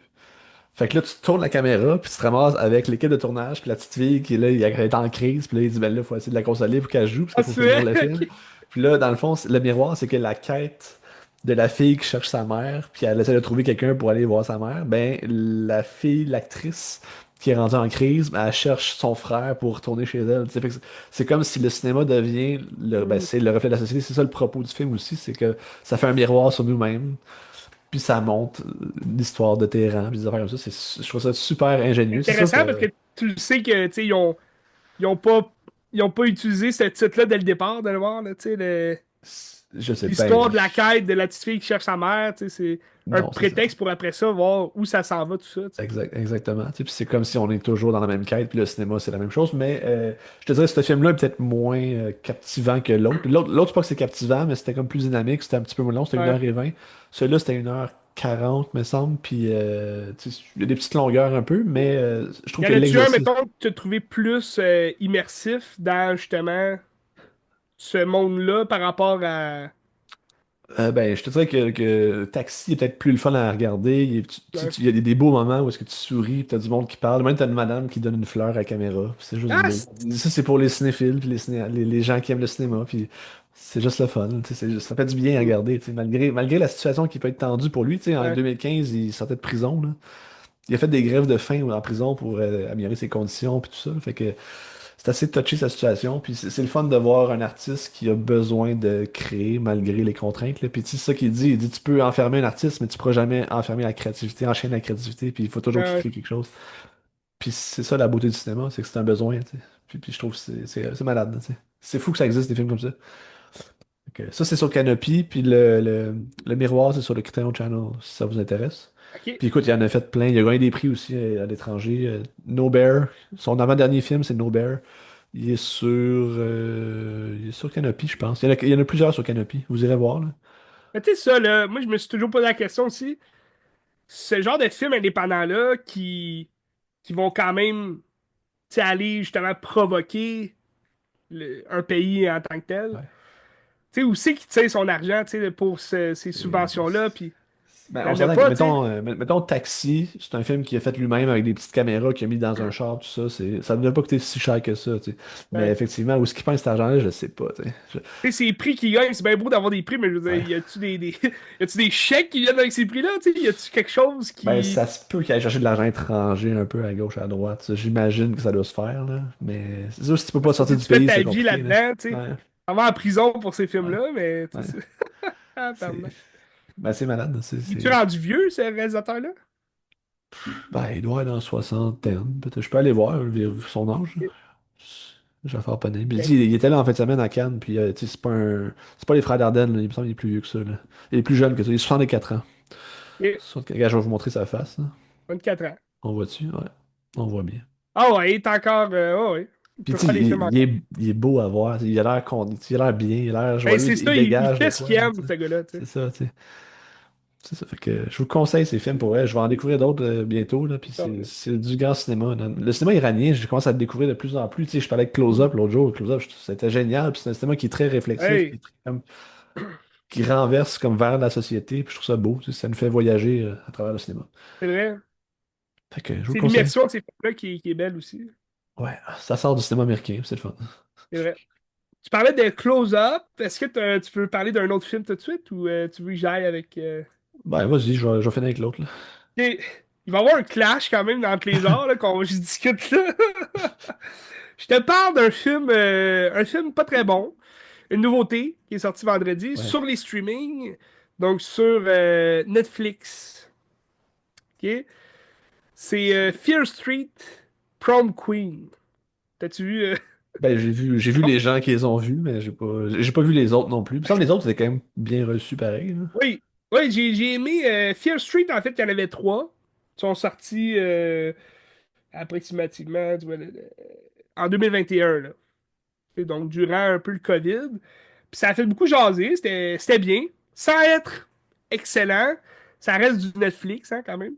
Fait que là, tu tournes la caméra, puis tu te ramasses avec l'équipe de tournage, puis la petite fille qui est là, elle est en crise, puis là, il dit, ben là, faut essayer de la consoler pour qu'elle joue, parce Ah, qu'il faut c'est finir vrai? le film. Ok. Puis là, dans le fond, le miroir, c'est que la quête de la fille qui cherche sa mère, puis elle essaie de trouver quelqu'un pour aller voir sa mère, ben, la fille, l'actrice, qui est rendue en crise, mais elle cherche son frère pour retourner chez elle. Tu sais, fait que c'est comme si le cinéma devient Hmm. c'est le reflet de la société. C'est ça le propos du film aussi, c'est que ça fait un miroir sur nous-mêmes. Puis ça montre l'histoire de Téhéran, puis des affaires comme ça. Je trouve ça super ingénieux. C'est sûr Intéressant parce que que tu le sais que, tu sais, ils ont pas, ils ont pas utilisé ce titre-là dès le départ, de le voir, là, tu sais, je sais l'histoire ben de la quête de la petite fille qui cherche sa mère, tu sais, c'est un non, c'est ça. prétexte pour après ça voir où ça s'en va, tout ça, tu sais. Exactement. Tu sais, puis c'est comme si on est toujours dans la même quête, puis le cinéma, c'est la même chose. Mais je te dirais que ce film-là est peut-être moins captivant que l'autre. L'autre, c'est pas que c'est captivant, mais c'était comme plus dynamique, c'était un petit peu moins long, c'était une Ouais. heure et 20. Celui-là, c'était 1h40 me semble. Puis tu sais, il y a des petites longueurs un peu, mais je trouve Y que en a-tu un, l'exercice. mettons, que tu as trouvé plus immersif dans justement ce monde-là par rapport à. Ben, je te dirais que Taxi est peut-être plus le fun à regarder. Ouais. Il y a des beaux moments où est-ce que tu souris, puis t'as du monde qui parle. Même t'as une madame qui donne une fleur à la caméra. Puis c'est juste Ah, beau. Ça, c'est pour les cinéphiles, puis les gens qui aiment le cinéma. Puis c'est juste le fun. Tu sais, ça fait du bien à regarder. Tu sais, malgré la situation qui peut être tendue pour lui. Tu sais, en ouais. 2015, il sortait de prison, là. Il a fait des grèves de faim en prison pour améliorer ses conditions, puis tout ça. Fait que c'est assez touché sa situation. Puis c'est le fun de voir un artiste qui a besoin de créer malgré les contraintes, là. Puis tu sais, c'est ça qu'il dit. Il dit tu peux enfermer un artiste, mais tu pourras jamais enfermer la créativité, enchaîner la créativité. Puis il faut toujours qu'il Ouais. crée quelque chose. Puis c'est ça la beauté du cinéma, c'est que c'est un besoin, tu sais. Puis je trouve que c'est malade, tu sais. C'est fou que ça existe des films comme ça. Fait que ça, c'est sur Canopy. Puis le miroir, c'est sur le Criterion Channel, si ça vous intéresse. OK. Puis écoute, il en a fait plein. Il a gagné des prix aussi à l'étranger. No Bear. Son avant-dernier film, c'est No Bear. Il est sur Canopy, je pense. Il y en a plusieurs sur Canopy. Vous irez voir, là. Mais tu sais, ça, là, moi, je me suis toujours posé la question aussi. Ce genre de films indépendants-là qui vont quand même, tu sais, aller justement provoquer un pays en tant que tel. Ouais. Tu sais, où c'est qu'il tire son argent, tu sais, pour ces Et- subventions-là, puis Ben, il y on en a s'entend que, pas, tu sais. mettons Taxi, c'est un film qu'il a fait lui-même avec des petites caméras qu'il a mis dans un char, tout ça. Ça ne devait pas coûter si cher que ça, tu sais. Mais Ouais. effectivement, où est-ce qu'il prend cet argent-là, je sais pas, tu sais. Tu sais, ces prix qu'ils gagnent, c'est bien beau d'avoir des prix, mais je veux Ouais. dire, y a-tu y a-tu des chèques qui viennent avec ces prix-là, tu sais? Y a-tu quelque chose Ben, qui. ça se peut qu'il aille chercher de l'argent étranger un peu à gauche, à droite. Ça, j'imagine que ça doit se faire, là. Mais c'est sûr, si tu peux pas Parce que sortir si du tu fais pays, ta c'est vie compliqué, là. là-dedans, tu sais. Ouais, On va en prison pour ces ouais, films-là, mais tu ouais. sais. Ah, C'est pardon. ben, c'est malade. Il est-tu rendu vieux, ce réalisateur-là? Ben, il doit être dans la soixantaine. Peut-être. Je peux aller voir vu son âge. Je vais faire pas Puis Ok. il était là en fin de semaine à Cannes, puis tu sais, c'est pas les frères Dardenne, là. Il me semble qu'il est plus vieux que ça, là. Il est plus jeune que ça, il a 64 ans. Ok. Regarde, je vais vous montrer sa face, là. 24 ans. On voit dessus, ouais. On voit bien. Ah ouais, il est encore. Ah ouais. Il Puis peut tu sais, faire des films encore. il est beau à voir, il a l'air il a l'air bien, il a l'air Ben, joyeux, c'est il ça, il dégage de fait ce quoi, qu'il là, aime, tu sais. ce gars-là, tu C'est sais. ça, tu sais. C'est ça. Fait que je vous conseille ces films pour vrai. Je vais en découvrir d'autres bientôt, là. Puis Tant mieux. c'est du grand cinéma, là. Le cinéma iranien, je commence à le découvrir de plus en plus. Tu sais, je parlais de Close Up l'autre jour. Close Up, c'était génial. Puis c'est un cinéma qui est très réflexif, Hey, qui renverse comme vers la société. Puis je trouve ça beau. Tu sais, ça nous fait voyager à travers le cinéma. c'est vrai. Fait que je vous le C'est conseille. l'immersion de ces films-là qui est belle aussi. Ouais, ça sort du cinéma américain, c'est le fun. C'est vrai. Tu parlais de Close-Up. Est-ce que tu peux parler d'un autre film tout de suite ou tu veux que j'aille avec. Ben, vas-y, je vais finir avec l'autre, là. Ok. Il va y avoir un clash quand même entre les genres là, qu'on je discute là. Je te parle un film pas très bon, une nouveauté qui est sortie vendredi Ouais. sur les streamings, donc sur Netflix. Ok? C'est Fear Street Prom Queen. T'as-tu vu? Ben, j'ai vu les gens qui les ont vus, mais j'ai pas vu les autres non plus. Il me semble que les autres, c'était quand même bien reçu pareil, là. Oui, oui, j'ai aimé Fear Street. En fait, il y en avait trois. Ils sont sortis approximativement en 2021, là. Et donc, durant un peu le COVID. Puis ça a fait beaucoup jaser. C'était bien. Sans être excellent. Ça reste du Netflix, hein, quand même.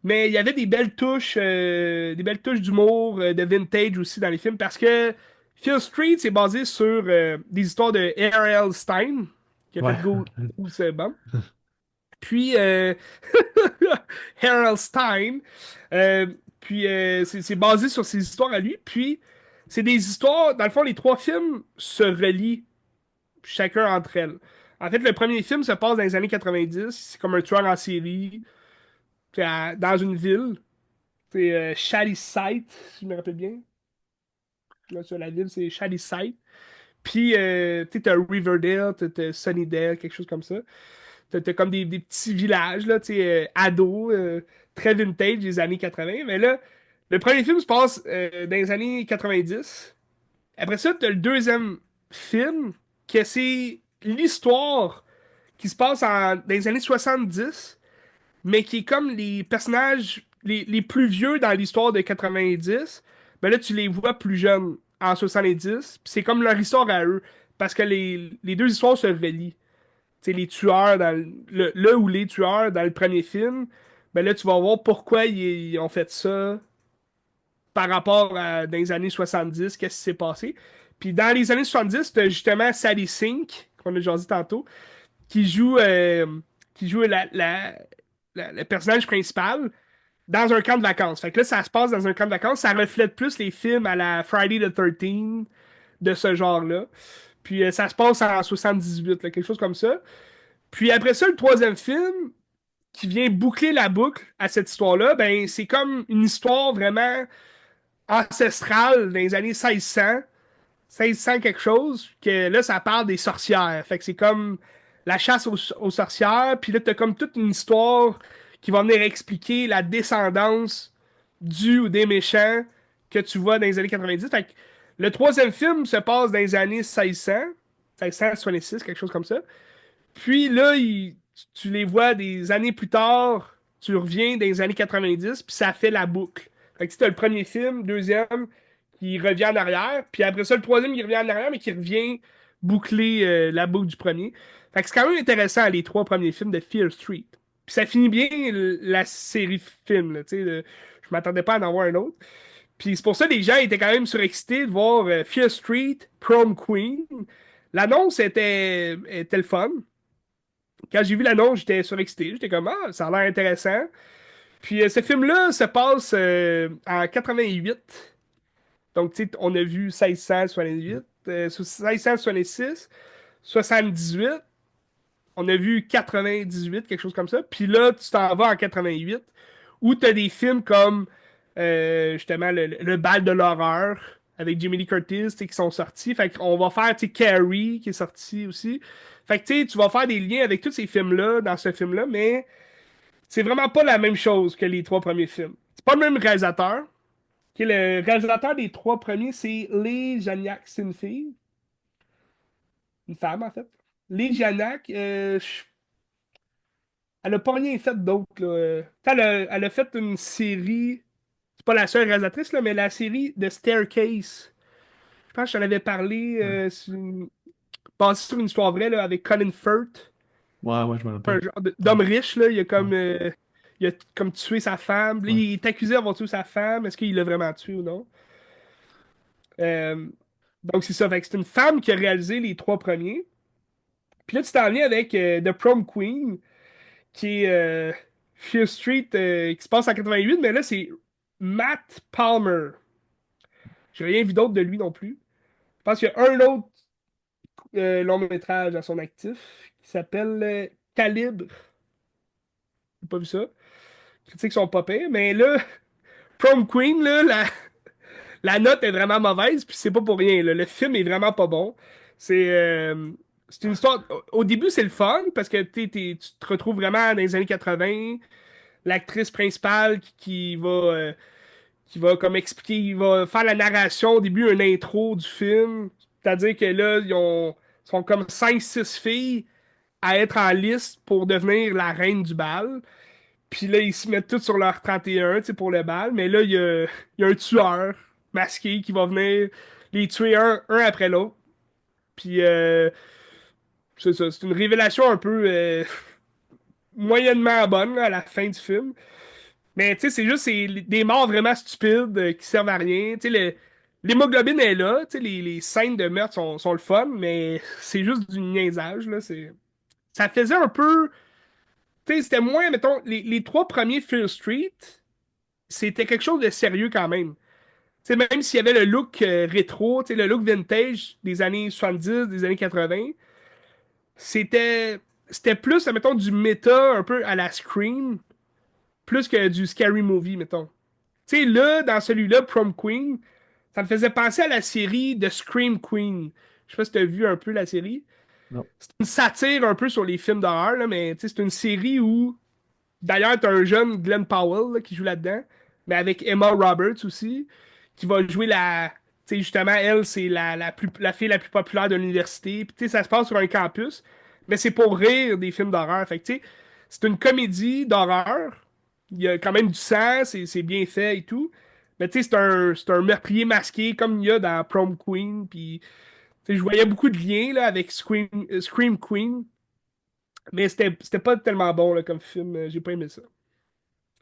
Mais il y avait des belles touches d'humour, de vintage aussi dans les films. Parce que Fear Street, c'est basé sur des histoires de R.L. Stein, qui a fait Ouais. Goosebumps. Puis Harold Stein. Puis c'est basé sur ses histoires à lui. Puis c'est des histoires, dans le fond, les trois films se relient chacun entre elles. En fait, le premier film se passe dans les années 90. C'est comme un tueur en série dans une ville. C'est Shady Sight, si je me rappelle bien. Là, sur la ville, c'est Shady Sight. Puis, tu sais, t'as Riverdale, t'as Sunnydale, quelque chose comme ça. T'as comme des petits villages, là, tu sais, ados, très vintage des années 80. Mais là, le premier film se passe dans les années 90. Après ça, t'as le deuxième film, que c'est l'histoire qui se passe dans les années 70, mais qui est comme les personnages les plus vieux dans l'histoire de 90. Ben là, tu les vois plus jeunes en 70, puis c'est comme leur histoire à eux, parce que les deux histoires se relient. Tu sais, les tueurs le ou les tueurs dans le premier film, ben là, tu vas voir pourquoi ils ont fait ça par rapport à dans les années 70, qu'est-ce qui s'est passé. Puis dans les années 70, t'as justement Sally Sink, qu'on a déjà dit tantôt, qui joue, qui joue le personnage principal dans un camp de vacances. Fait que là, ça se passe dans un camp de vacances. Ça reflète plus les films à la Friday the 13 de ce genre-là. Puis ça se passe en 78, là, quelque chose comme ça. Puis après ça, le troisième film, qui vient boucler la boucle à cette histoire-là, ben c'est comme une histoire vraiment ancestrale dans les années 1600, 1600 quelque chose, que là, ça parle des sorcières. Fait que c'est comme la chasse aux sorcières, puis là, t'as comme toute une histoire qui va venir expliquer la descendance du ou des méchants que tu vois dans les années 90. Fait que le troisième film se passe dans les années 1600, 1666, quelque chose comme ça. Puis là, tu les vois des années plus tard, tu reviens dans les années 90, puis ça fait la boucle. Fait que tu as le premier film, deuxième, qui revient en arrière, puis après ça, le troisième qui revient en arrière, mais qui revient boucler la boucle du premier. Fait que c'est quand même intéressant, les trois premiers films de Fear Street. Puis ça finit bien la série de films, là, tu sais, je m'attendais pas à en avoir un autre. Puis c'est pour ça que les gens étaient quand même surexcités de voir Fear Street, Prom Queen. L'annonce était le fun. Quand j'ai vu l'annonce, j'étais surexcité. J'étais comme, ah, ça a l'air intéressant. Puis ce film-là se passe en 88. Donc, tu sais, on a vu 1668, 1666, 78. On a vu 98, quelque chose comme ça. Puis là, tu t'en vas en 88, où tu as des films comme, justement, le Bal de l'horreur, avec Jamie Lee Curtis, tu sais, qui sont sortis. Fait qu'on va faire, tu sais, Carrie, qui est sorti aussi. Fait que, tu sais, tu vas faire des liens avec tous ces films-là, dans ce film-là, mais c'est vraiment pas la même chose que les trois premiers films. C'est pas le même réalisateur. Le réalisateur des trois premiers, c'est Lee Janiak, c'est une fille. Une femme, en fait. Lee Janiak, elle a pas rien fait d'autre, là. Elle a fait une série. C'est pas la seule réalisatrice, là, mais la série de Staircase. Je pense que j'en avais parlé, Ouais, basé sur une histoire vraie, là, avec Colin Firth. ouais, ouais, je me Un rappelle. genre Ouais, d'homme riche, là. ouais, Il a comme tué sa femme. Là, ouais. il est accusé d'avoir tué sa femme. Est-ce qu'il l'a vraiment tué ou non? Euh, donc, c'est ça. Fait que c'est une femme qui a réalisé les trois premiers. Puis là, tu t'en viens avec The Prom Queen, qui est Fear Street, qui se passe en 88, mais là, c'est Matt Palmer. J'ai rien vu d'autre de lui non plus. Je pense qu'il y a un autre long métrage à son actif qui s'appelle Calibre. J'ai pas vu ça. Les critiques sont pas pires, mais là, Prom Queen, là, la note est vraiment mauvaise, puis c'est pas pour rien, là. Le film est vraiment pas bon. C'est c'est une histoire. Au début, c'est le fun parce que tu te retrouves vraiment dans les années 80. L'actrice principale qui va comme expliquer, il va faire la narration au début, une intro du film. C'est-à-dire que là, sont comme cinq six filles à être en liste pour devenir la reine du bal. Puis là, ils se mettent tous sur leur 31, tu sais, pour le bal. Mais là, il y a un tueur masqué qui va venir les tuer un après l'autre. Puis c'est ça, c'est une révélation un peu moyennement bonne là, à la fin du film. Mais tu sais, c'est juste des morts vraiment stupides qui servent à rien. Tu sais, l'hémoglobine est là, tu sais, les scènes de meurtre sont le fun, mais c'est juste du niaisage, là. Ça faisait un peu. Tu sais, c'était moins, mettons, les trois premiers Fear Street, c'était quelque chose de sérieux quand même. Tu sais, même s'il y avait le look rétro, tu sais, le look vintage des années 70, des années 80, c'était c'était plus, mettons, du méta un peu à la Scream, plus que du scary movie, mettons. Tu sais, là, dans celui-là, Prom Queen, ça me faisait penser à la série de Scream Queen. Je sais pas si t'as vu un peu la série. Non. C'est une satire un peu sur les films d'horreur, là, mais tu sais, c'est une série où, d'ailleurs, t'as un jeune Glenn Powell là, qui joue là-dedans, mais avec Emma Roberts aussi, qui va jouer la. Tu sais, justement, elle, c'est la fille la plus populaire de l'université. Puis, tu sais, ça se passe sur un campus, mais c'est pour rire des films d'horreur. Fait que, tu sais, c'est une comédie d'horreur. Il y a quand même du sang, c'est bien fait et tout. Mais, tu sais, c'est un meurtrier masqué comme il y a dans Prom Queen. Puis, tu sais, je voyais beaucoup de liens là, avec Scream Queen. Mais c'était pas tellement bon là, comme film. J'ai pas aimé ça,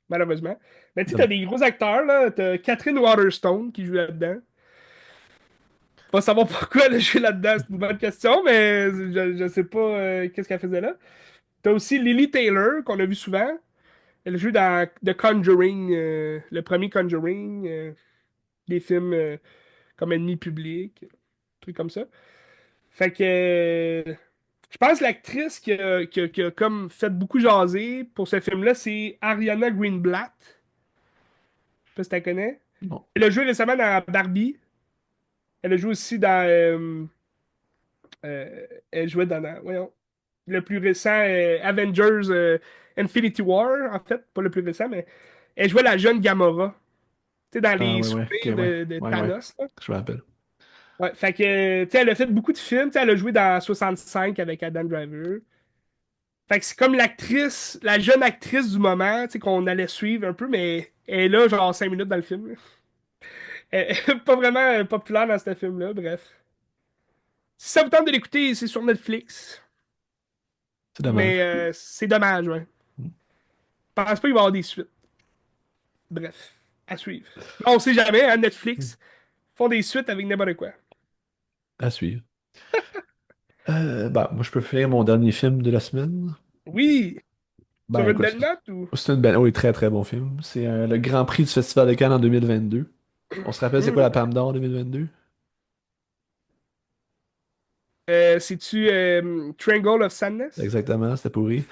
malheureusement. Mais tu sais, t'as Dommage. des gros acteurs, là. T'as Catherine Waterstone qui joue là-dedans. Pas savoir pourquoi elle joue là-dedans, c'est une bonne question, mais je sais pas qu'est-ce qu'elle faisait là. T'as aussi Lily Taylor, qu'on a vu souvent. Elle joue dans The Conjuring, le premier Conjuring, des films comme Ennemi public, trucs comme ça. Fait que je pense que l'actrice qui a comme fait beaucoup jaser pour ce film-là, c'est Ariana Greenblatt. Je sais pas si tu la connais. Non. Elle a joué récemment dans Barbie. Elle a joué aussi dans. Elle jouait voyons, le plus récent Avengers Infinity War, en fait. Pas le plus récent, mais elle jouait la jeune Gamora. Tu sais, dans Ah les ouais, ouais, ok, souvenirs ouais. de Ouais, ouais. Thanos, là. Je me rappelle. Ouais, fait que, tu sais, elle a fait beaucoup de films. Tu sais, elle a joué dans 65 avec Adam Driver. Fait que c'est comme l'actrice, la jeune actrice du moment, tu sais, qu'on allait suivre un peu, mais elle est là, genre 5 minutes dans le film, là. Elle est pas vraiment populaire dans ce film-là, bref. Si ça vous tente de l'écouter, c'est sur Netflix. C'est Mais dommage. c'est dommage, ouais. Je pense pas qu'il va y avoir des suites. Bref, à suivre. On sait jamais, hein, Netflix font des suites avec n'importe quoi. À suivre. Bah, moi, je peux faire mon dernier film de la semaine. Oui, Ben, sur une écoute, belle note ou. c'est une belle, oui, très très bon film. C'est le Grand Prix du Festival de Cannes en 2022. On se rappelle, c'est quoi Hmm. la Palme d'Or 2022? C'est-tu Triangle of Sadness? Exactement, c'était pourri.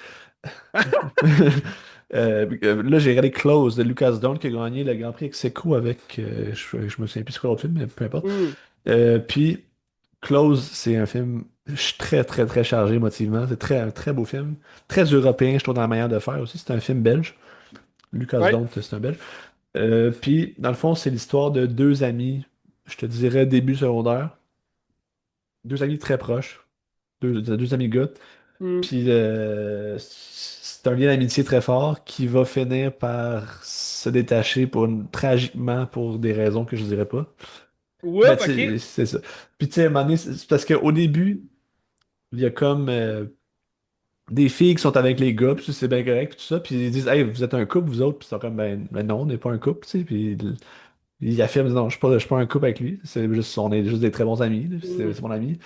Là, j'ai regardé Close de Lucas Down qui a gagné le Grand Prix ex aequo avec. Je me souviens plus c'est quoi l'autre film, mais peu importe. Hmm. Puis, Close, c'est un film très, très, très chargé émotivement. C'est un très beau film. Très européen, je trouve, dans la manière de faire aussi. C'est un film belge. Lucas Ouais. Dont, c'est un belge. Puis, dans le fond, c'est l'histoire de deux amis, je te dirais début secondaire. Deux amis très proches. Deux amis gars. Hmm. Puis c'est un lien d'amitié très fort qui va finir par se détacher tragiquement pour des raisons que je dirais pas. Mais Whoop, tu sais, ok. c'est ça. Puis tu sais, à un moment donné, c'est parce qu'au début, il y a comme des filles qui sont avec les gars, puis c'est bien correct, puis tout ça, puis ils disent, hey, vous êtes un couple, vous autres, puis ils sont comme, ben non, on n'est pas un couple, tu sais, puis il affirme, non, je suis pas un couple avec lui, on est juste des très bons amis, là, puis Hmm. c'est mon ami.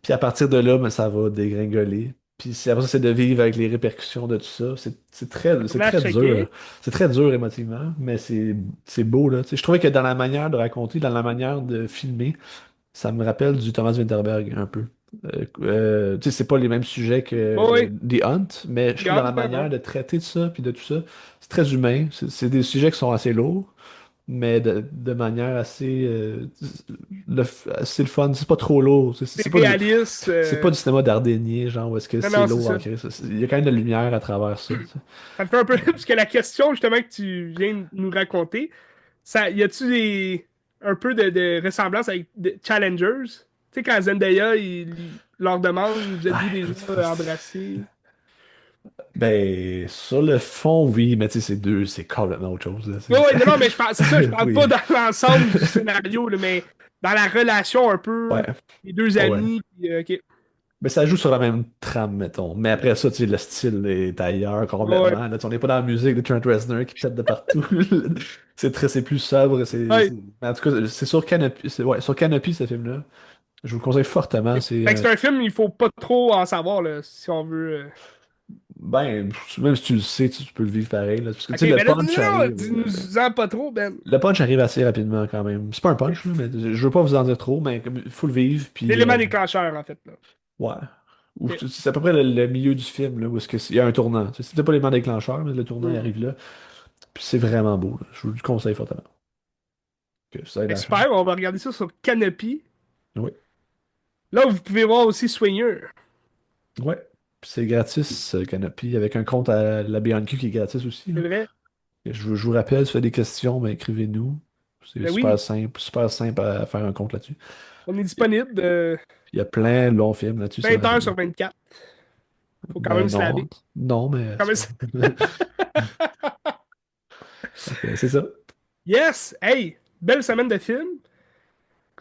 Puis à partir de là, ben, ça va dégringoler. Puis après ça, c'est de vivre avec les répercussions de tout ça. C'est La très dur. checker. C'est très dur émotivement, mais c'est beau, là. Tu sais, je trouvais que dans la manière de raconter, dans la manière de filmer, ça me rappelle du Thomas Vinterberg un peu. Tu sais, c'est pas les mêmes sujets Oh, que oui, The Hunt, mais je trouve dans la Gone, ouais. manière de traiter de ça, puis de tout ça, c'est très humain. C'est des sujets qui sont assez lourds, mais de manière assez, assez le fun. C'est pas trop lourd. C'est réaliste. C'est pas du cinéma d'Ardennais, genre, où est-ce que Non, c'est non, c'est lourd en ça. Christ. Il y a quand même de la lumière à travers ça. Tu sais. Ça me fait un peu. Parce que la question, justement, que tu viens de nous raconter, ça, y a-tu un peu de ressemblance avec Challengers? Tu sais, quand Zendaya, il leur demande, vous êtes-vous Ah, déjà écoute, embrassés? ben, sur le fond, oui, mais tu sais, c'est complètement autre chose, là, Oui, oui, non, non, mais c'est ça, je parle pas Oui. dans l'ensemble du scénario, là, mais dans la relation un Ouais, peu, les deux ouais, ouais. amis, puis, ok. Mais ça joue sur la même trame, mettons. Mais après ça, tu sais, le style est ailleurs Ouais, ouais. complètement. Là, tu sais, on n'est pas dans la musique de Trent Reznor qui pète de partout. C'est plus sobre. Ouais. Mais en tout cas, c'est sur Canopy. Ouais, sur Canopy, ce film-là. Je vous le conseille fortement. Fait que c'est un film, il faut pas trop en savoir, là, si on veut. Ben, même si tu le sais, tu peux le vivre pareil. Là, parce que tu Ok, sais, le mais là, punch non, non, arrive. dis-nous-en pas trop, Ben. Le punch arrive assez rapidement quand même. C'est pas un punch, là, mais je veux pas vous en dire trop, mais il faut le vivre. Puis, L'élément déclencheur, en fait, là. ouais. Ok. C'est à peu près le milieu du film, là, où est-ce il y a un tournant. Tu sais, c'est peut-être pas l'élément déclencheur, mais le tournant il Hmm. arrive là. Puis c'est vraiment beau, là. Je vous le conseille fortement. Que ça aide Ben, à la chaîne. super, on va regarder ça sur Canopy. Oui. Là, vous pouvez voir aussi Swinger. Ouais. Puis c'est gratis, Canopy, avec un compte à la BNQ qui est gratis aussi, C'est là. vrai? Et je vous rappelle, si vous avez des questions, ben, écrivez-nous. C'est Ben oui, super simple à faire un compte là-dessus. on est Il y a disponible il y a plein de longs films là-dessus, c'est 20 vraiment heures cool. sur 24. Faut quand Ben même se non, laver. non, mais Quand même c'est Fait que c'est ça. Yes! Hey! Belle semaine de films.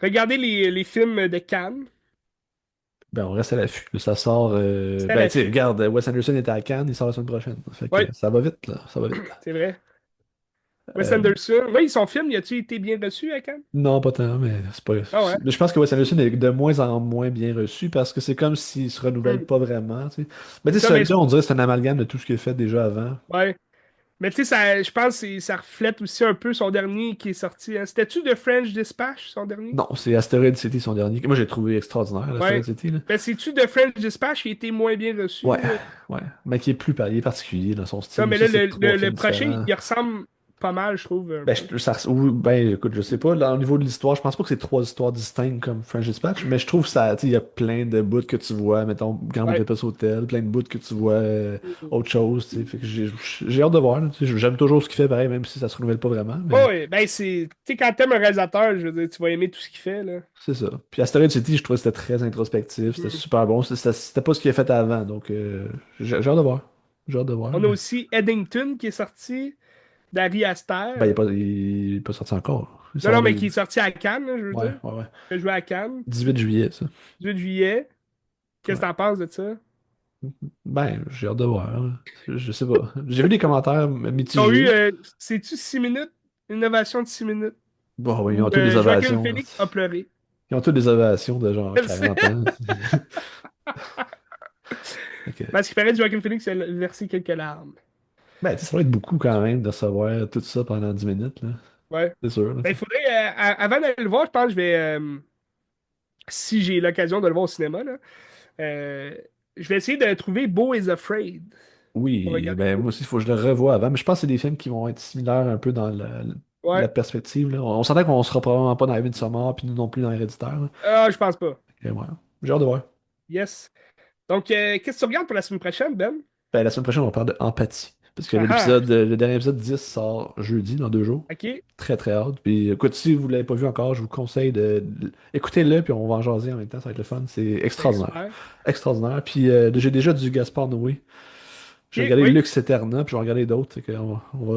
Regardez les films de Cannes. Ben on reste à l'affût. Ça sort. C'est à Ben tu sais, l'affût. regarde, Wes Anderson était à Cannes, il sort la semaine prochaine. Fait Oui, que ça va vite, là. Ça va vite. c'est vrai. Wes Euh, Anderson. Oui, son film, y a-tu été bien reçu à Cannes? non, pas tant, mais c'est pas. Ah ouais. Mais je pense que Wes Anderson est de moins en moins bien reçu parce que c'est comme s'il se renouvelle Hmm. pas vraiment, tu sais. Mais tu C'est sais, ça, mais celui-là, on dirait que c'est un amalgame de tout ce qu'il a fait déjà avant. ouais. Mais tu sais, je pense que ça reflète aussi un peu son dernier qui est sorti, hein. C'était-tu The French Dispatch, son dernier? Non, c'est Asteroid City son dernier. Moi, j'ai trouvé extraordinaire, Asteroid Ouais. City, là. Ben, c'est-tu The French Dispatch qui a été moins bien Ouais, reçu? ouais. Mais qui est il est particulier dans son Ça, style mais aussi, là, c'est trois le films prochain, différents. il ressemble pas mal, je trouve, un Ben, peu. ben, écoute, je sais pas, là, au niveau de l'histoire, je pense pas que c'est trois histoires distinctes comme French Dispatch, mais je trouve ça, tu sais, il y a plein de bouts que tu vois, mettons, Grand Ouais. Budapest Hotel, plein de bouts que tu vois autre chose, tu sais, fait que j'ai hâte de voir, là, tu sais, j'aime toujours ce qu'il fait, pareil, même si ça se renouvelle pas vraiment, Oh, mais ouais, ben c'est. Tu sais, quand t'aimes un réalisateur, je veux dire, tu vas aimer tout ce qu'il fait, là. c'est ça. Puis Asteroid City, je trouvais que c'était très introspectif, c'était Hmm. super bon, c'était pas ce qu'il a fait avant, donc j'ai hâte de voir. J'ai hâte de voir, On a mais... aussi Eddington qui est sorti, d'Ari Ben, Aster. il est pas sorti encore. Il Non, sort non, mais le... qui est sorti à Cannes, là, je veux Ouais, dire. ouais, ouais. Il a joué à Cannes, 18 juillet, ça. 18 juillet. Qu'est-ce Ouais. que t'en penses de ça? Ben, j'ai hâte de voir, là. Je sais pas. J'ai vu des commentaires Ils ont eu, mitigés. sais-tu, 6 minutes? Innovation de 6 minutes. Bon, oui, ils Où ont tous des Joaquin ovations. Phoenix a pleuré. Ils ont tous des ovations de genre 40 ans. Fait que, Parce qu'il paraît que Joaquin Phoenix a versé quelques larmes. ben, tu sais, ça va être beaucoup quand même de recevoir tout ça pendant 10 minutes, là. Ouais. C'est sûr, là, Ben, tu il sais. faudrait, avant d'aller le voir, je pense que je vais, si j'ai l'occasion de le voir au cinéma, là, euh, je vais essayer de trouver Beau is Afraid pour Oui, regarder ben Beau. moi aussi, il faut que je le revoie avant. Mais je pense que c'est des films qui vont être similaires un peu dans la Ouais. perspective, là. On s'entend qu'on sera probablement pas dans Evan Sommar, puis nous non plus dans Héréditaire, là. Ah, je pense pas. Et voilà. J'ai hâte de voir. Yes. Donc, qu'est-ce que tu regardes pour la semaine prochaine, Ben? Ben, la semaine prochaine, on parle d'empathie. Parce que Ah ah, le dernier épisode 10 sort jeudi, dans 2 jours. ok. Très très hâte. Puis écoute, si vous l'avez pas vu encore, je vous conseille écoutez-le, puis on va en jaser en même temps, ça va être le fun. C'est Ben, extraordinaire. super. Extraordinaire. Puis j'ai déjà du Gaspard Noé. J'ai Ok, regardé oui. Lux Eterna, puis je vais regarder d'autres. Fait que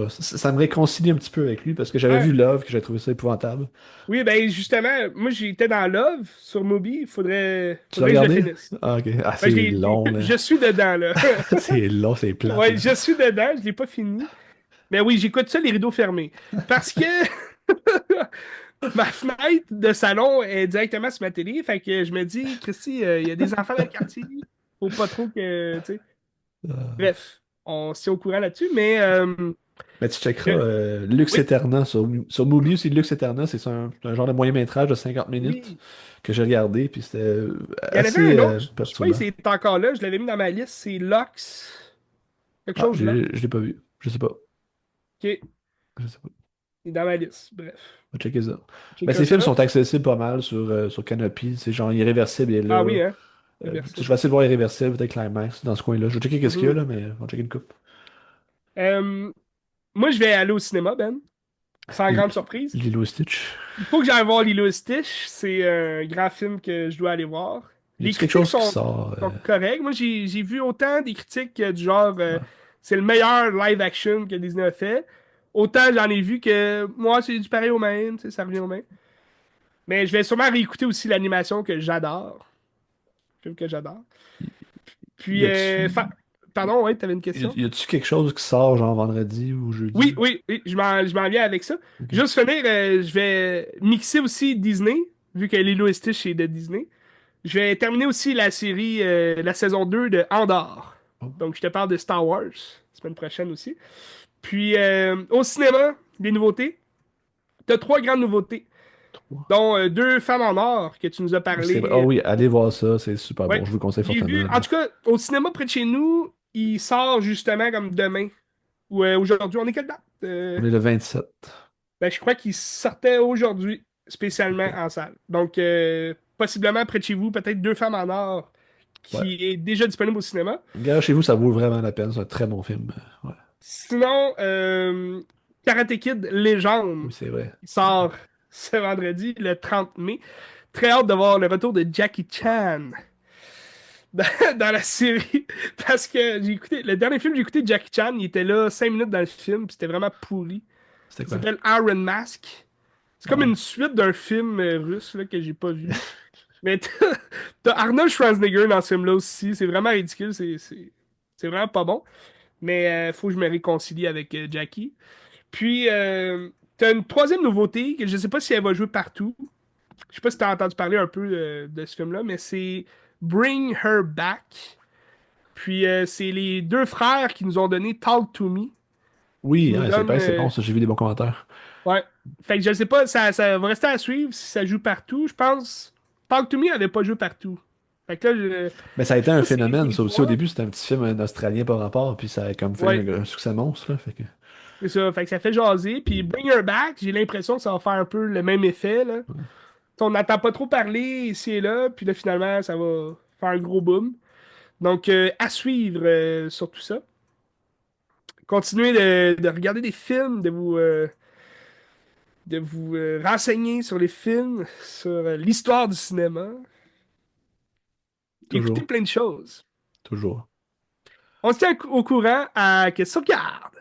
ça me réconcilie un petit peu avec lui, parce que j'avais Ouais. vu Love, que j'avais trouvé ça épouvantable. Oui, ben justement, moi j'étais dans Love sur Mubi. Tu l'as Faudrait que je le regardé? finisse. Ah, ok. Ah, Ben, c'est long, là. je suis dedans, là. C'est long, c'est plate, Ouais, là. je suis dedans, je l'ai pas fini. Mais oui, j'écoute ça les rideaux fermés. Parce que ma fenêtre de salon est directement sur ma télé. Fait que je me dis, Christy, il y a des enfants dans le quartier. Faut pas trop que, tu sais. Ah. Bref, on s'y est au courant là-dessus. Mais Mais tu checkeras je- Lux oui, Eterna sur Mubi aussi. Lux Eterna, c'est un genre de moyen-métrage de 50 minutes oui. que j'ai regardé, puis c'était Il y en avait assez un autre. Je sais pas perturbant. s'il est encore là. Je l'avais mis dans ma liste. C'est Lux. Quelque Ah, chose là. je l'ai pas vu. Je sais pas. OK. Je sais pas. Il est dans ma liste. Bref. On va checker ça. Ben, Checker ces films ça. sont accessibles pas mal sur Canopy. C'est genre Irréversible est Ah là. oui, hein? Je Réversible. vais essayer de voir Irréversible, peut-être Climax, dans ce coin-là. Je vais checker qu'est-ce qu'il y a Mhm. là, mais on va checker une coupe. Euh, Moi, je vais aller au cinéma, Ben. Sans L- grande surprise. Lilo et Stitch. Il faut que j'aille voir Lilo et Stitch. C'est un grand film que je dois aller voir. Y Les a-tu quelque critiques chose qui sort sont correctes. Moi, j'ai vu autant des critiques du genre ouais. c'est le meilleur live action que Disney a fait. Autant j'en ai vu que moi, c'est du pareil au même. Tu sais, ça revient au même. Mais je vais sûrement réécouter aussi l'animation que j'adore. Film que j'adore. Y Puis, a-tu pardon, ouais, t'avais une question? y a-tu quelque chose qui sort genre vendredi ou Oui, jeudi? oui, oui, je m'en viens avec ça. Ok. Juste finir, je vais mixer aussi Disney, vu que Lilo et Stitch est de Disney. Je vais terminer aussi la série, la saison 2 de Andor. Oh, Donc, je te parle de Star Wars, semaine prochaine aussi. Puis, au cinéma, des nouveautés. T'as trois grandes nouveautés, trois. dont deux femmes en or que tu nous as C'est parlé. vrai. Oh oui, allez voir ça, c'est super bon. Ouais, Je vous le conseille j'ai fortement, vu, là. en tout cas, au cinéma près de chez nous, il sort justement comme demain ou aujourd'hui. On est quelle date? Euh, On est le 27. ben, je crois qu'il sortait aujourd'hui, spécialement Ok. en salle. Donc, possiblement près de chez vous, peut-être Deux femmes en or, Ouais. qui est déjà disponible au cinéma. Gars, chez vous, ça vaut vraiment la peine. C'est un très bon film. Ouais. Sinon, Karate Kid Légende, Oui, c'est vrai. il sort ce vendredi, le 30 mai. Très hâte de voir le retour de Jackie Chan dans, dans la série. Parce que j'ai écouté, le dernier film que j'ai écouté de Jackie Chan, il était là 5 minutes dans le film, puis c'était vraiment pourri. C'était Ça quoi? s'appelle Iron Mask. C'est Ah comme ouais. une suite d'un film russe là, que j'ai pas vu. Mais t'as Arnold Schwarzenegger dans ce film-là aussi. C'est vraiment ridicule. C'est vraiment pas bon. Mais faut que je me réconcilie avec Jackie. Puis, t'as une troisième nouveauté que je sais pas si elle va jouer partout. Je sais pas si t'as entendu parler un peu de ce film-là, mais c'est Bring Her Back. Puis, c'est les deux frères qui nous ont donné Talk to Me, qui Oui, nous ouais, c'est donnent. pas, c'est bon, ça. J'ai vu des bons commentaires. Ouais. Fait que je sais pas, ça va rester à suivre si ça joue partout. Je pense. Talk to Me avait pas joué partout. Fait que là, Mais ça a je été sais un pas si c'est phénomène, des ça aussi. Au fois. début, c'était un petit film australien par rapport, puis ça a comme fait Ouais, un succès monstre, là. Fait que... c'est ça. Fait que ça fait jaser. Puis Bring Her Back, j'ai l'impression que ça va faire un peu le même effet, là. On n'entend pas trop parler ici et là, puis là, finalement, ça va faire un gros boom. Donc, à suivre sur tout ça. Continuez de regarder des films, de vous renseigner sur les films, sur l'histoire du cinéma. Écoutez Toujours. plein de choses. Toujours. On se tient au courant à que sauvegarde.